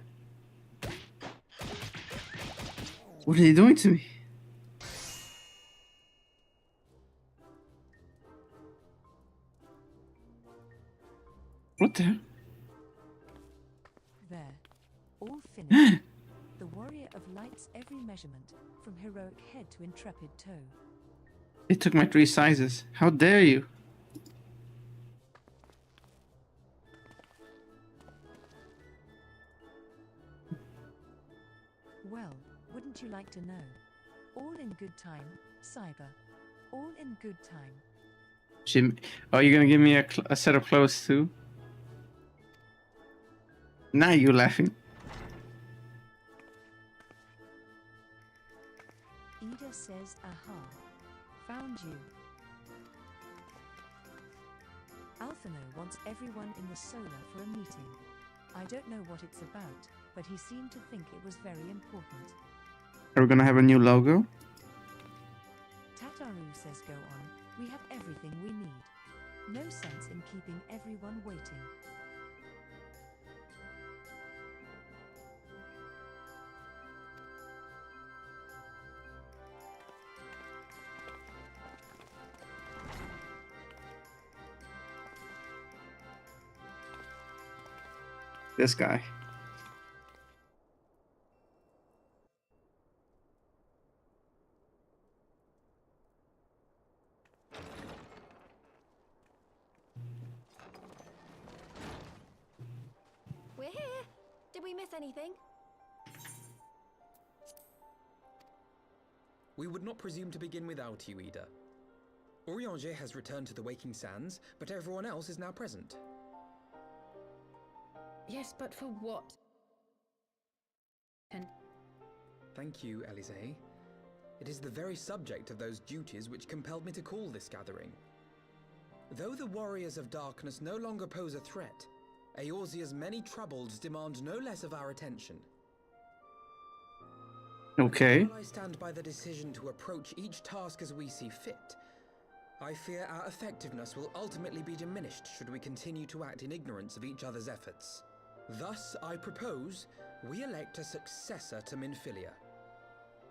What are they doing to me? What the? There. All finished. The warrior of light's every measurement, from heroic head to intrepid toe. They took my 3 sizes. How dare you? Well, wouldn't you like to know? All in good time, Cyber. All in good time. Oh, you're gonna give me a set of clothes too? Now you laughing. Ida says, aha. Found you. Alphino wants everyone in the Solar for a meeting. I don't know what it's about, but he seemed to think it was very important. Are we gonna have a new logo? Tataru says go on. We have everything we need. No sense in keeping everyone waiting. This guy. We're here. Did we miss anything? We would not presume to begin without you, Ida. Orianger has returned to the Waking Sands, but everyone else is now present. Yes, but for what? And Thank you, Elise. It is the very subject of those duties which compelled me to call this gathering. Though the Warriors of Darkness no longer pose a threat, Eorzea's many troubles demand no less of our attention. Okay. While I stand by the decision to approach each task as we see fit, I fear our effectiveness will ultimately be diminished should we continue to act in ignorance of each other's efforts. Thus, I propose we elect a successor to Minfilia.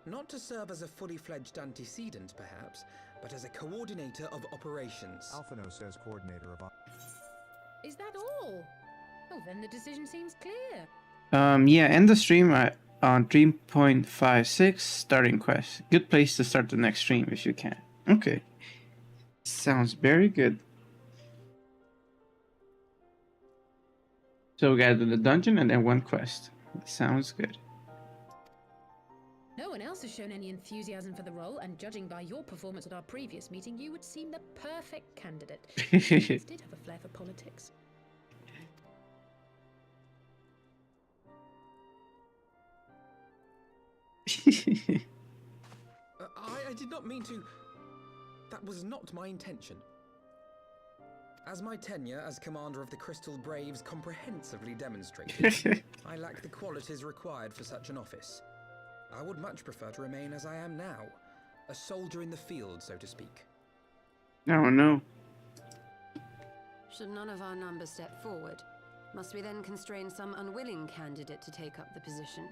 Not to serve as a fully fledged antecedent, perhaps, but as a coordinator of operations. Alphino says coordinator of is that all? Oh, then the decision seems clear. Yeah, end the stream on 3.56 starting quest. Good place to start the next stream if you can. Okay. Sounds very good. So we gotta do the dungeon and then 1 quest. Sounds good. No one else has shown any enthusiasm for the role, and judging by your performance at our previous meeting, you would seem the perfect candidate. You did have a flair for politics. I did not mean to... That was not my intention. As my tenure as commander of the Crystal Braves comprehensively demonstrated, I lack the qualities required for such an office. I would much prefer to remain as I am now, a soldier in the field, so to speak. Oh no. Should none of our numbers step forward, must we then constrain some unwilling candidate to take up the position?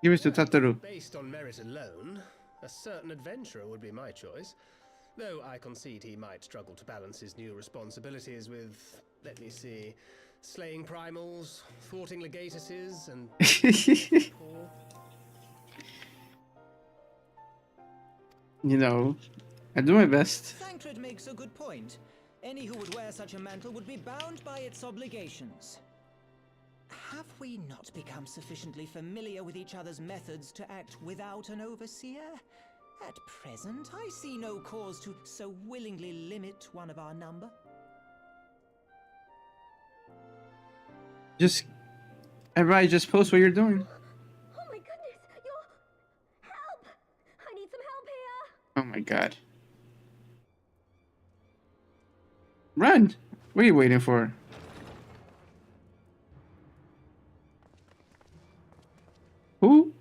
Give it to Tataru. Based on merit alone, a certain adventurer would be my choice. Though I concede he might struggle to balance his new responsibilities with, let me see, slaying primals, thwarting legatuses, and... You know, I do my best. Thancred makes a good point. Any who would wear such a mantle would be bound by its obligations. Have we not become sufficiently familiar with each other's methods to act without an overseer? At present, I see no cause to so willingly limit one of our number. Just, everybody just post what you're doing. Oh my goodness, help! I need some help here. Oh my god. Run! What are you waiting for? Who?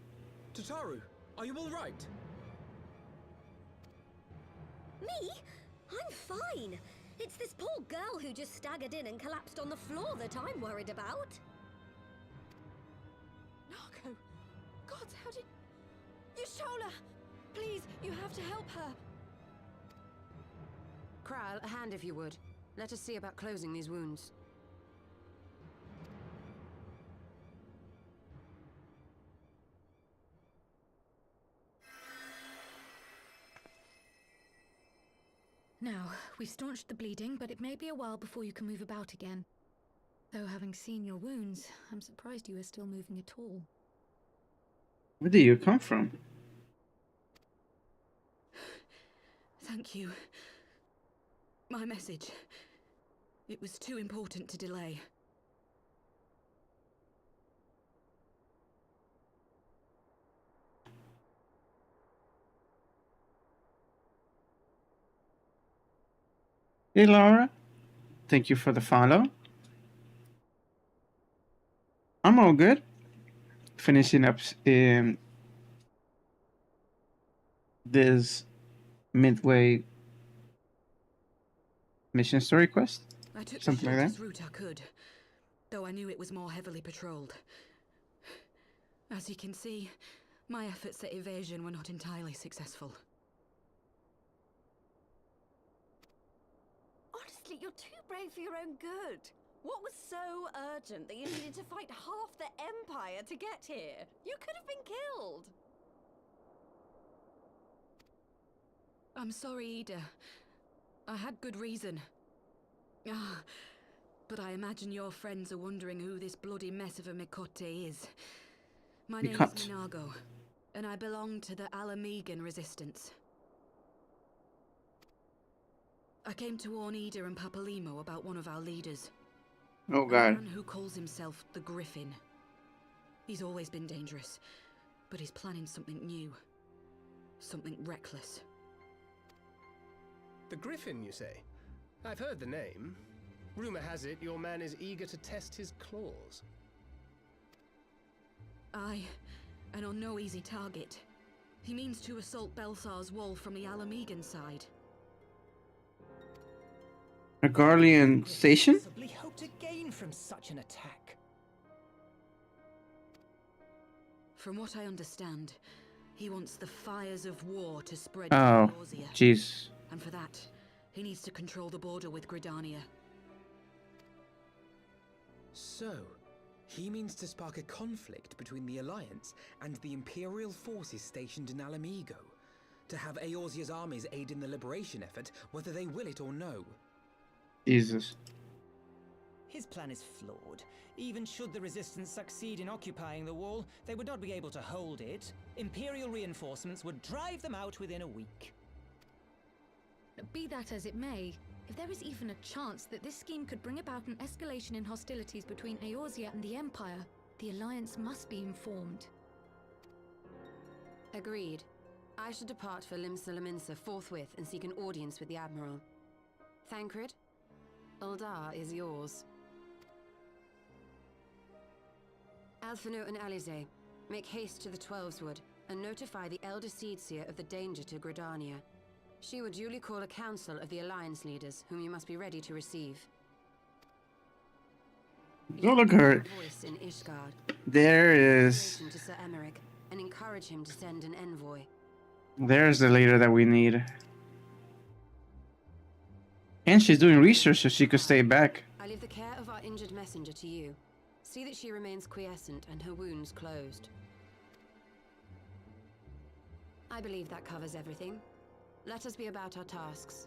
Tataru, are you all right? Me? I'm fine. It's this poor girl who just staggered in and collapsed on the floor that I'm worried about. Narco! God, how did... Yashola! Please, you have to help her. Kral, a hand if you would. Let us see about closing these wounds. Now, we've staunched the bleeding, but it may be a while before you can move about again. Though having seen your wounds, I'm surprised you are still moving at all. Where do you come from? Thank you. My message. It was too important to delay. Hey Laura, thank you for the follow. I'm all good. Finishing up this midway mission story quest. I took Something the like shortest that. route I could, though I knew it was more heavily patrolled. As you can see, my efforts at evasion were not entirely successful. Honestly, you're too brave for your own good. What was so urgent that you needed to fight half the Empire to get here? You could have been killed. I'm sorry, Ida. I had good reason. But I imagine your friends are wondering who this bloody mess of a Mikote is. My name is Minago, and I belong to the Alamegan Resistance. I came to warn Ida and Papalimo about one of our leaders. Oh A god. man who calls himself the Griffin. He's always been dangerous, but he's planning something new. Something reckless. The Griffin, you say? I've heard the name. Rumor has it your man is eager to test his claws. Aye, and on no easy target. He means to assault Belsar's wall from the Alamegan side. A Garlean station? Possibly hope to gain from such an attack. From what I understand, he wants the fires of war to spread Oh, to Eorzea. jeez. And for that, he needs to control the border with Gridania. So, he means to spark a conflict between the Alliance and the Imperial forces stationed in Alamigo, to have Eorzea's armies aid in the liberation effort, whether they will it or no. Jesus. His plan is flawed. Even should the Resistance succeed in occupying the wall, they would not be able to hold it. Imperial reinforcements would drive them out within a week. Be that as it may, if there is even a chance that this scheme could bring about an escalation in hostilities between Eorzea and the Empire, the Alliance must be informed. Agreed. I should depart for Limsa forthwith and seek an audience with the Admiral. Thancred, Uldar is yours. Alphino and Alize, make haste to the Twelveswood and notify the Elder Seedseer of the danger to Gridania. She would duly call a council of the Alliance leaders, whom you must be ready to receive. Go look at her. Voice in Ishgard. There is. To Sir Emmerich and encourage him to send an envoy. There's the leader that we need. And she's doing research so she could stay back. I leave the care of our injured messenger to you. See that she remains quiescent and her wounds closed. I believe that covers everything. Let us be about our tasks.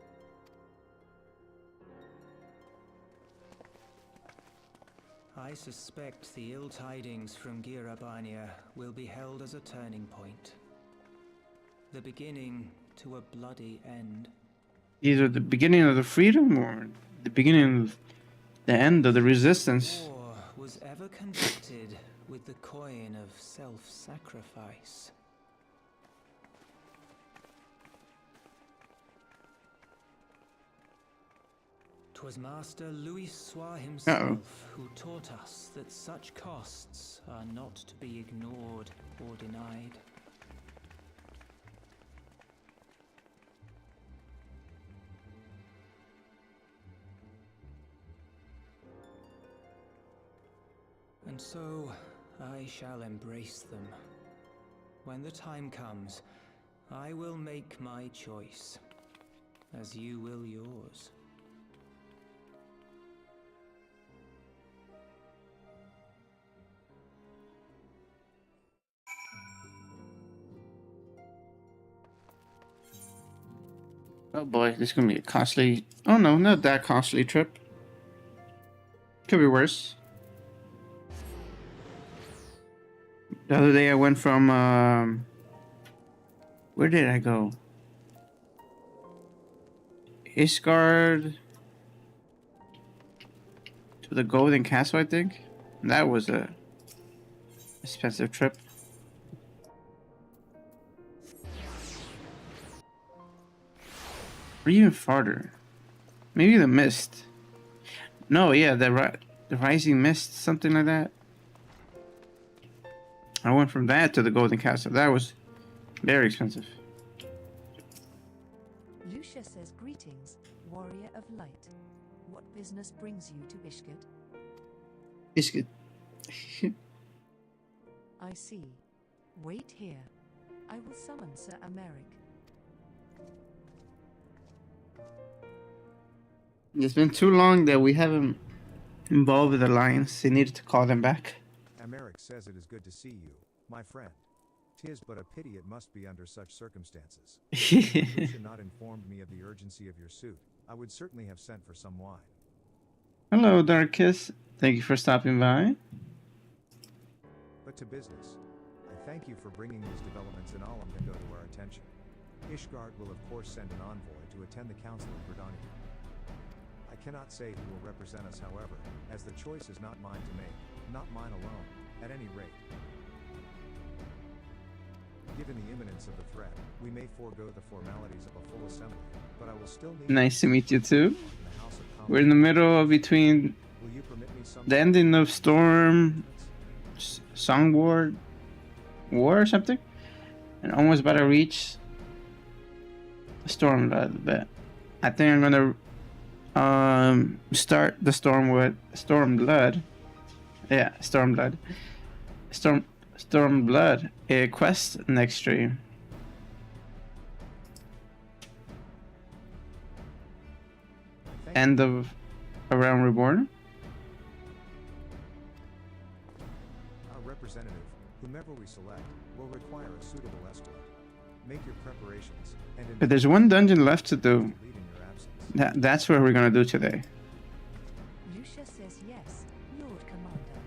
I suspect the ill tidings from Girabania will be held as a turning point. The beginning to a bloody end. Either the beginning of the freedom or the beginning of the end of the resistance. War was ever conducted with the coin of self-sacrifice. 'Twas Master Louisoix himself who taught us that such costs are not to be ignored or denied. And so I shall embrace them. When the time comes, I will make my choice, as you will yours. Oh boy, this is gonna be a costly. Oh no, not that costly trip. Could be worse. The other day I went from where did I go? Ishgard to the Golden Castle, I think. That was a expensive trip. Or even farther. Maybe the mist. No, yeah, the rising mist, something like that. I went from that to the Golden Castle. That was very expensive. Lucia says, "Greetings, warrior of light. What business brings you to Ishgard?" Ishgard. I see. Wait here. I will summon Sir Emmerich. It's been too long that we haven't involved with the Alliance. They needed to call them back. Emmerich says it is good to see you, my friend. 'Tis but a pity it must be under such circumstances. If you had not informed me of the urgency of your suit, I would certainly have sent for some wine. Hello, Darkus. Thank you for stopping by. But to business. I thank you for bringing these developments in Alamdindo to our attention. Ishgard will of course send an envoy to attend the Council of Gridania. I cannot say who will represent us, however, as the choice is not mine to make, not mine alone, at any rate. Given the imminence of the threat, we may forego the formalities of a full assembly, but I will still need... Nice to meet you too. We're in the middle of between the ending of Songward War or something, and almost about to reach Stormblood, but I think I'm gonna start the Stormblood. Yeah, Stormblood quest next stream. End of A Realm Reborn. Our representative, whomever we select, will require a suitable escort. Make your preparations, and But there's one dungeon left to do. That's what we're gonna do today. Lucia says yes, Lord Commander.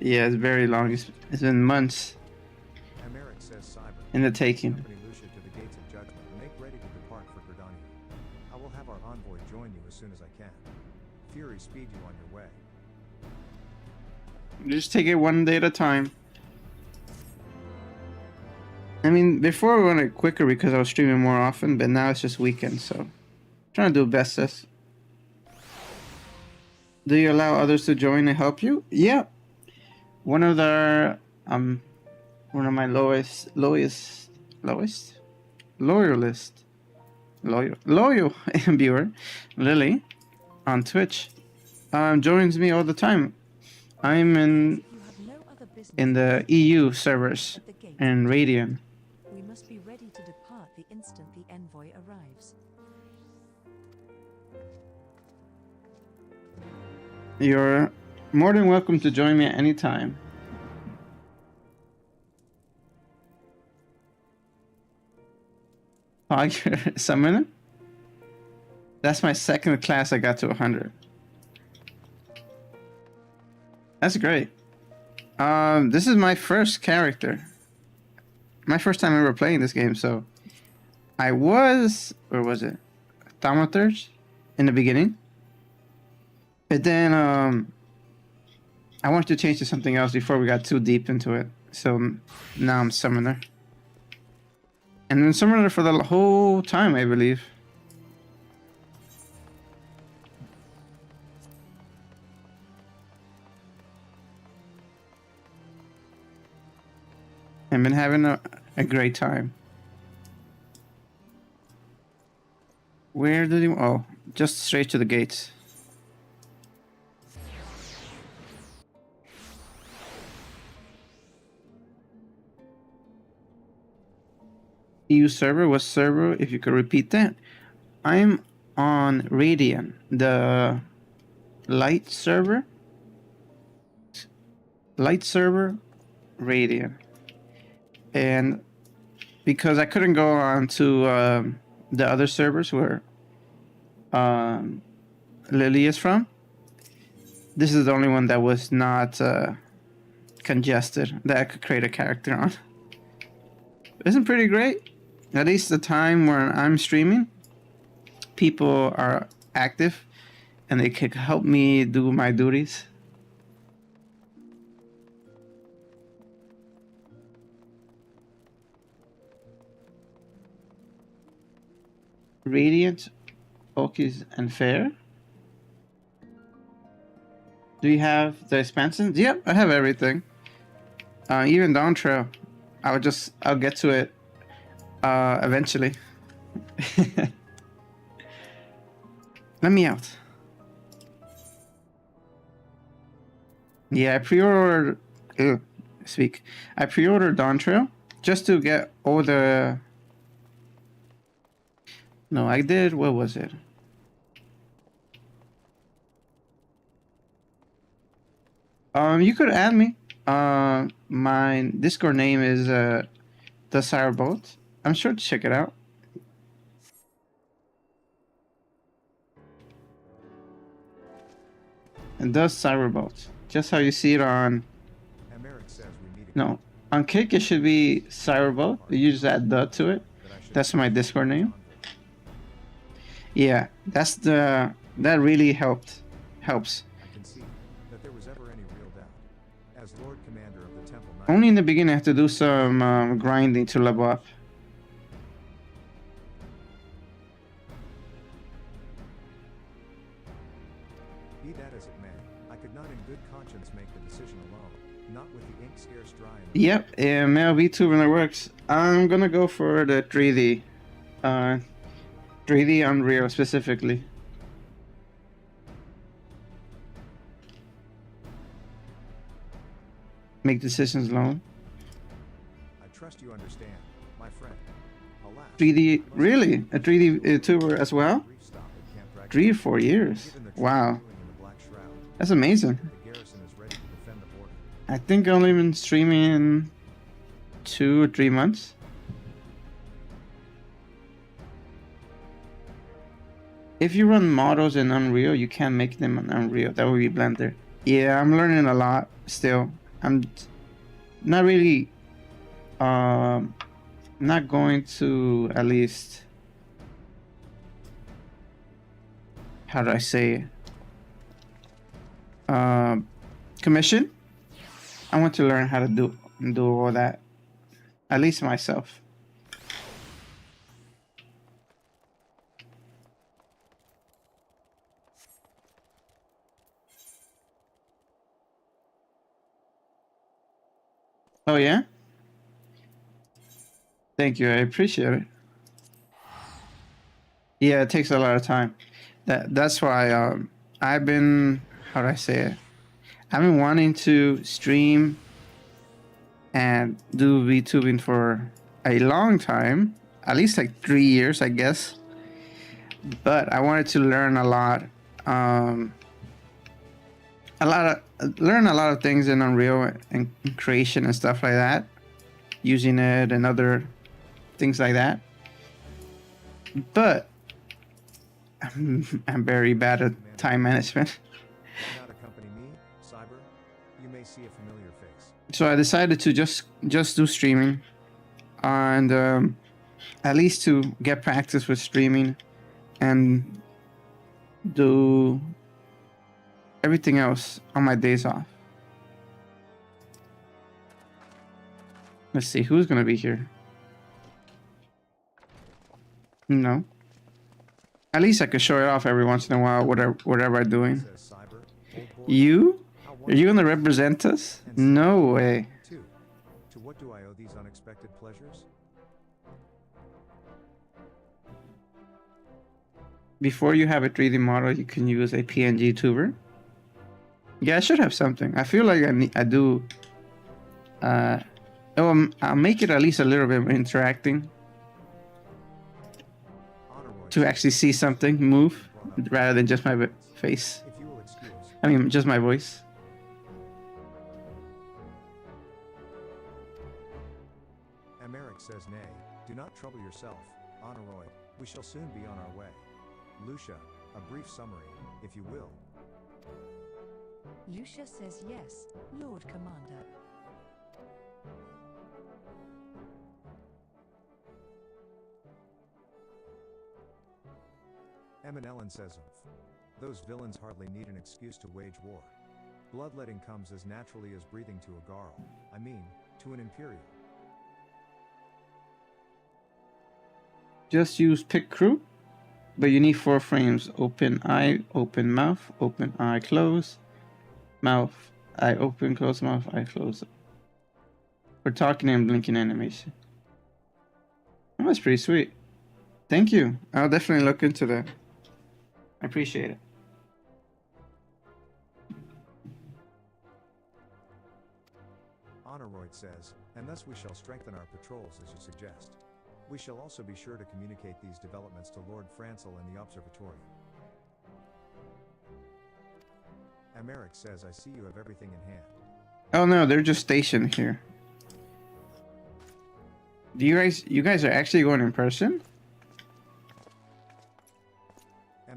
Yeah, it's very long. It's been months Emmerich says Cyber. in the taking. Accompany Lucia to the gates of judgment and make ready to depart for Gridania. I will have our envoy join you as soon as I can. Fury speed you on your way. Just take it one day at a time. I mean, before we went it quicker because I was streaming more often, but now it's just weekends, so trying to do best. Sis. Do you allow others to join and help you? Yeah. One of my loyalist loyal viewer, Lily, on Twitch, joins me all the time. I'm in the EU servers and Radiant. We must be ready to depart the instant the envoy arrives. You're more than welcome to join me at any time. Tiger Summoner? That's my second class I got to 100. That's great. This is my first character. My first time ever playing this game, so I was, or was it, Thaumaturge in the beginning. But then I wanted to change to something else before we got too deep into it. So now I'm Summoner. And then Summoner for the whole time, I believe. I've been having a great time. Where did he... Oh, just straight to the gates. EU server? What server? If you could repeat that. I'm on Radiant, the light server. Light server, Radiant. And because I couldn't go on to the other servers where Lily is from, this is the only one that was not congested that I could create a character on. Isn't pretty great? At least the time when I'm streaming, people are active and they can help me do my duties. Radiant, Focus, and Fair. Do you have the expansions? Yep, I have everything. Even Dawn Trail. I'll get to it eventually. Let me out. Yeah, I pre-ordered I pre-ordered Dawn Trail just to get all the... No, I did, what was it? You could add me. My Discord name is The Sireboat. I'm sure to check it out. And The Sireboat. Just how you see it on... No, on Kick it should be Sireboat. You just add the to it. That's my Discord name. Yeah, that really helps. I can see that there was ever any real doubt. As Lord Commander of the Temple Knight, Only in the beginning I have to do some grinding to level up. be that as it may, I could not in good conscience make the decision alone, not with the ink scarce dry. Yep, and Male VTuber works. I'm gonna go for the 3D. 3D Unreal specifically. Make decisions alone. I trust you understand, my friend. Alas, 3D, really? A 3D tuber as well? 3 or 4 years. Wow. That's amazing. I think I've only been streaming 2 or 3 months. If you run models in Unreal, you can't make them on Unreal. That would be Blender. Yeah, I'm learning a lot still. I'm not really not going to, at least, how do I say it? Commission. I want to learn how to do all that. At least myself. Oh yeah? Thank you, I appreciate it. Yeah, it takes a lot of time. That's why I've been, how do I say it? I've been wanting to stream and do VTubing for a long time, at least like 3 years, I guess. But I wanted to learn a lot of things in Unreal and creation and stuff like that, using it and other things like that. But I'm very bad at time management. Not accompany me, Cyber. You may see a familiar face. So I decided to just do streaming, and at least to get practice with streaming and do everything else on my days off. Let's see who's gonna be here. No. At least I could show it off every once in a while, whatever I'm doing. You? Are you gonna represent us? No way. To what do I owe these unexpected pleasures? Before you have a 3D model, you can use a PNG tuber. Yeah, I should have something. I feel like I do. I'll make it at least a little bit interacting. To actually see something move, rather than just my face. I mean, just my voice. Emeric says nay. Do not trouble yourself, Honoroid. We shall soon be on our way. Lucia, a brief summary, if you will. Lucia says yes, Lord Commander. Ellen says those villains hardly need an excuse to wage war. Bloodletting comes as naturally as breathing to a Garl. I mean, to an Imperial. Just use pick crew, but you need 4 frames. Open eye, open mouth, open eye, close. Mouth, eye open, close mouth, eye close. For talking and blinking animation. Oh, that's pretty sweet. Thank you. I'll definitely look into that. I appreciate it. Honoroid says, and thus we shall strengthen our patrols as you suggest. We shall also be sure to communicate these developments to Lord Francel in the Observatorium. Emeric says, I see you have everything in hand. Oh no, they're just stationed here. Do you guys are actually going in person?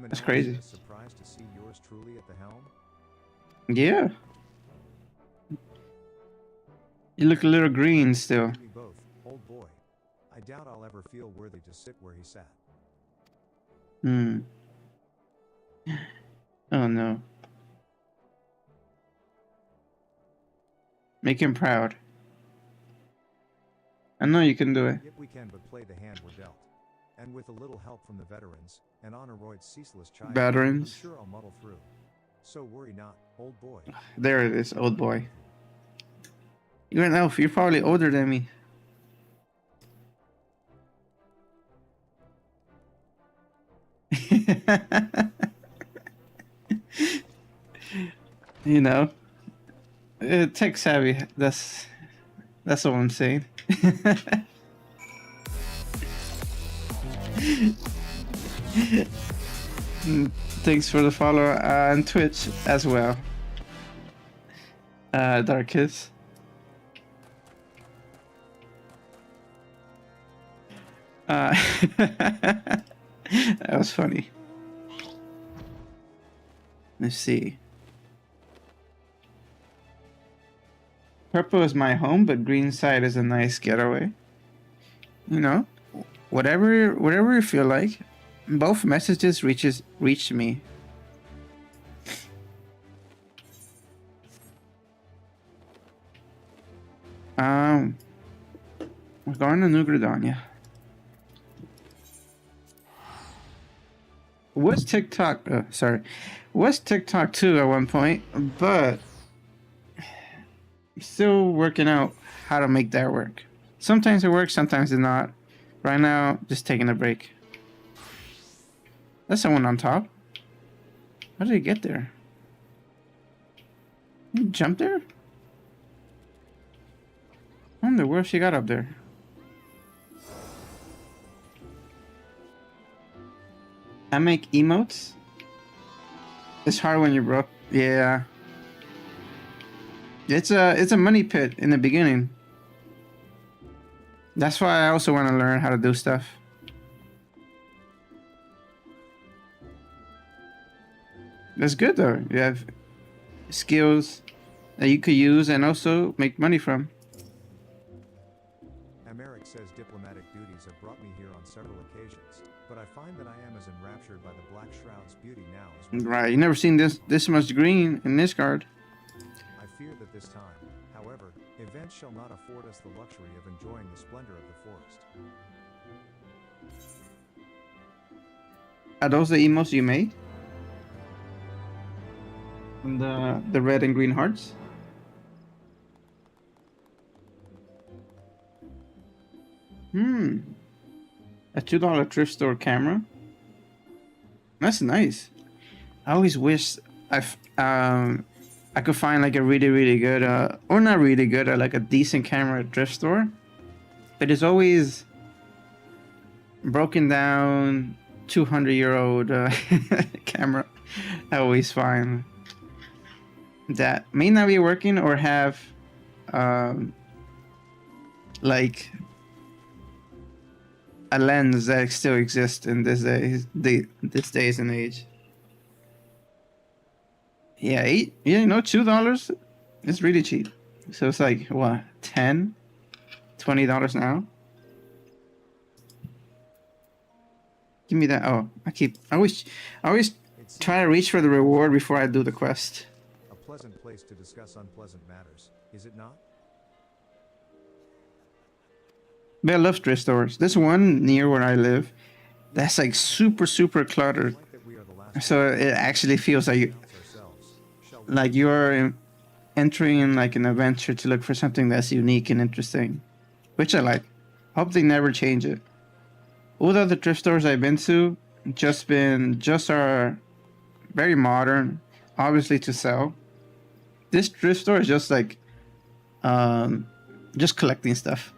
That's crazy. Surprised to see yours truly at the helm? Yeah. You look a little green still. Me both, old boy. I doubt I'll ever feel worthy to sit where he sat. Oh no. Make him proud. I know you can do it. Yet we can but play the hand we're dealt. And with a little help from the veterans, and Honoroid's ceaseless chide, Veterans? I'm sure I'll muddle through. So worry not, old boy. There it is, old boy. You're an elf, you're probably older than me. You know, tech savvy. That's what I'm saying. Thanks for the follow on Twitch as well, Darkus. That was funny. Let's see. Purple is my home, but green side is a nice getaway. You know, whatever you feel like. Both messages reached me. We're going to New Gridania. Was TikTok, was TikTok too at one point, but I'm still working out how to make that work. Sometimes it works, sometimes it's not. Right now, just taking a break. That's someone on top. How did he get there? He jumped there? I wonder where she got up there. I make emotes. It's hard when you're broke. Yeah. It's a money pit in the beginning. That's why I also want to learn how to do stuff. That's good though. You have skills that you could use and also make money from. Americ says diplomatic duties have brought me here on several occasions, but I find that I am as enraptured by the Black Shroud's beauty now as Right, you never seen this much green in this card. I fear that this time, however, events shall not afford us the luxury of enjoying the splendor of the forest. Are those the emotes you made? From the red and green hearts? A $2 thrift store camera. That's nice. I always wish I could find like a really good or not really good or like a decent camera at thrift store. But it's always broken down 200-year-old camera. I always find that may not be working or have like a lens that still exists in this days and age. Yeah, $2. It's really cheap. So it's like what, $10, $20 now? Give me that. Oh, I always try to reach for the reward before I do the quest. A pleasant place to discuss unpleasant matters, is it not? But I love thrift stores. There's one near where I live that's like super cluttered. So it actually feels like you're entering like an adventure to look for something that's unique and interesting, which I like. Hope they never change it. All the other thrift stores I've been to just are very modern, obviously to sell. This thrift store is just like just collecting stuff.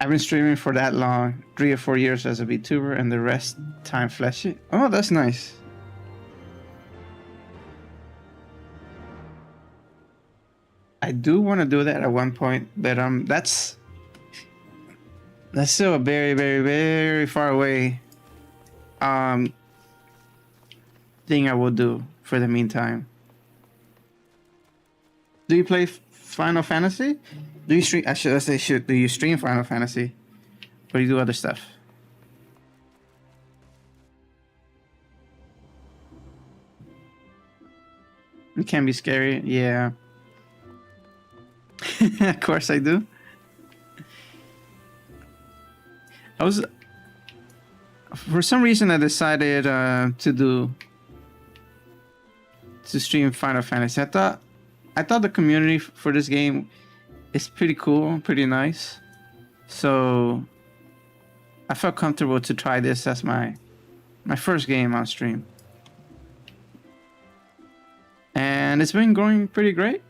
I've been streaming for that long, 3 or 4 years as a VTuber, and the rest time fleshy. Oh, that's nice. I do want to do that at one point, but that's still a very far away thing I will do for the meantime. Do you play Final Fantasy? Do you stream? Do you stream Final Fantasy, or do you do other stuff? It can be scary, yeah. Of course I do. For some reason I decided to stream Final Fantasy. I thought the community for this game is pretty cool, pretty nice. So I felt comfortable to try this as my first game on stream. And it's been going pretty great.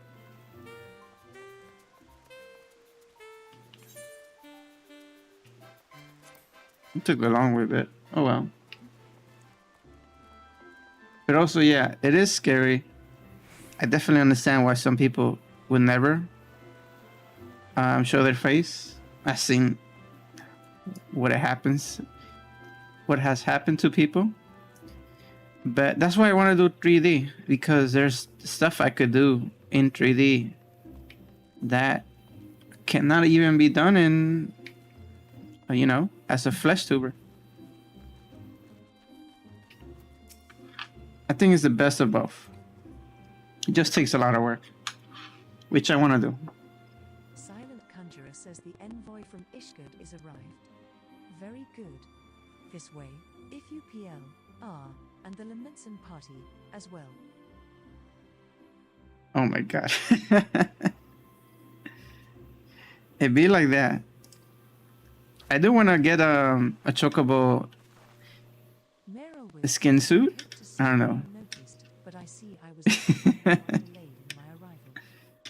It took a long way, but oh well. But also, yeah, it is scary. I definitely understand why some people would never show their face. I've seen what has happened to people. But that's why I want to do 3D, because there's stuff I could do in 3D that cannot even be done in, as a flesh tuber. I think it's the best of both. It just takes a lot of work, which I want to do. says the envoy from Ishgard is arrived. Very good. This way, if you PL, R, and the Lamentson party as well. Oh my god. It be like that. I do want to get a chocobo skin suit. I don't know. But I see I was delayed in my arrival.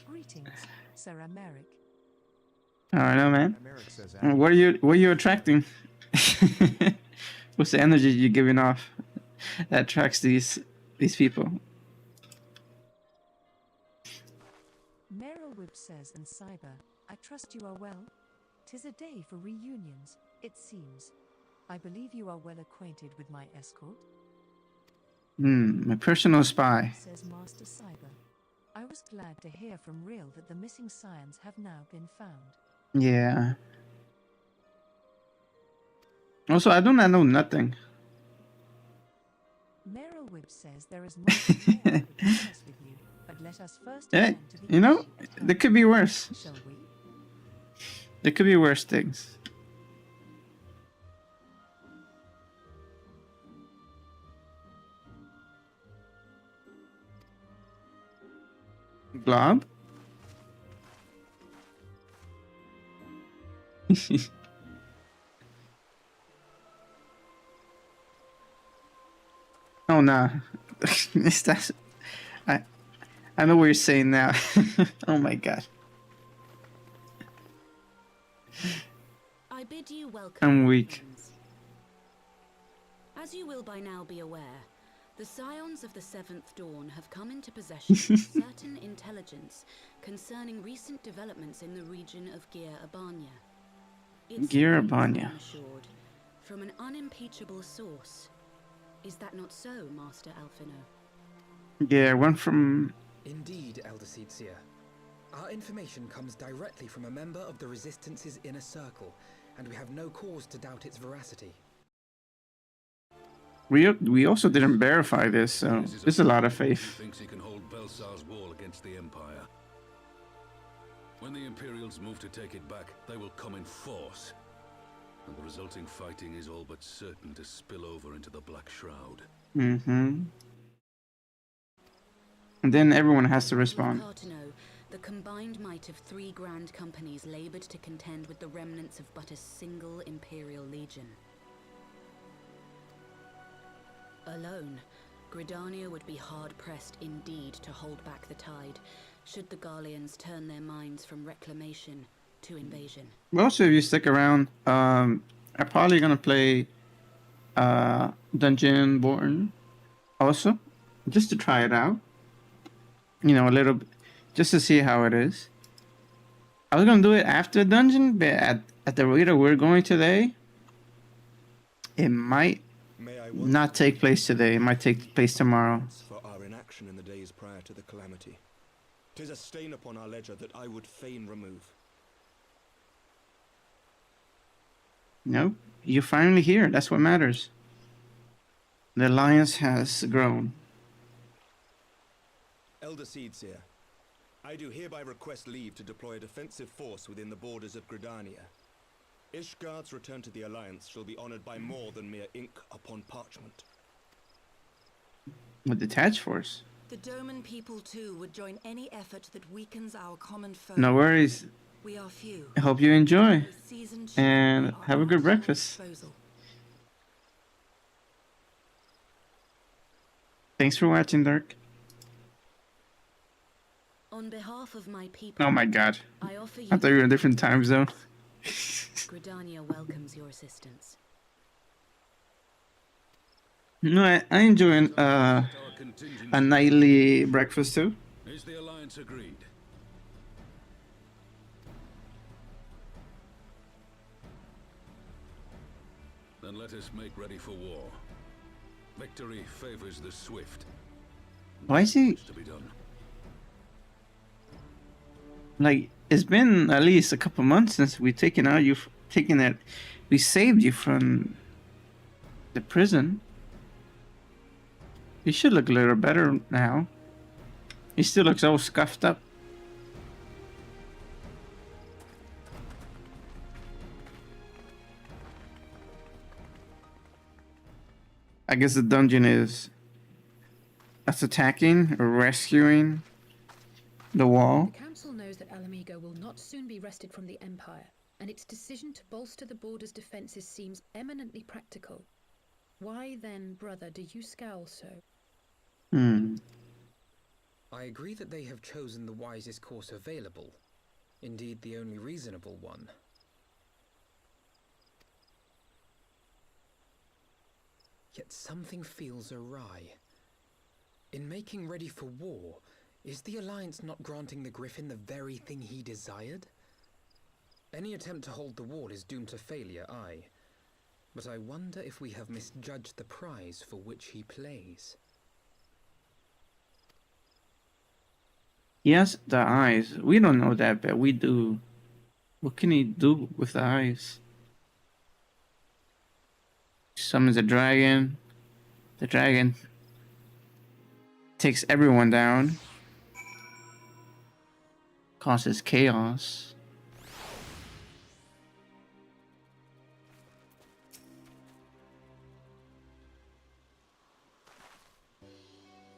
Greetings, Sir Americ. I don't know, man. What are you attracting? What's the energy you're giving off that attracts these people? Merylwib says, and Cyber, I trust you are well. 'Tis a day for reunions, it seems. I believe you are well acquainted with my escort. My personal spy. Says Master Cyber. I was glad to hear from Real that the missing scions have now been found. Yeah. Also, I do not know nothing. Merylwib says there is much more I could discuss with you, but let us first Hey, attend to the you know, issue at hand. there could be worse. Shall we? There could be worse things. Blob? Oh nah. Is that I know what you're saying now. Oh my god. I bid you welcome. I'm weak. As you will by now be aware, the Scions of the Seventh Dawn have come into possession of certain intelligence concerning recent developments in the region of Gear-Abania. Gear-Abania. Assured, from an unimpeachable source. Is that not so, Master Alphino? Yeah, one from... Indeed, Elder Seedseer. Our information comes directly from a member of the Resistance's inner circle, and we have no cause to doubt its veracity. We also didn't verify this, so there's a lot of faith. He thinks he can hold Belsar's wall against the Empire. When the Imperials move to take it back, they will come in force. And the resulting fighting is all but certain to spill over into the Black Shroud. Mm-hmm. And then everyone has to respond. The combined might of 3 grand companies labored to contend with the remnants of but a single Imperial Legion. Alone, Gridania would be hard-pressed indeed to hold back the tide, should the Garleans turn their minds from reclamation to invasion. Well, also, if you stick around, I'm probably gonna play Dungeonborne also, just to try it out. You know, a little bit, just to see how it is. I was gonna do it after dungeon, but at the rate we're going today, it might not take place today. It might take place tomorrow. For our inaction in the days prior to the calamity. 'Tis a stain upon our ledger that I would fain remove. Nope, you're finally here. That's what matters. The alliance has grown. Elder Seedseer, I do hereby request leave to deploy a defensive force within the borders of Gridania. Ishgard's return to the Alliance shall be honored by more than mere ink upon parchment. A detached force. The Doman people too would join any effort that weakens our common foe. No worries. We are few. I hope you enjoy. And have a good breakfast. Thanks for watching, Dark. On behalf of my people, Oh my god. I offer you I thought you were in a different time zone. Gridania welcomes your assistance. No, I enjoy a nightly breakfast too. Is the Alliance agreed? Then let us make ready for war. Victory favors the swift. Why is he... To be done. Like, it's been at least a couple months since we we saved you from the prison. You should look a little better now. He still looks all scuffed up. I guess the dungeon is us attacking or rescuing the wall. The Council knows that Alamigo will not soon be wrested from the Empire, and its decision to bolster the border's defences seems eminently practical. Why then, brother, do you scowl so? I agree that they have chosen the wisest course available. Indeed, the only reasonable one. Yet something feels awry. In making ready for war, is the Alliance not granting the Griffin the very thing he desired? Any attempt to hold the wall is doomed to failure, aye. But I wonder if we have misjudged the prize for which he plays. He has the eyes. We don't know that, but we do. What can he do with the eyes? Summons a dragon. The dragon takes everyone down. Causes chaos.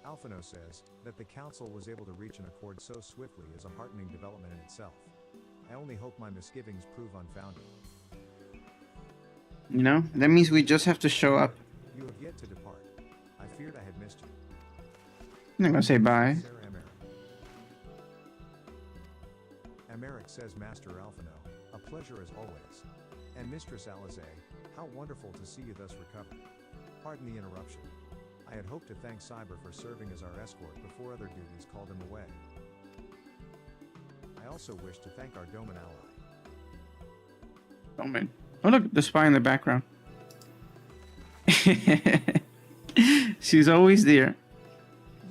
Alphino says that the Council was able to reach an accord so swiftly is a heartening development in itself. I only hope my misgivings prove unfounded. You know, that means we just have to show up. You have yet to depart. I feared I had missed you. I'm not gonna say bye. Sarah Americ says, Master Alphino, a pleasure as always. And Mistress Alize, how wonderful to see you thus recovered. Pardon the interruption. I had hoped to thank Cyber for serving as our escort before other duties called him away. I also wish to thank our Doman ally. Doman. Oh look, the spy in the background. She's always there.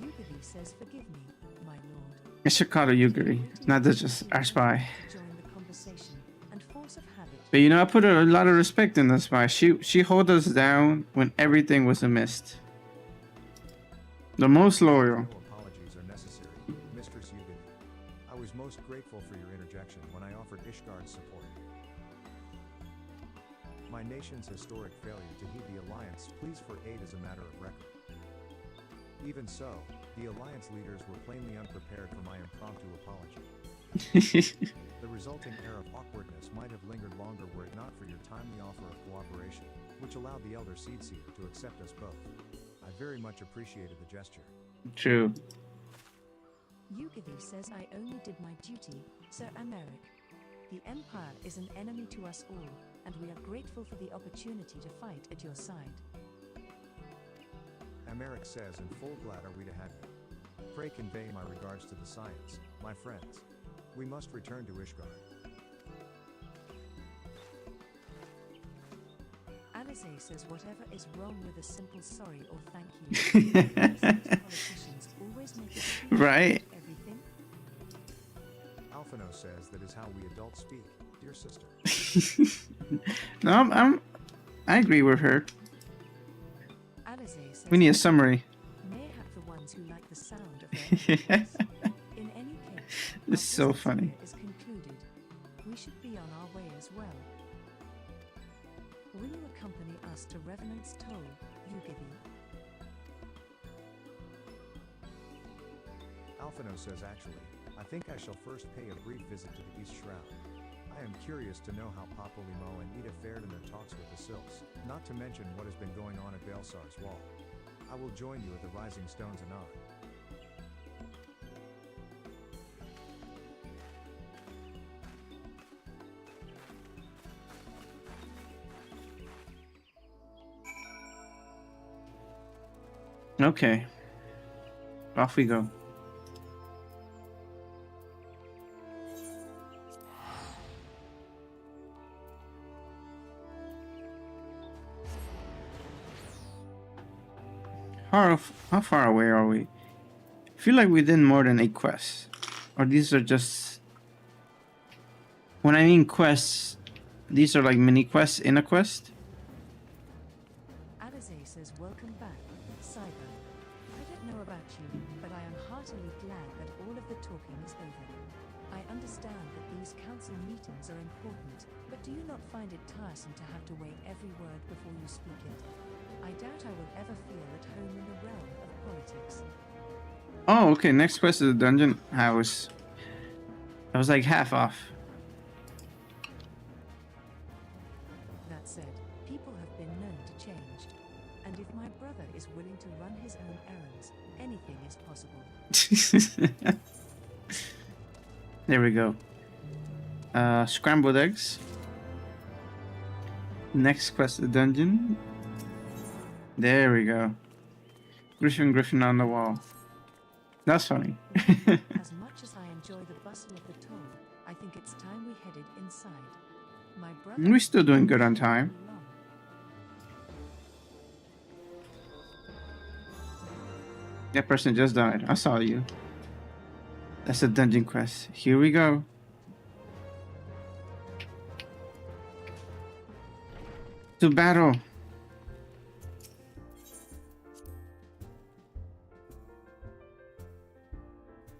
Yugiri says, forgive me, my lord. I should call her Yugiri, not just our spy. Join the conversation and force of habit. But you know, I put a lot of respect in the spy. She held us down when everything was a mist. The most loyal. No apologies are necessary, Mistress Yugiri. I was most grateful for your interjection when I offered Ishgard's support. My nation's historic failure to heed the Alliance pleas for aid is a matter of record. Even so, the Alliance leaders were plainly unprepared for my impromptu apology. The resulting air of awkwardness might have lingered longer were it not for your timely offer of cooperation, which allowed the Elder Seedseer to accept us both. I very much appreciated the gesture. True. Yugiri says I only did my duty, Sir Americ. The Empire is an enemy to us all, and we are grateful for the opportunity to fight at your side. Americ says, in full glad are we to have you. Pray convey my regards to the Science, my friends. We must return to Ishgard. Alize says whatever is wrong with a simple sorry or thank you. Politicians always make it right. Everything. Alphino says that is how we adults speak, dear sister. No, I agree with her. Alize says We need a summary. mayhap the ones who like the sound of their enemies. In any case, This is so our funny. visit is concluded. We should be on our way as well. Will you accompany us to Revenant's Toll, Yugiri? Alphino says actually, I think I shall first pay a brief visit to the East Shroud. I am curious to know how Papolimo and Ida fared in their talks with the Sylphs, not to mention what has been going on at Baelsar's Wall. I will join you at the Rising Stones anon. Okay. Off we go. How far away are we? I feel like we did more than 8 quests. Or these are just... When I mean quests, these are like mini quests in a quest? Alize says welcome back, Cyber. I don't know about you, but I am heartily glad that all of the talking is over. I understand that these council meetings are important, but do you not find it tiresome to have to weigh every word before you speak it? I doubt I will ever feel at home in the realm of politics. Oh, okay. Next quest is the dungeon. I was like half off. That said, people have been known to change. And if my brother is willing to run his own errands, anything is possible. There we go. Scrambled eggs. Next quest, the dungeon. There we go. Griffin on the wall. That's funny. As much as I enjoy the bustle of the toll, I think it's time we headed inside. My brother. We're still doing good on time. That person just died. I saw you. That's a dungeon quest. Here we go. To battle.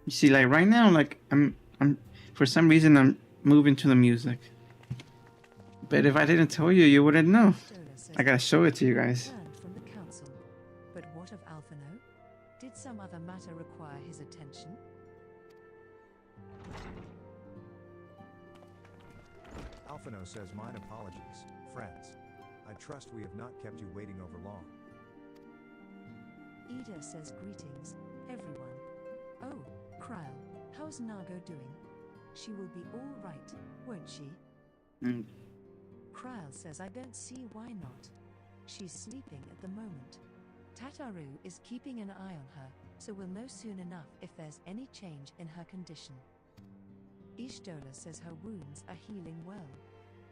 You see, like right now, like I'm for some reason I'm moving to the music. But if I didn't tell you, you wouldn't know. I gotta show it to you guys. From the council. But what of Alphino? Did some other matter require his attention? Alphino says, "Mine apologies, friends. I trust we have not kept you waiting over long." Ida says, "Greetings, everyone. Oh, Kryl, how's Nago doing? She will be all right, won't she?" Kryl says, "I don't see why not. She's sleeping at the moment. Tataru is keeping an eye on her, so we'll know soon enough if there's any change in her condition." Ishtola says her wounds are healing well.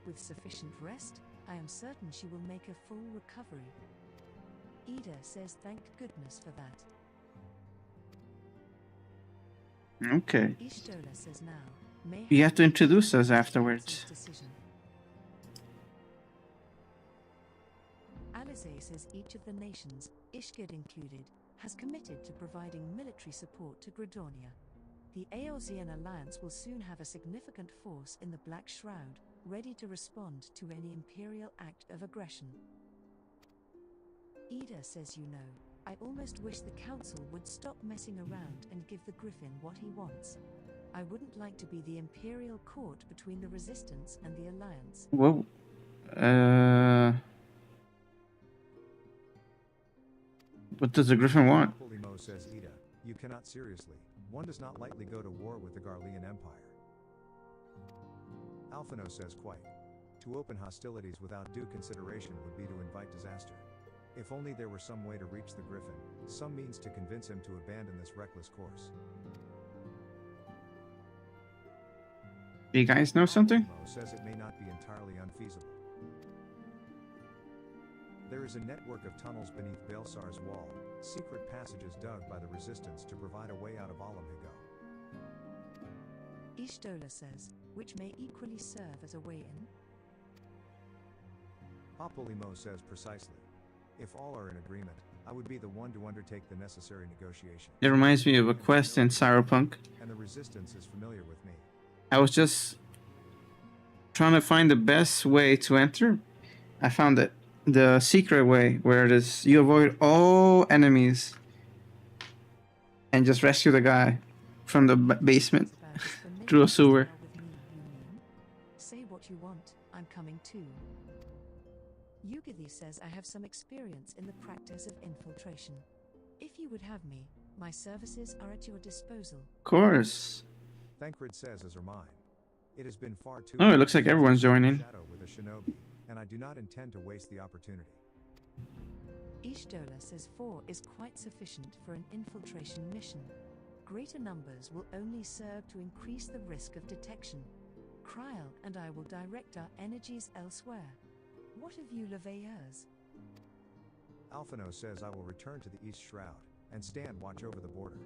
With sufficient rest, I am certain she will make a full recovery. Ida says thank goodness for that. Okay. Ishtola says now, may You have to introduce us afterwards. Alize says each of the nations, Ishgard included, has committed to providing military support to Gridonia. The Eozian alliance will soon have a significant force in the Black Shroud, ready to respond to any Imperial act of aggression. Ida says, "You know, I almost wish the Council would stop messing around and give the Griffin what he wants. I wouldn't like to be the Imperial court between the Resistance and the Alliance." Whoa. What does the Griffin want? Polimo says, "Ida, you cannot seriously. One does not lightly go to war with the Garlean Empire." Alphino says, "Quite. To open hostilities without due consideration would be to invite disaster. If only there were some way to reach the Griffin, some means to convince him to abandon this reckless course." Do you guys know something? Polimo says it may not be entirely unfeasible. There is a network of tunnels beneath Baelsar's wall, secret passages dug by the Resistance to provide a way out of Alamhigo. Ishtola says, which may equally serve as a way in. Papolimo says, "Precisely. If all are in agreement, I would be the one to undertake the necessary negotiation." It reminds me of a quest in Cyberpunk. And the Resistance is familiar with me. I was just trying to find the best way to enter. I found it. The secret way, where it is you avoid all enemies and just rescue the guy from the basement through a sewer. Say what you want, I'm coming too. Yugithi says, "I have some experience in the practice of infiltration. If you would have me, my services are at your disposal." Of course. Thancred says, "As are mine. It has been far too Oh, it looks like everyone's joining. shadow with a shinobi, and I do not intend to waste the opportunity." Ishtola says 4 is quite sufficient for an infiltration mission. Greater numbers will only serve to increase the risk of detection. Kryl and I will direct our energies elsewhere. What of you, Leveilleurs? Alphino says, "I will return to the East Shroud, and stand watch over the border.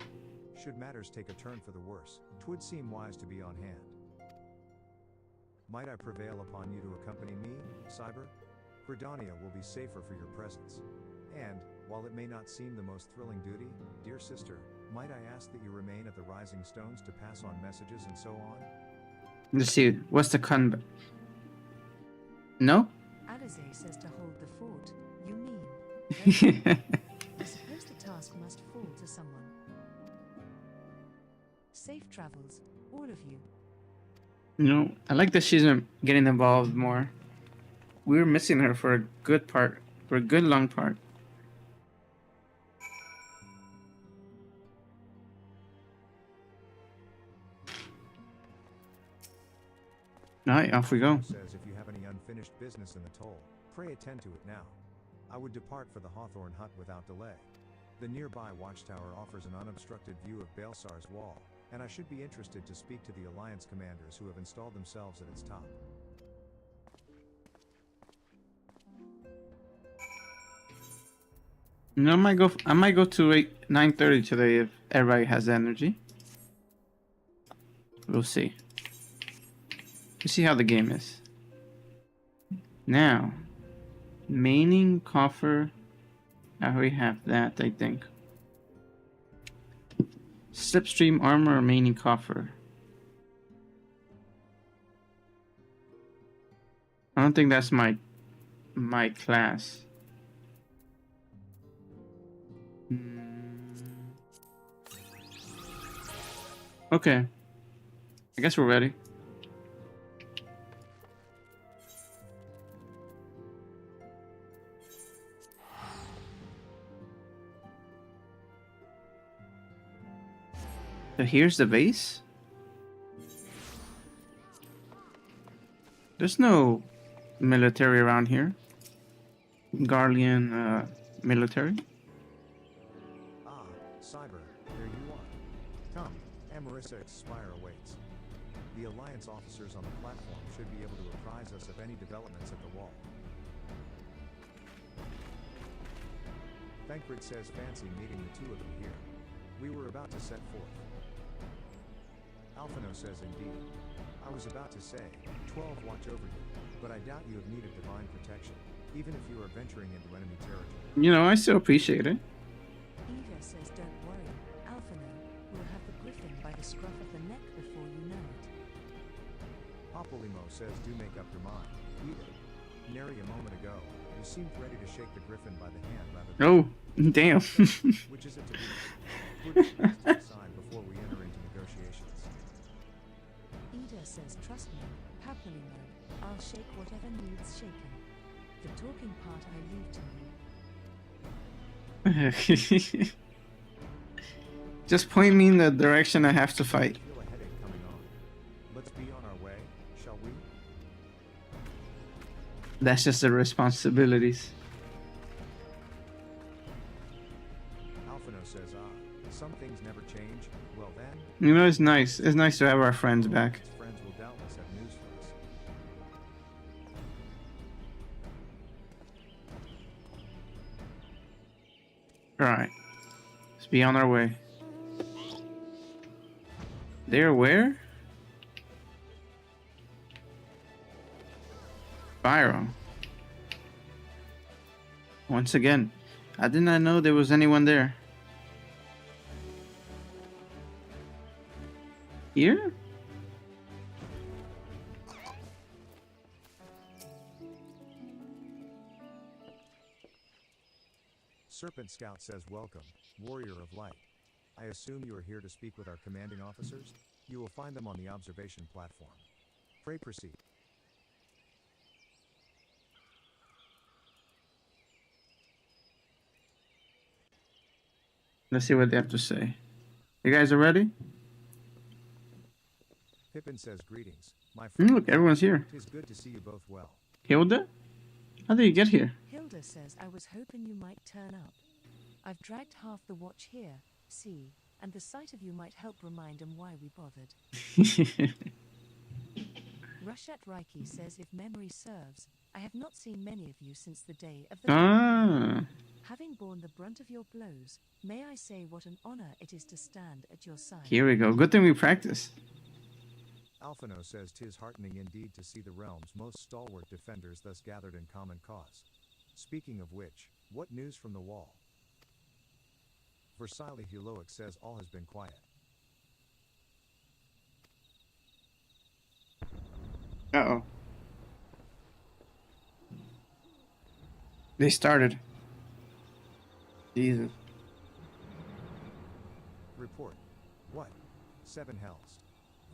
Should matters take a turn for the worse, 'twould seem wise to be on hand." Might I prevail upon you to accompany me, Cyber? Gridonia will be safer for your presence. And, while it may not seem the most thrilling duty, dear sister, might I ask that you remain at the Rising Stones to pass on messages and so on? Let's see. What's the con? No? Alize says to hold the fort. You mean? I suppose the task must fall to someone. Safe travels, all of you. You know, I like that she's getting involved more. We were missing her for a good part, for a good long part. Alright, off we go. Says if you have any unfinished business in the toll, pray attend to it now. I would depart for the Hawthorne Hut without delay. The nearby watchtower offers an unobstructed view of Balsar's wall, and I should be interested to speak to the Alliance commanders who have installed themselves at its top. You know, I might go to 9:30 today if everybody has energy. We'll see. We'll see how the game is. Now, maining coffer. I already have that, I think. Slipstream armor or maining coffer. I don't think that's my class. Okay. I guess we're ready. So here's the base. There's no military around here. Garlean military. Ah, Cyber, there you are. Come, Amarissa Expire awaits. The Alliance officers on the platform should be able to apprise us of any developments at the wall. Thancred says fancy meeting the two of them here. We were about to set forth. Alphino says indeed. I was about to say, 12 watch over you, but I doubt you have need of divine protection, even if you are venturing into enemy territory. You know, I still appreciate it. Eva says don't worry. Alphino will have the griffin by the scruff of the neck before you know it. Popolimo says do make up your mind. Eva, nary a moment ago, you seemed ready to shake the griffin by the hand rather than... Oh, damn. Which is it to be? Put your hands to the side before we enter into negotiations. Ida says trust me, Popolimo, I'll shake whatever needs shaken. The talking part I leave to you. Just point me in the direction I have to fight. Feel a headache coming on. Let's be on our way, shall we? That's just the responsibilities. Alphino says, some things never change. Well then... You know, it's nice. It's nice to have our friends back. Friends will doubtless have news for us. Alright. Let's be on our way. There where? Spyro. Once again, I did not know there was anyone there. Here? Serpent Scout says welcome, Warrior of Light. I assume you are here to speak with our commanding officers? You will find them on the observation platform. Pray proceed. Let's see what they have to say. You guys are ready? Pippin says greetings, my friend. Look, everyone's here. It is good to see you both well. Hilda? How did you get here? Hilda says I was hoping you might turn up. I've dragged half the watch here, see, and the sight of you might help remind them why we bothered. Rushat Reiki says if memory serves, I have not seen many of you since the day of the... Having borne the brunt of your blows, may I say what an honor it is to stand at your side. Here we go. Good thing we practiced. Alphino says 'tis heartening indeed to see the realm's most stalwart defenders thus gathered in common cause. Speaking of which, what news from the wall? Versailles Heroic says all has been quiet. Uh-oh. They started. Jesus. Report. What? 7 hells.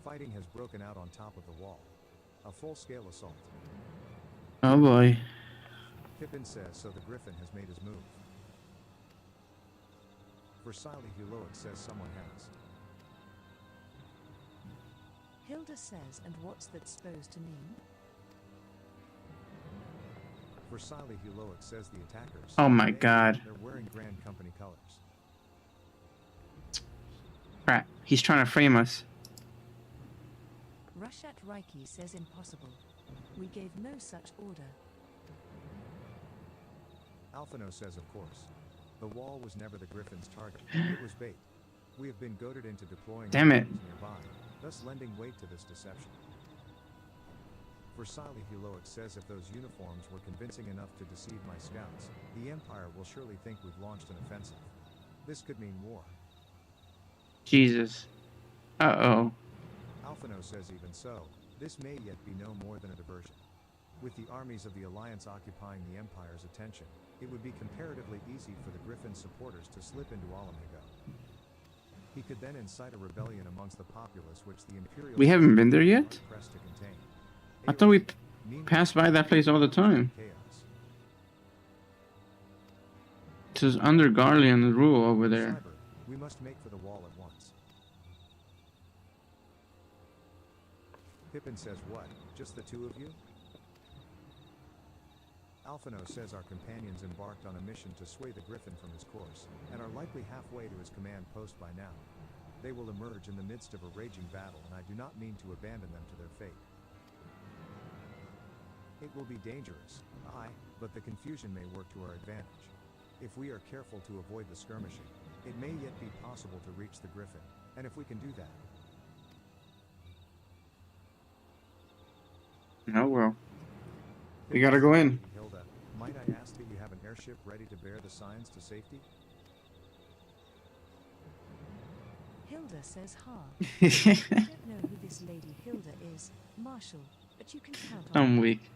Fighting has broken out on top of the wall. A full-scale assault. Oh boy. Pippin says so the Griffin has made his move. Versailles Heroic says someone has. Hilda says, and what's that supposed to mean? Versailles Heroic says the attackers. Oh my god. They're wearing Grand Company colors. Crap. He's trying to frame us. Rushat Reiki says impossible. We gave no such order. Alphino says of course. The wall was never the Griffin's target. It was bait. We have been goaded into deploying Damn it. nearby, thus lending weight to this deception. Versailles Heroic says if those uniforms were convincing enough to deceive my scouts, the Empire will surely think we've launched an offensive. This could mean war. Jesus. Uh-oh. Alphino says even so, this may yet be no more than a diversion. With the armies of the Alliance occupying the Empire's attention, it would be comparatively easy for the Griffin supporters to slip into Alamigo. He could then incite a rebellion amongst the populace which the Imperial... We haven't been there yet? ...pressed to contain. I thought we passed by that place all the time. Chaos. It says under Garlean rule over there. We must make for the wall at once. Pippin says what? Just the two of you? Alphino says our companions embarked on a mission to sway the Griffin from his course, and are likely halfway to his command post by now. They will emerge in the midst of a raging battle, and I do not mean to abandon them to their fate. It will be dangerous, aye, but the confusion may work to our advantage. If we are careful to avoid the skirmishing, it may yet be possible to reach the Griffin, and if we can do that... Oh well. We gotta go in. Hilda, might I ask that you have an airship ready to bear the signs to safety? Hilda says ha. I don't know who this lady Hilda is, Marshal, but you can count on I'm her. weak.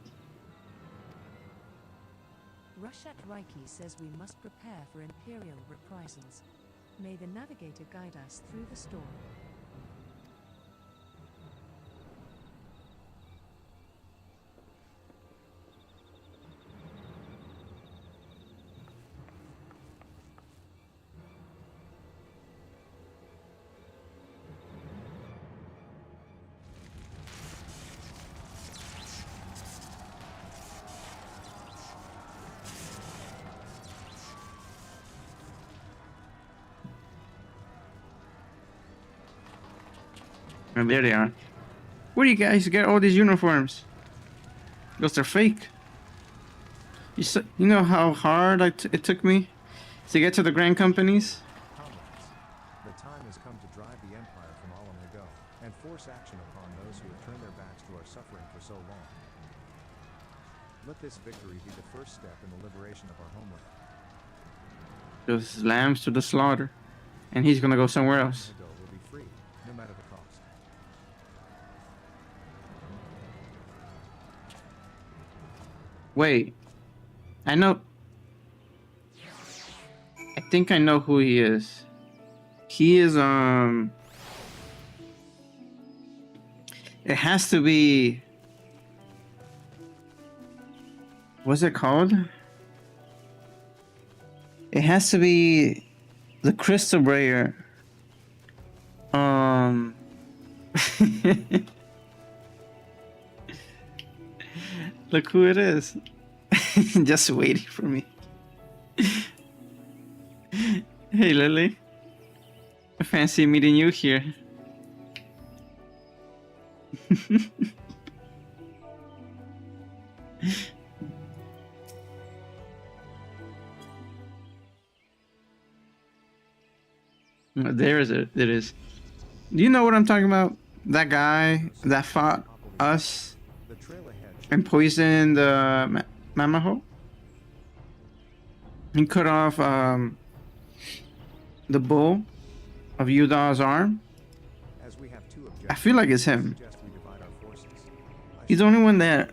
Rushat Reiki says we must prepare for Imperial reprisals. May the Navigator guide us through the storm. And there they are. Where do you guys get all these uniforms? Those are fake. You know how hard it took me to get to the Grand Companies? Comrades, the time has come to drive the Empire from Alamigo, and force action upon those who have turned their backs to our suffering for so long. Let this victory be the first step in the liberation of our homeland. Those lambs to the slaughter. And he's gonna go somewhere else. Alamigo will be free, no matter the cost. Wait. I know. I think I know who he is. He is, it has to be... What's it called? It has to be the Crystal Brayer. Look who it is. Just waiting for me. Hey Lily. I fancy meeting you here. There is it. It is. Do you know what I'm talking about? That guy that fought us and poisoned Mamaho? He cut off the bull of Yudaw's arm. I feel like it's him. He's the only one that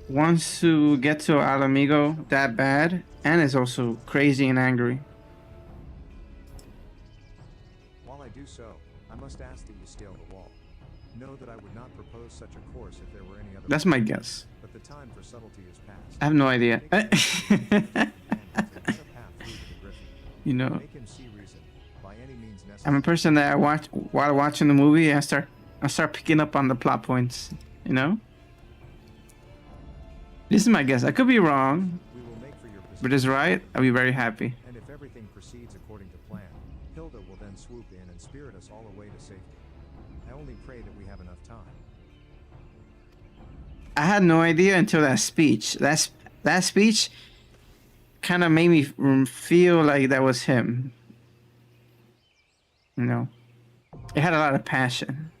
wants to get to Alamigo that bad, and is also crazy and angry. do so, I must ask that you scale the wall. Know that I would not propose such a course if there were any other. That's my guess. But the time for subtlety is past. I have no idea. You know, Make him see reason by any means necessary. I'm a person that I watch while watching the movie. I start picking up on the plot points. You know. This is my guess. I could be wrong, but it's right. I'll be very happy. And if everything proceeds according to plan, Hilda will then swoop in and spirit us all away to safety. I only pray that we have enough time. I had no idea until that speech. That speech kind of made me feel like that was him. You know, it had a lot of passion,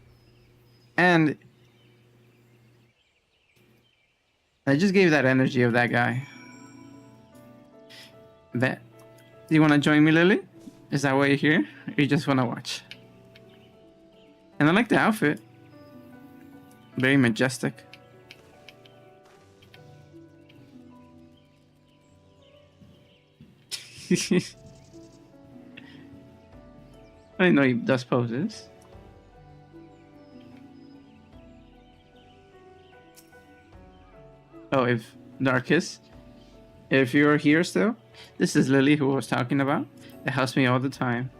and I just gave that energy of that guy. Do you want to join me, Lily? Is that why you're here? Or you just want to watch? And I like the outfit. Very majestic. I didn't know he does poses. Oh, if Darkus, if you're here still, this is Lily who I was talking about. It helps me all the time.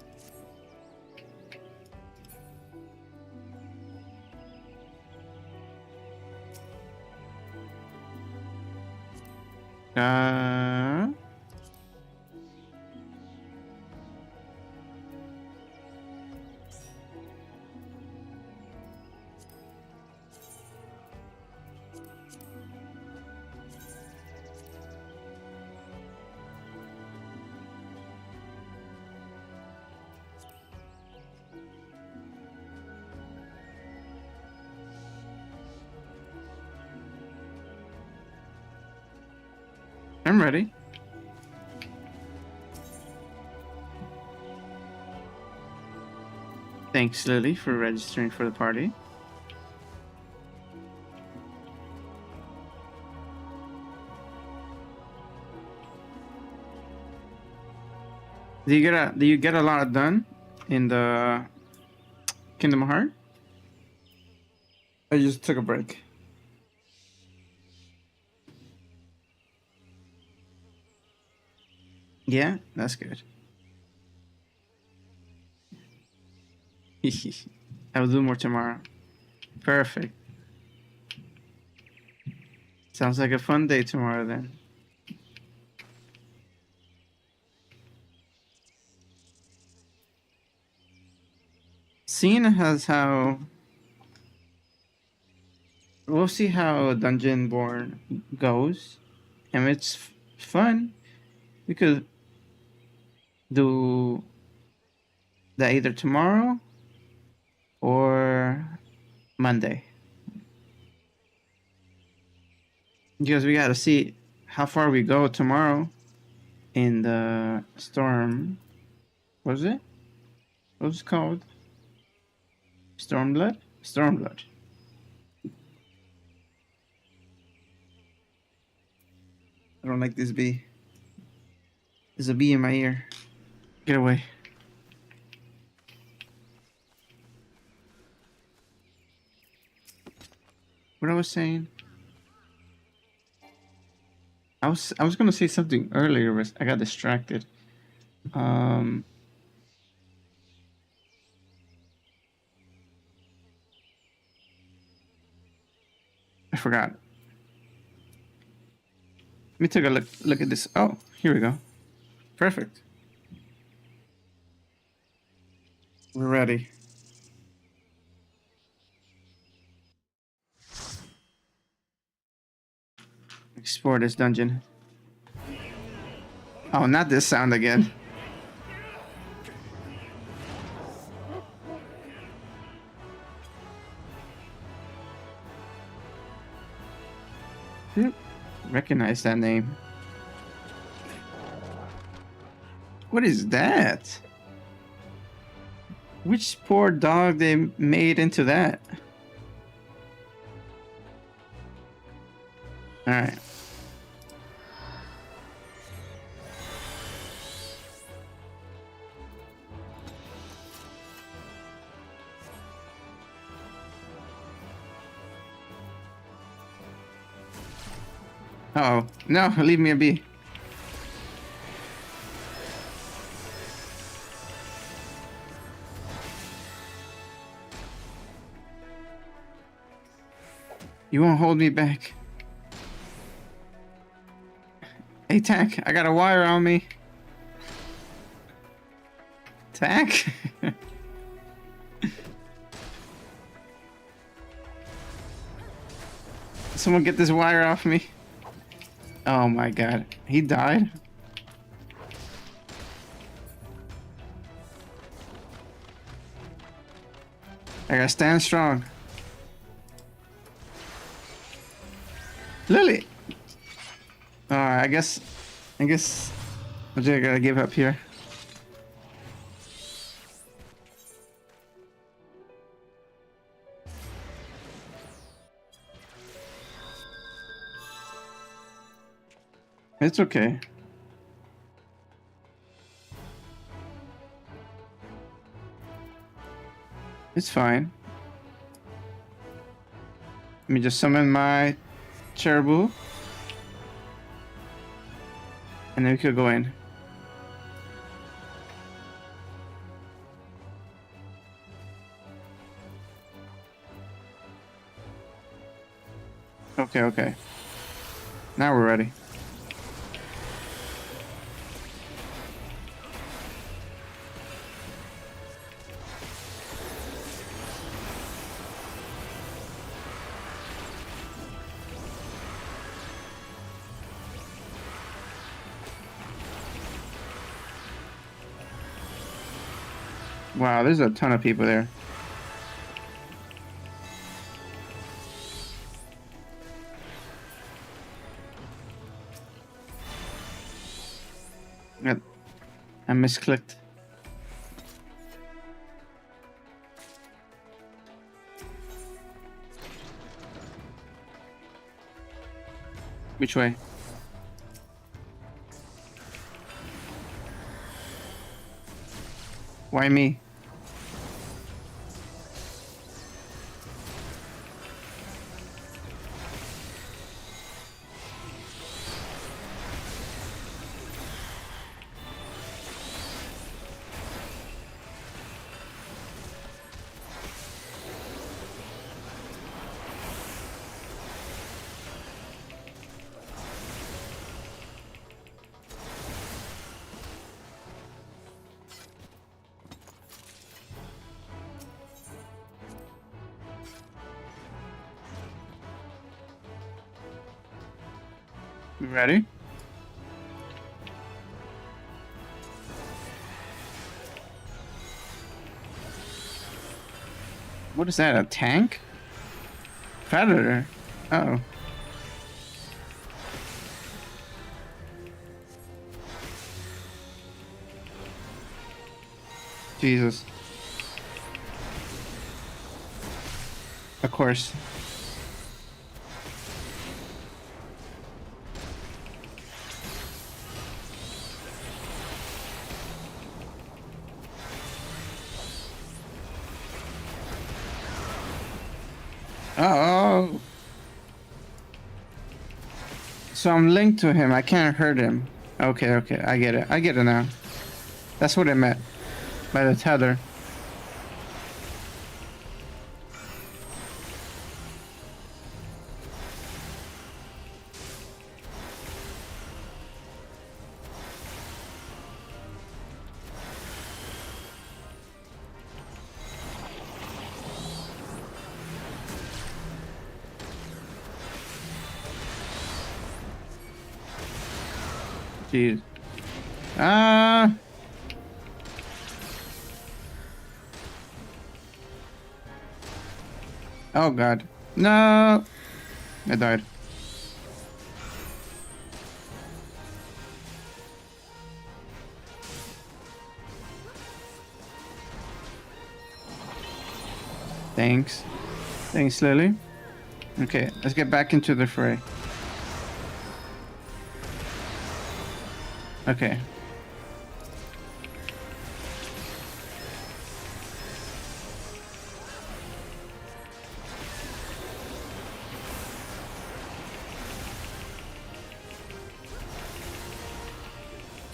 I'm ready. Thanks, Lily, for registering for the party. Do you get a lot done in the Kingdom Heart? I just took a break. Yeah, that's good. I will do more tomorrow. Perfect. Sounds like a fun day tomorrow then. Seeing as how we'll see how Dungeonborne goes, and it's fun. We could do that either tomorrow or Monday, because we gotta see how far we go tomorrow in the storm. What is it? What was it called? Stormblood? Stormblood. I don't like this bee. There's a bee in my ear. Get away. What I was saying? I was gonna say something earlier, but I got distracted. I forgot. Let me take a look at this. Oh, here we go. Perfect. We're ready. Explore this dungeon. Oh, not this sound again. Recognize that name. What is that? Which poor dog they made into that? Alright. Uh-oh. No, leave me be. You won't hold me back. Hey, Tack, I got a wire on me. Tack? Someone get this wire off me. Oh my god. He died? I gotta stand strong. Lily! I guess I gotta give up here. It's okay. It's fine. Let me just summon my Cherubu. And then we could go in. Okay. Now we're ready. Wow, there's a ton of people there. I misclicked. Which way? Why me? You ready? What is that, a tank? Predator? Oh. Jesus. Of course. Oh. So I'm linked to him. I can't hurt him. Okay. I get it. I get it now. That's what it meant by the tether. Jeez. Oh god. No! I died. Thanks. Thanks, Lily. Okay, let's get back into the fray. Okay.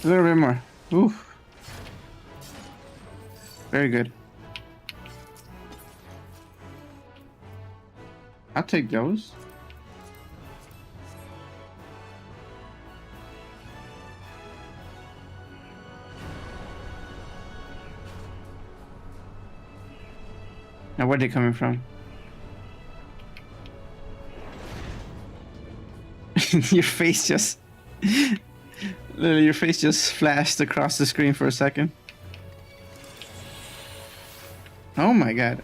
A little bit more. Oof. Very good. I'll take those. Now, where are they coming from? Your face just... Literally, your face just flashed across the screen for a second. Oh my god.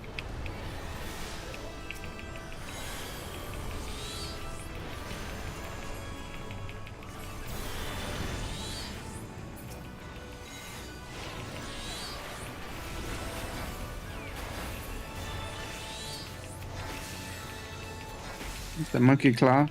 It's the monkey claw.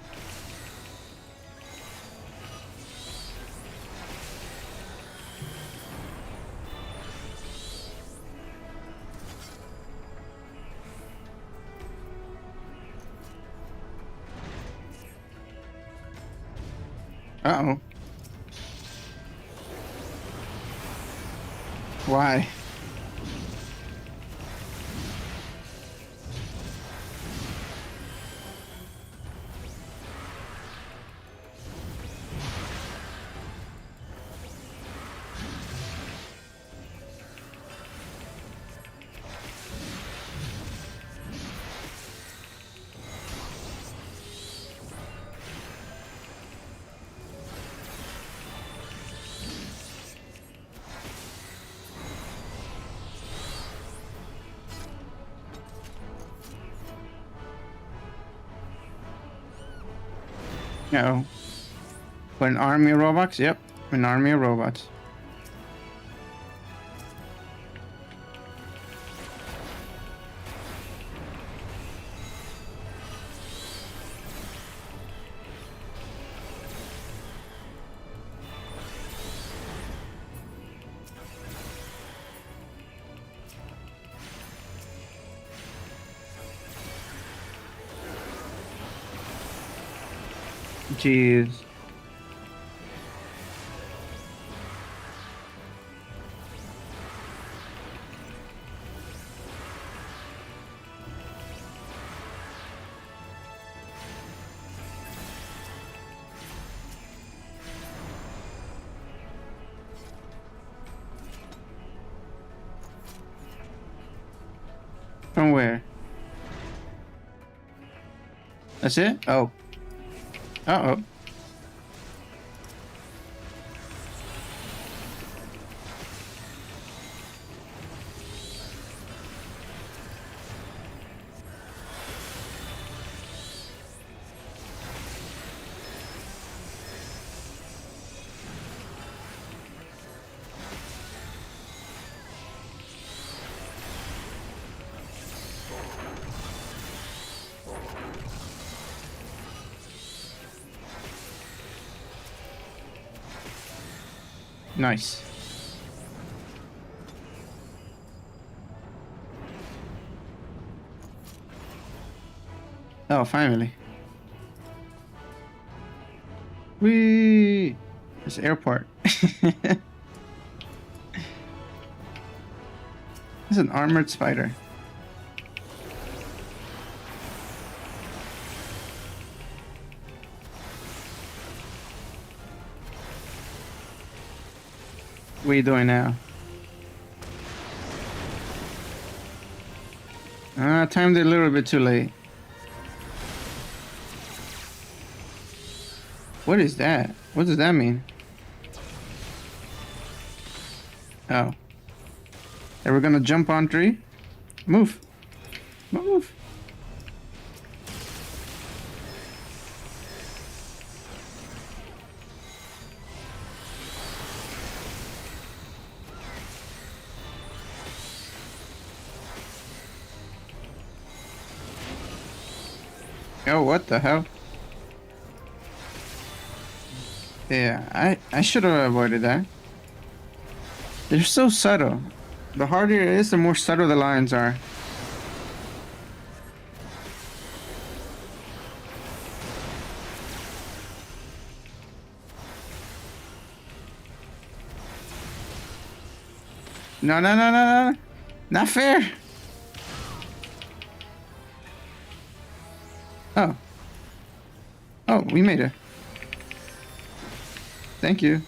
Uh-oh. Why? No. What, an army of robots? Yep, an army of robots. Jeez. From where? That's it? Oh. Uh-oh. Nice. Oh, finally. Whee! It's airport. It's an armored spider. What are you doing now? Timed it a little bit too late. What is that? What does that mean? Oh. Are we gonna jump on tree? Move. Move. Oh, what the hell? Yeah, I should have avoided that. They're so subtle. The harder it is, the more subtle the lines are. No, no, no, no, no. Not fair. Oh. Oh, we made it. Thank you.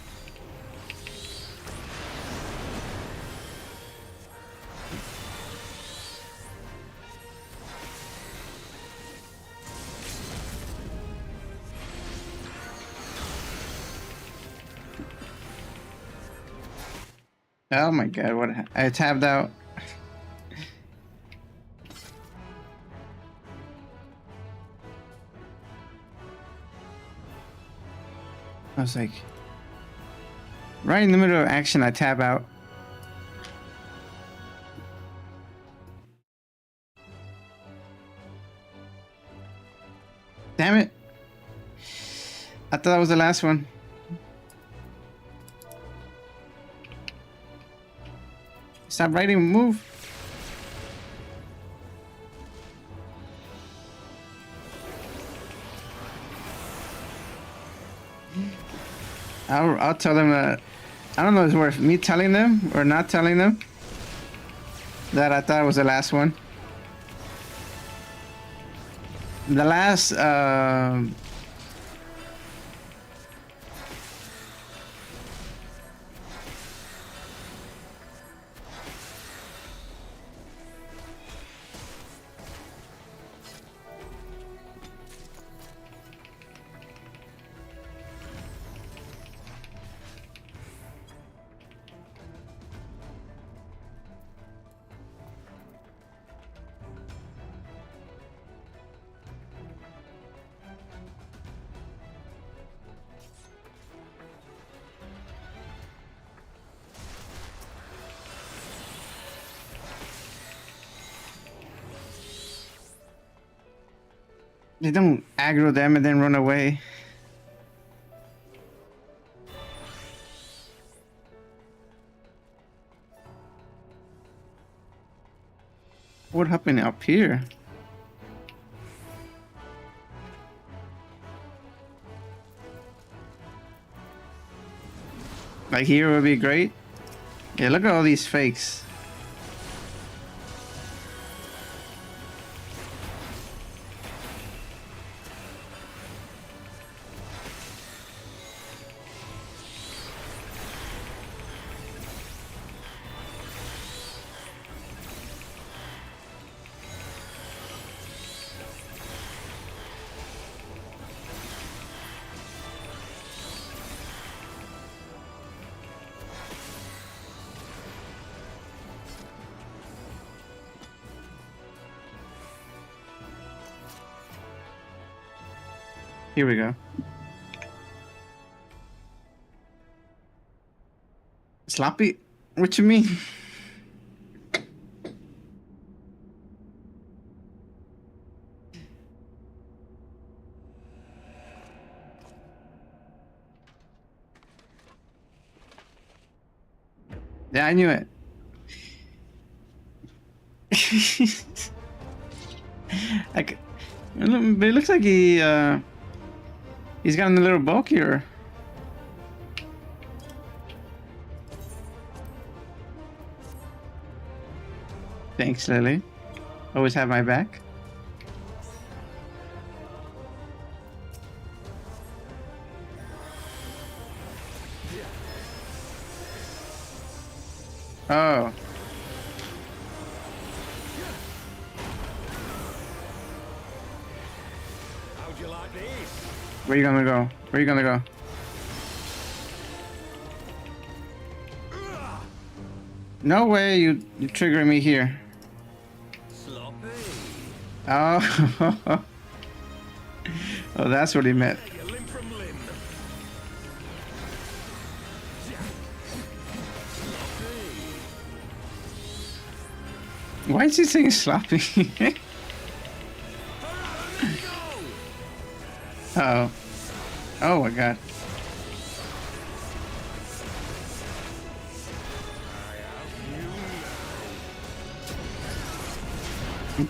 Oh my god, what I tabbed out. I was like, right in the middle of action, I tab out. Damn it. I thought that was the last one. Stop writing, move. I'll tell them that. I don't know if it's worth me telling them or not telling them that I thought it was the last one. The last they don't aggro them and then run away. What happened up here? Like here would be great. Yeah, look at all these fakes. Here we go. Sloppy? What you mean? Yeah, I knew it. But it looks like he's gotten a little bulkier. Thanks, Lily. Always have my back. Oh. How'd you like this? Where you gonna go? Where you gonna go? No way you triggering me here. Sloppy. Oh. Oh, that's what he meant. Limb from limb. Why is he saying sloppy? Uh oh. Oh my god.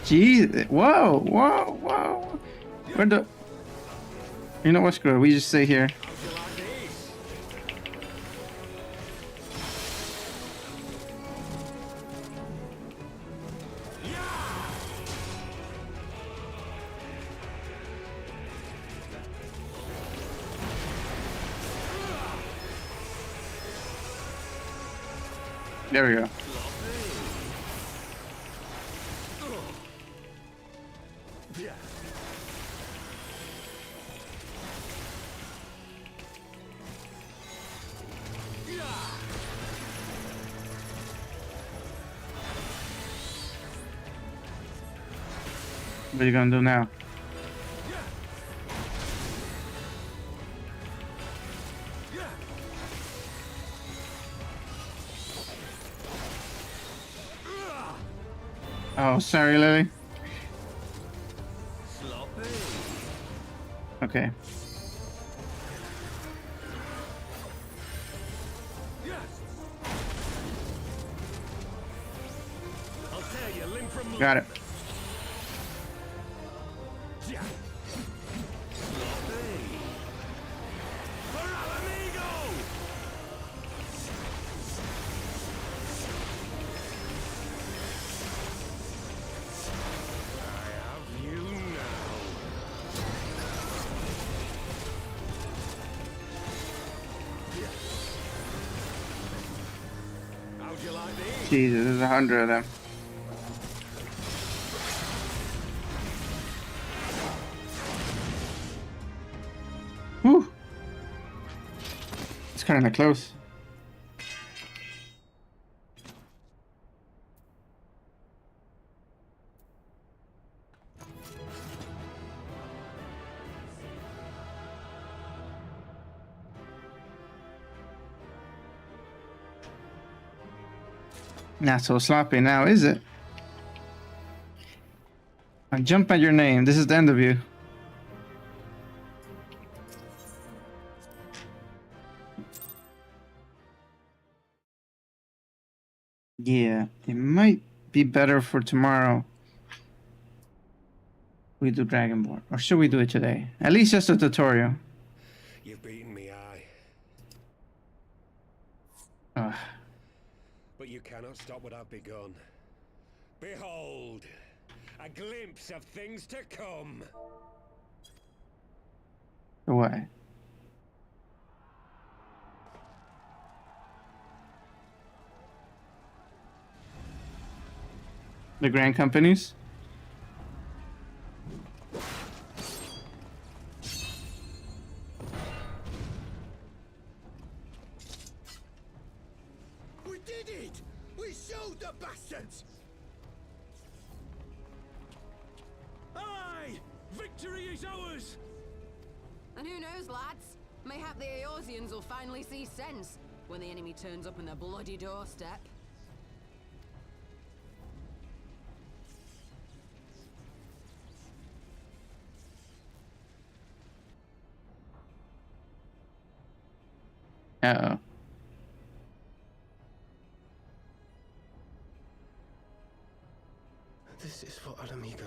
Jeez. Whoa, whoa, whoa. Where the... You know what, screw it. We just stay here. There we go. What are you gonna do now? Oh, sorry, Lily. Okay. Got it. Jesus, there's 100 of them. Whew. It's kind of close. Not so sloppy now, is it? I jump at your name. This is the end of you. Yeah, it might be better for tomorrow. We do Dragonborn. Or should we do it today? At least just a tutorial. You've beaten me, aye. Ugh. But you cannot stop what I've begun. Behold, a glimpse of things to come. What? The grand companies? We did it! We showed the bastards! Aye! Victory is ours! And who knows, lads? Mayhap the Eorzeans will finally see sense when the enemy turns up on their bloody doorstep. Uh-oh. This is for Alamigo,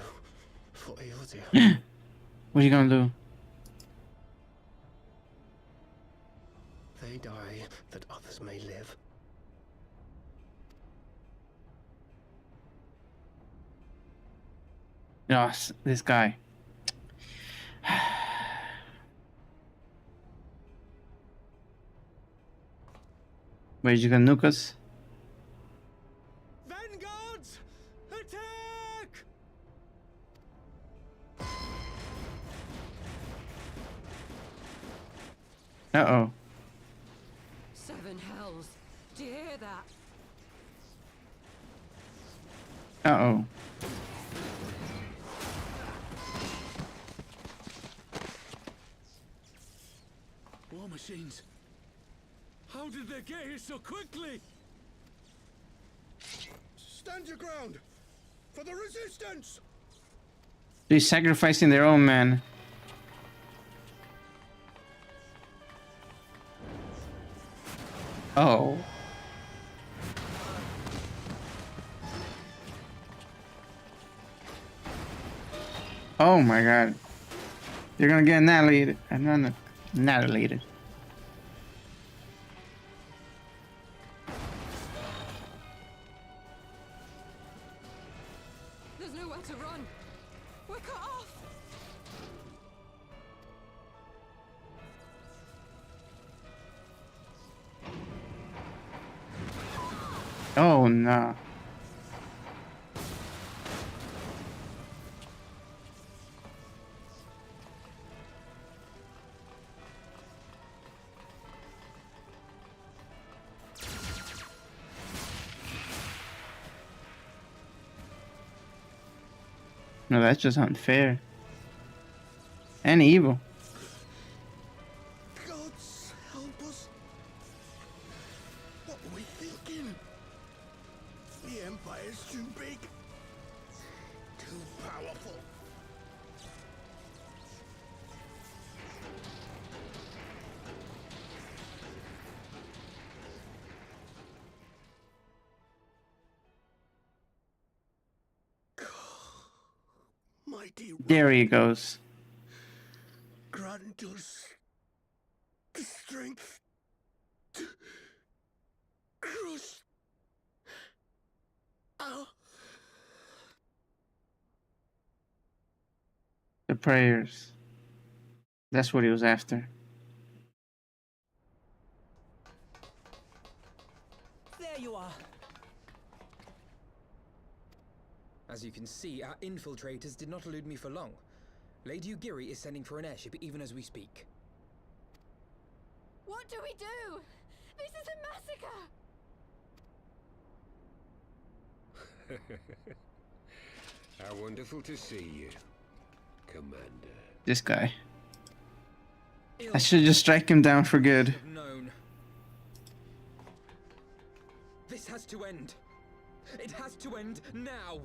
for Eorzea. What are you gonna do? They die that others may live. Yes, this guy. Where's you gonna nuke us? Vanguards! Attack! Uh-oh. Seven hells. Do you hear that? Uh-oh. War machines. How did they get here so quickly? Stand your ground! For the resistance! They're sacrificing their own men. Oh. Oh my god. They're gonna get annihilated. Annihilated. There's nowhere to run. We're cut off. Oh no. No, that's just unfair. And evil. Gods help us. What were we thinking? The Empire's too big. Too powerful. Mighty There he goes. grant us the strength to crush our The prayers. That's what he was after. There you are. As you can see, our infiltrators did not elude me for long. Lady Ugiri is sending for an airship even as we speak. What do we do? This is a massacre! How wonderful to see you, Commander. This guy. I should just strike him down for good. Known. This has to end. It has to end now.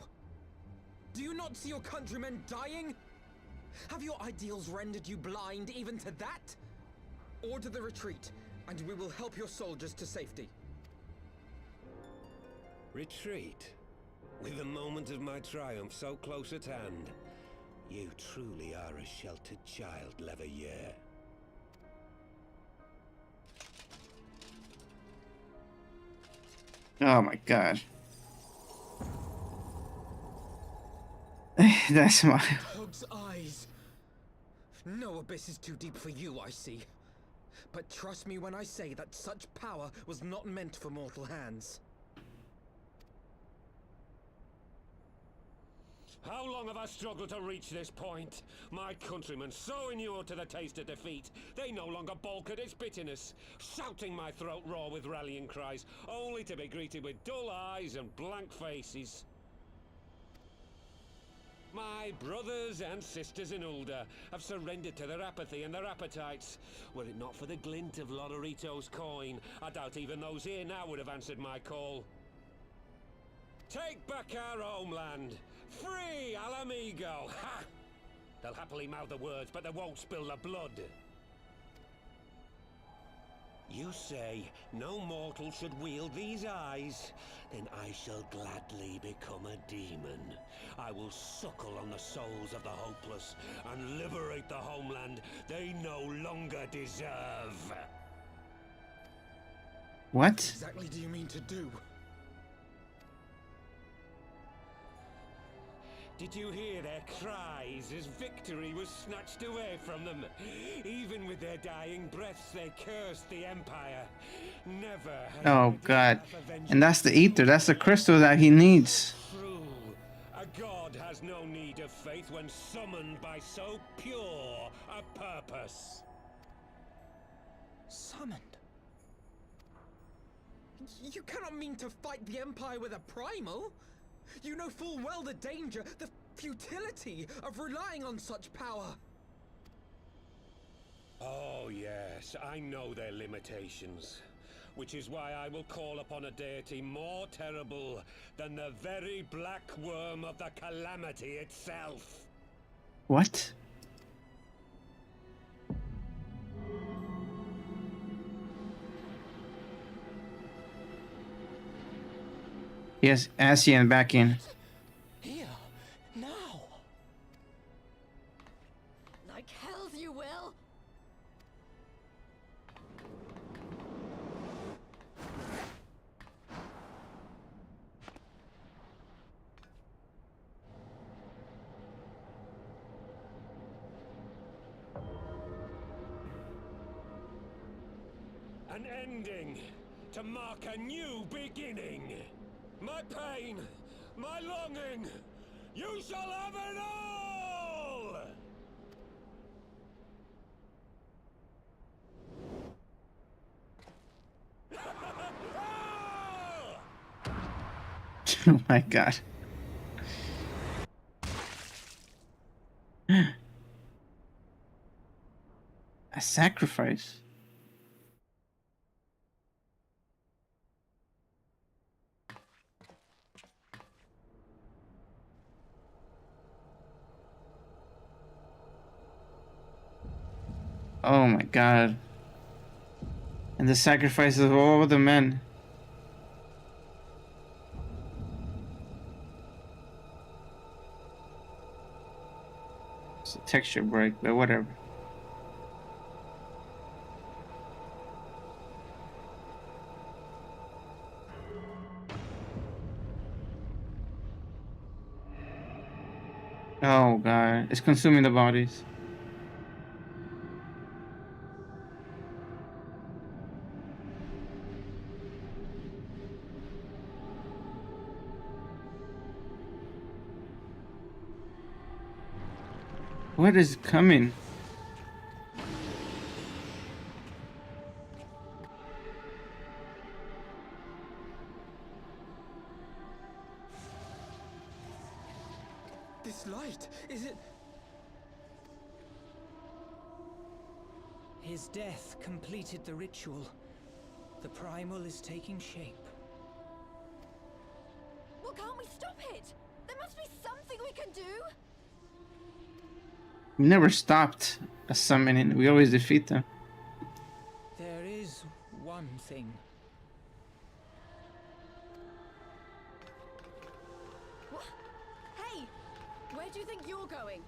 Do you not see your countrymen dying? Have your ideals rendered you blind even to that? Order the retreat, and we will help your soldiers to safety. Retreat? With the moment of my triumph so close at hand? You truly are a sheltered child, Leveilleur. Oh my god. That's my... Hug's eyes. No abyss is too deep for you, I see. But trust me when I say that such power was not meant for mortal hands. How long have I struggled to reach this point? My countrymen, so inured to the taste of defeat, they no longer balk at its bitterness, shouting my throat raw with rallying cries, only to be greeted with dull eyes and blank faces. My brothers and sisters in Ulda have surrendered to their apathy and their appetites. Were it not for the glint of Lodorito's coin, I doubt even those here now would have answered my call. Take back our homeland! Free Alamigo! Ha! They'll happily mouth the words, but they won't spill the blood. You say no mortal should wield these eyes? Then I shall gladly become a demon. I will suckle on the souls of the hopeless and liberate the homeland they no longer deserve. What? What exactly do you mean to do? Did you hear their cries as victory was snatched away from them? Even with their dying breaths, they cursed the Empire. Never. Oh god. And that's the ether. That's the crystal that he needs. True. A god has no need of faith when summoned by so pure a purpose. Summoned? You cannot mean to fight the Empire with a primal? You know full well the danger, the futility of relying on such power. Oh yes, I know their limitations. Which is why I will call upon a deity more terrible than the very black worm of the calamity itself. What? Yes, Asian back in. Here, now. Like hells you will. An ending to mark a new beginning. my pain, my longing. You shall have it all! Oh my god. A sacrifice. Oh my god. And the sacrifice of all the men. It's a texture break, but whatever. Oh god, it's consuming the bodies. What is coming? This light, is it? His death completed the ritual. The primal is taking shape. Well, can't we stop it? There must be something we can do. We never stopped a summoning. We always defeat them. There is one thing. What? Hey, where do you think you're going?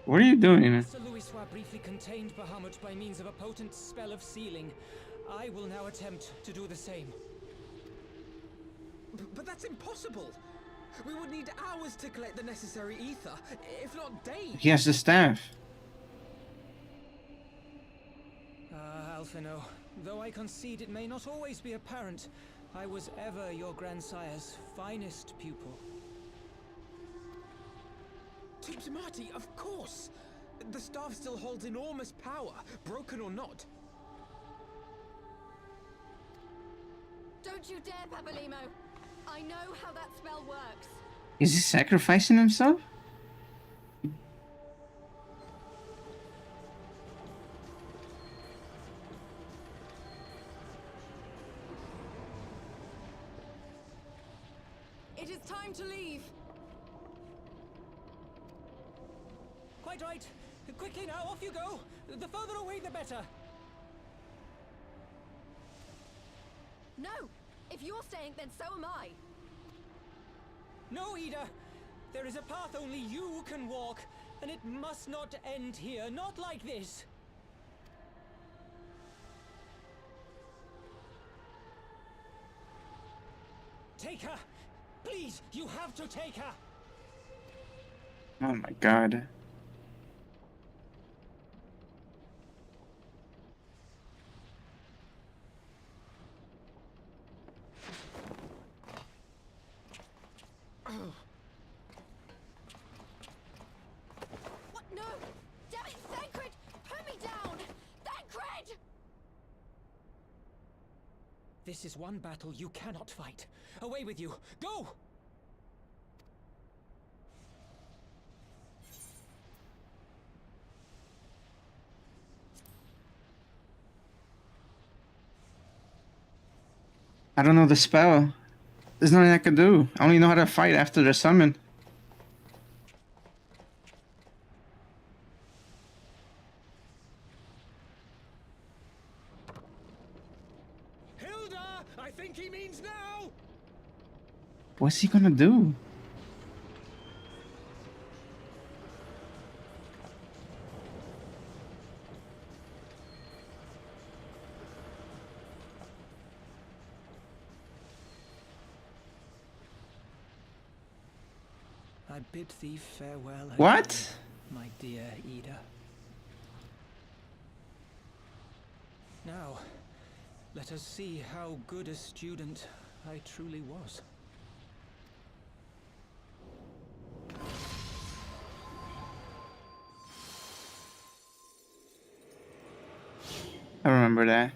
What are you doing? Master Louisoix briefly contained Bahamut by means of a potent spell of sealing. I will now attempt to do the same. But that's impossible! We would need hours to collect the necessary ether, if not days. He has the staff. Alphino, though I concede it may not always be apparent, I was ever your grandsire's finest pupil. Tupsimati, of course! The staff still holds enormous power, broken or not. Don't you dare, Pabalimo! I know how that spell works. Is he sacrificing himself? It is time to leave. Quite right. Quickly now, off you go. The further away, the better. No! If you're staying, then so am I. No, Ida. There is a path only you can walk, and it must not end here. Not like this. Take her! Please, you have to take her! Oh my god. What? No! Damn it, Thancred! Put me down! Thancred! This is one battle you cannot fight. Away with you! Go! I don't know the spell. There's nothing I can do. I only know how to fight after the summon. Hilda! I think he means now! What's he gonna do? I bid thee farewell. What? Again, my dear Ida. Now, Let us see how good a student I truly was. I remember that.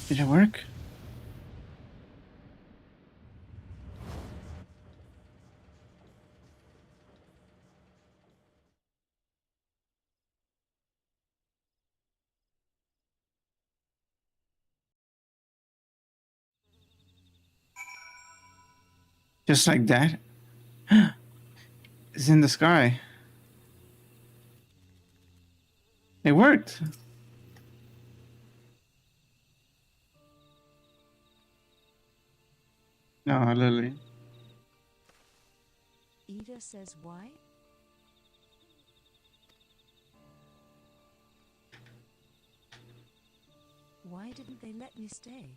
Did it work? Just like that? It's in the sky. It worked. No, Lily. Ida says why? Why didn't they let me stay?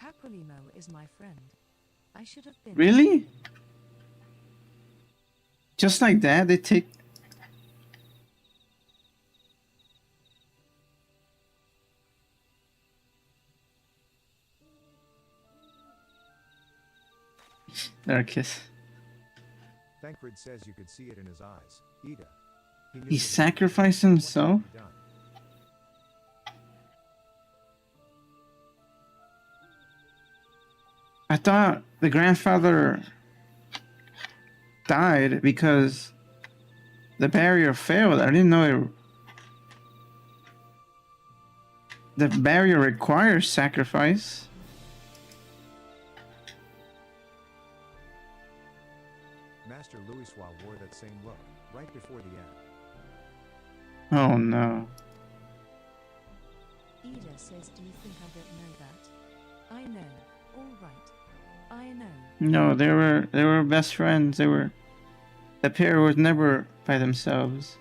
Papolimo is my friend. I should have been. Really? Just like that, they take... Their kiss. Thancred says you could see it in his eyes. Ida. He sacrificed himself? I thought the grandfather died because the barrier failed. I didn't know it. The barrier requires sacrifice. Master Louisoix wore that same look right before the end. Oh no. Ida says, do you think I don't know that? I know. All right. I know. No, they were best friends. The pair was never by themselves.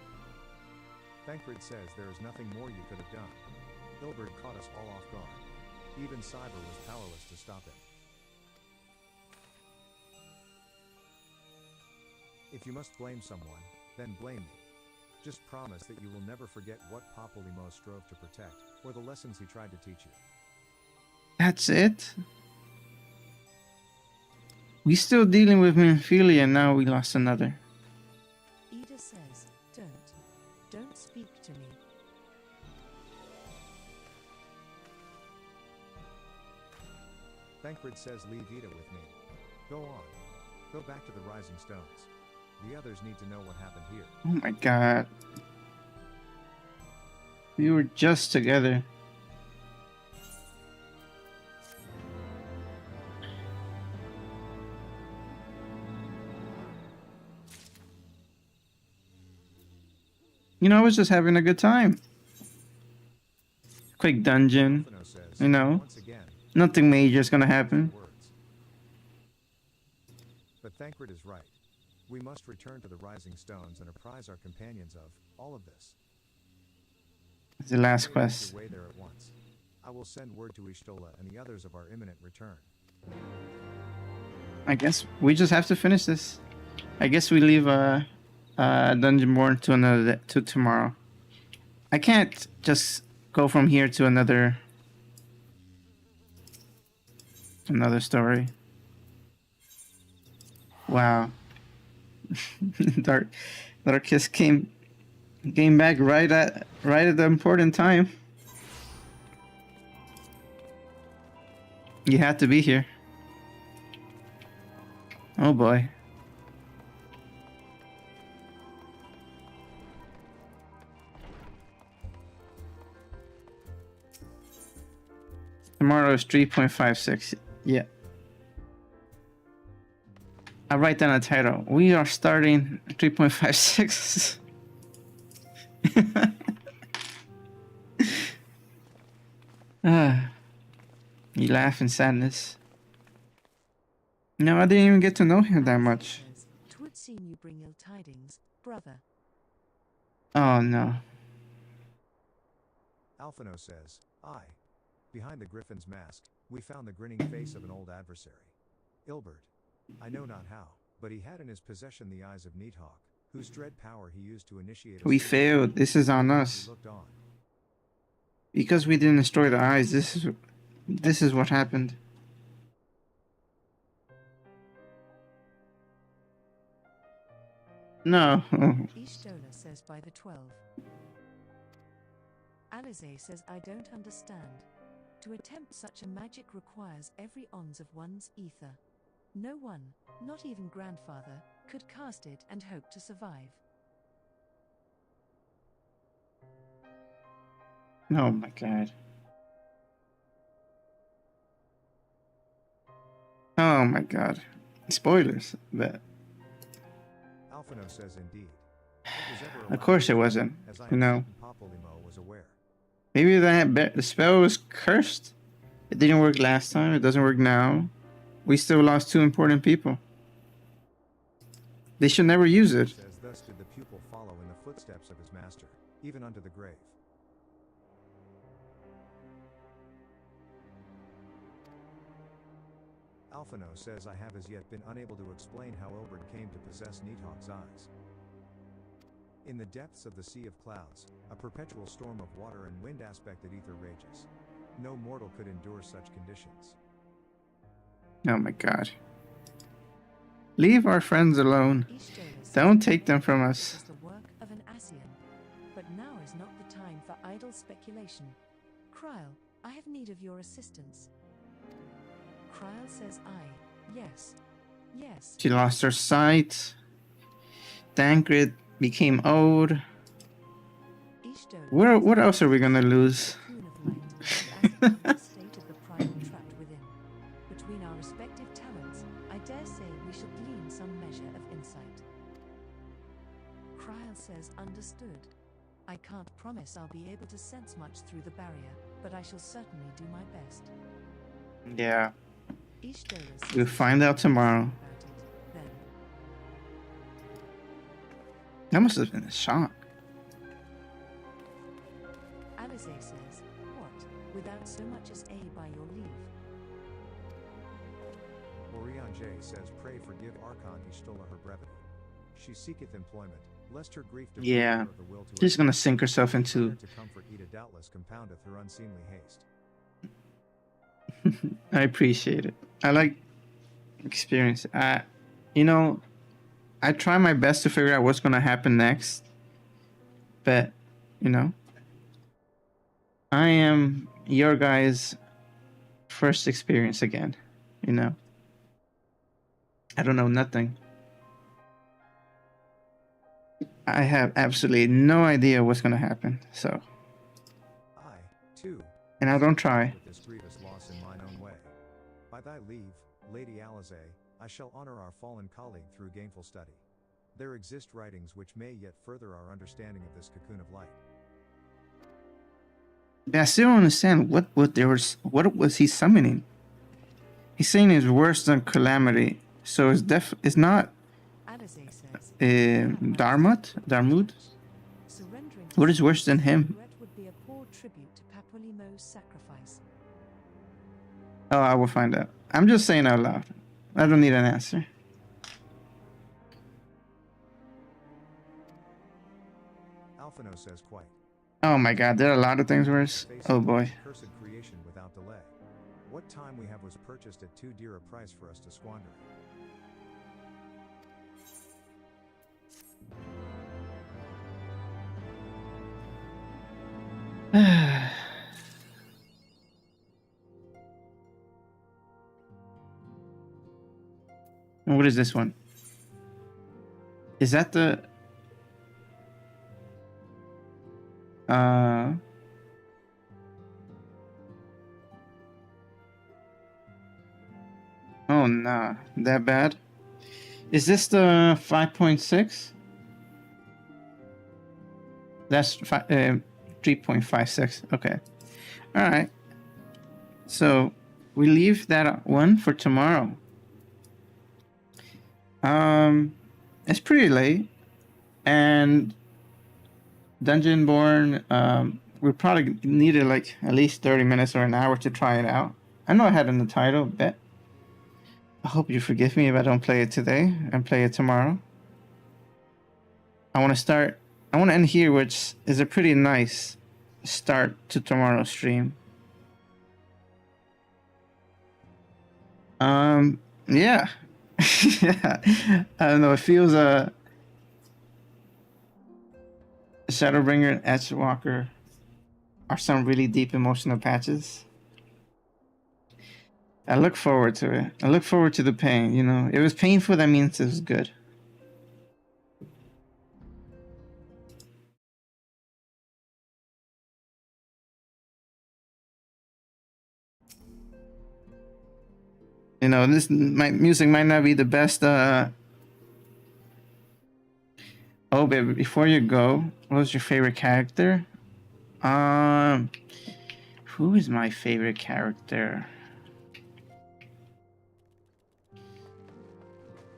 Thancred says there is nothing more you could have done. Hilbert caught us all off guard. Even Cyber was powerless to stop him. If you must blame someone, then blame me. Just promise that you will never forget what Papolimo strove to protect, or the lessons he tried to teach you. That's it? We still dealing with Minfilia and now we lost another. Ida says, don't speak to me. Thancred says leave Ida with me. Go on. Go back to the Rising Stones. The others need to know what happened here. Oh my god. We were just together. You know, I was just having a good time. Quick dungeon. You know, nothing major is gonna happen. But Thancred is right. We must return to the Rising Stones and apprise our companions of all of this. It's the last quest. Away there at once. I will send word to Ishtola and the others of our imminent return. I guess we just have to finish this. I guess we leave Dungeonborne to tomorrow. I can't just go from here to another story. Wow. Darkest came back right at the important time. You had to be here. Oh boy. Tomorrow is 3.56. Yeah. I'll write down a title. We are starting 3.56. Ah, you laugh in sadness. No, I didn't even get to know him that much. "'Twould seem you bring ill tidings, brother." Oh no. Alphino says, "Aye. Behind the griffin's mask, we found the grinning face of an old adversary. Ilbert. I know not how, but he had in his possession the eyes of Needhawk, whose dread power he used to initiate We failed. This is on us. He looked on. Because we didn't destroy the eyes, this is what happened. No. Ishtola says by the 12. Alize says I don't understand. To attempt such a magic requires every ounce of one's ether. No one, not even grandfather, could cast it and hope to survive. Oh my god. Oh my god. Spoilers, but Alphino says indeed. of course it wasn't. As I You know. am certain Papolimo was aware. Maybe the spell was cursed. It didn't work last time. It doesn't work now. We still lost 2 important people. They should never use it. Says thus did the pupil follow in the footsteps of his master, even unto the grave. Alphino says I have as yet been unable to explain how Ilbert came to possess Needhawk's eyes. In the depths of the sea of clouds, a perpetual storm of water and wind aspected ether rages. No mortal could endure such conditions. Oh my god. Leave our friends alone. Don't take them from us. It was the work of an Asian. But now is not the time for idle speculation. Kryl, I have need of your assistance. Kryl says yes. Yes. She lost her sight. Dankrid became old. What else are we gonna lose? State of the primal trapped within. Between our respective talents, I dare say we shall glean some measure of insight. Kryl says understood. I can't promise I'll be able to sense much through the barrier, but I shall certainly do my best. Yeah. We'll find out tomorrow. That must have been a shock. Alize says, what, without so much as a by your leave? Orion J says, pray forgive Archon Ishtola her brevity. She seeketh employment, lest her grief Yeah. of the will to She's gonna sink herself into. to comfort Ida doubtless compoundeth her unseemly haste. I appreciate it. I like experience. You know, I try my best to figure out what's gonna happen next. But, you know, I am your guys' first experience again. You know, I don't know nothing. I have absolutely no idea what's gonna happen. So, Too. and I don't try. With this grievous loss in mine own way. By thy leave, Lady Alize, I shall honor our fallen colleague through gainful study. There exist writings which may yet further our understanding of this cocoon of light. But I still don't understand what was he summoning? He's saying it's worse than calamity, so it's not Darmut. What is worse than him? Would be a poor tribute to Papolimo's sacrifice. Oh, I will find out. I'm just saying out loud. I don't need an answer. Alphino says quite. Oh my god, there are a lot of things worse. Oh boy. Cursed creation without delay. What time we have was purchased at too dear a price for us to squander. And what is this one? Is that the... Oh, nah. That bad? Is this the 5.6? That's 3.56. Okay. Alright. So we leave that one for tomorrow. It's pretty late, and Dungeonborne, we probably needed like at least 30 minutes or an hour to try it out. I know I had it in the title, but I hope you forgive me if I don't play it today and play it tomorrow. I want to end here, which is a pretty nice start to tomorrow's stream. Yeah. Yeah. I don't know, it feels Shadowbringer and Edgewalker are some really deep emotional patches. I look forward to it. I look forward to the pain, you know. If it was painful, that means it was good. You know, my music might not be the best. Oh, baby, before you go, what was your favorite character? Who is my favorite character?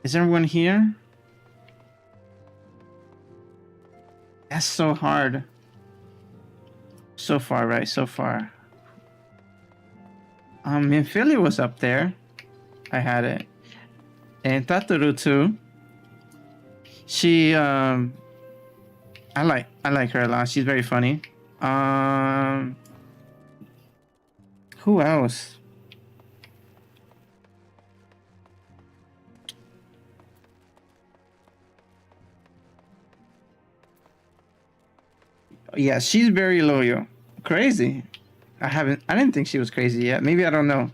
Is everyone here? That's so hard. So far, right? So far. Minfilia was up there. I had it. And Tataru too. She I like her a lot. She's very funny. Who else? Yeah, she's very loyal. Crazy. I didn't think she was crazy yet. Maybe I don't know.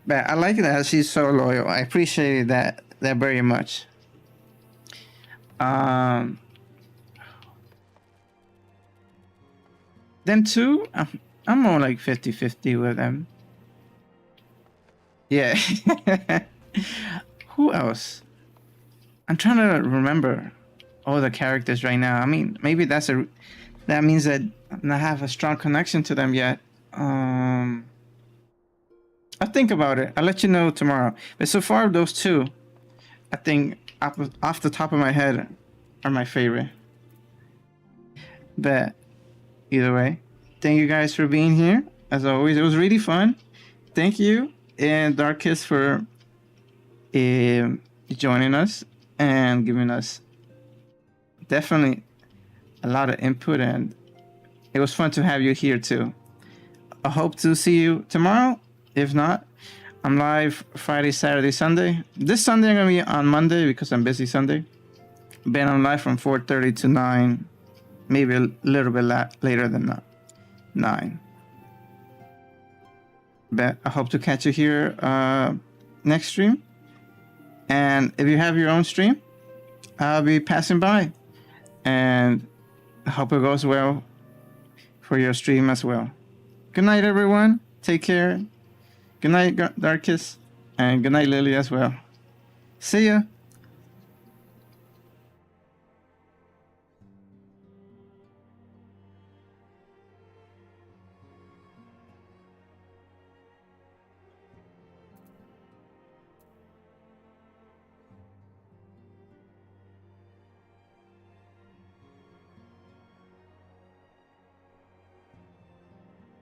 But I like that she's so loyal. I appreciate that very much. Then two, I'm more like 50-50 with them. Yeah. Who else? I'm trying to remember all the characters right now. I mean, maybe that means that I have a strong connection to them yet. I'll think about it. I'll let you know tomorrow. But so far, those two, I think off the top of my head, are my favorite. But either way, thank you guys for being here. As always, it was really fun. Thank you, and Darkest for joining us and giving us definitely a lot of input, and it was fun to have you here too. I hope to see you tomorrow. If not, I'm live Friday, Saturday, Sunday. This Sunday I'm gonna be on Monday because I'm busy Sunday. But I'm live from 4:30 to 9, maybe a little bit later than that. 9. But I hope to catch you here next stream. And if you have your own stream, I'll be passing by. And I hope it goes well for your stream as well. Good night, everyone. Take care. Good night, Darkest. And good night, Lily, as well. See ya.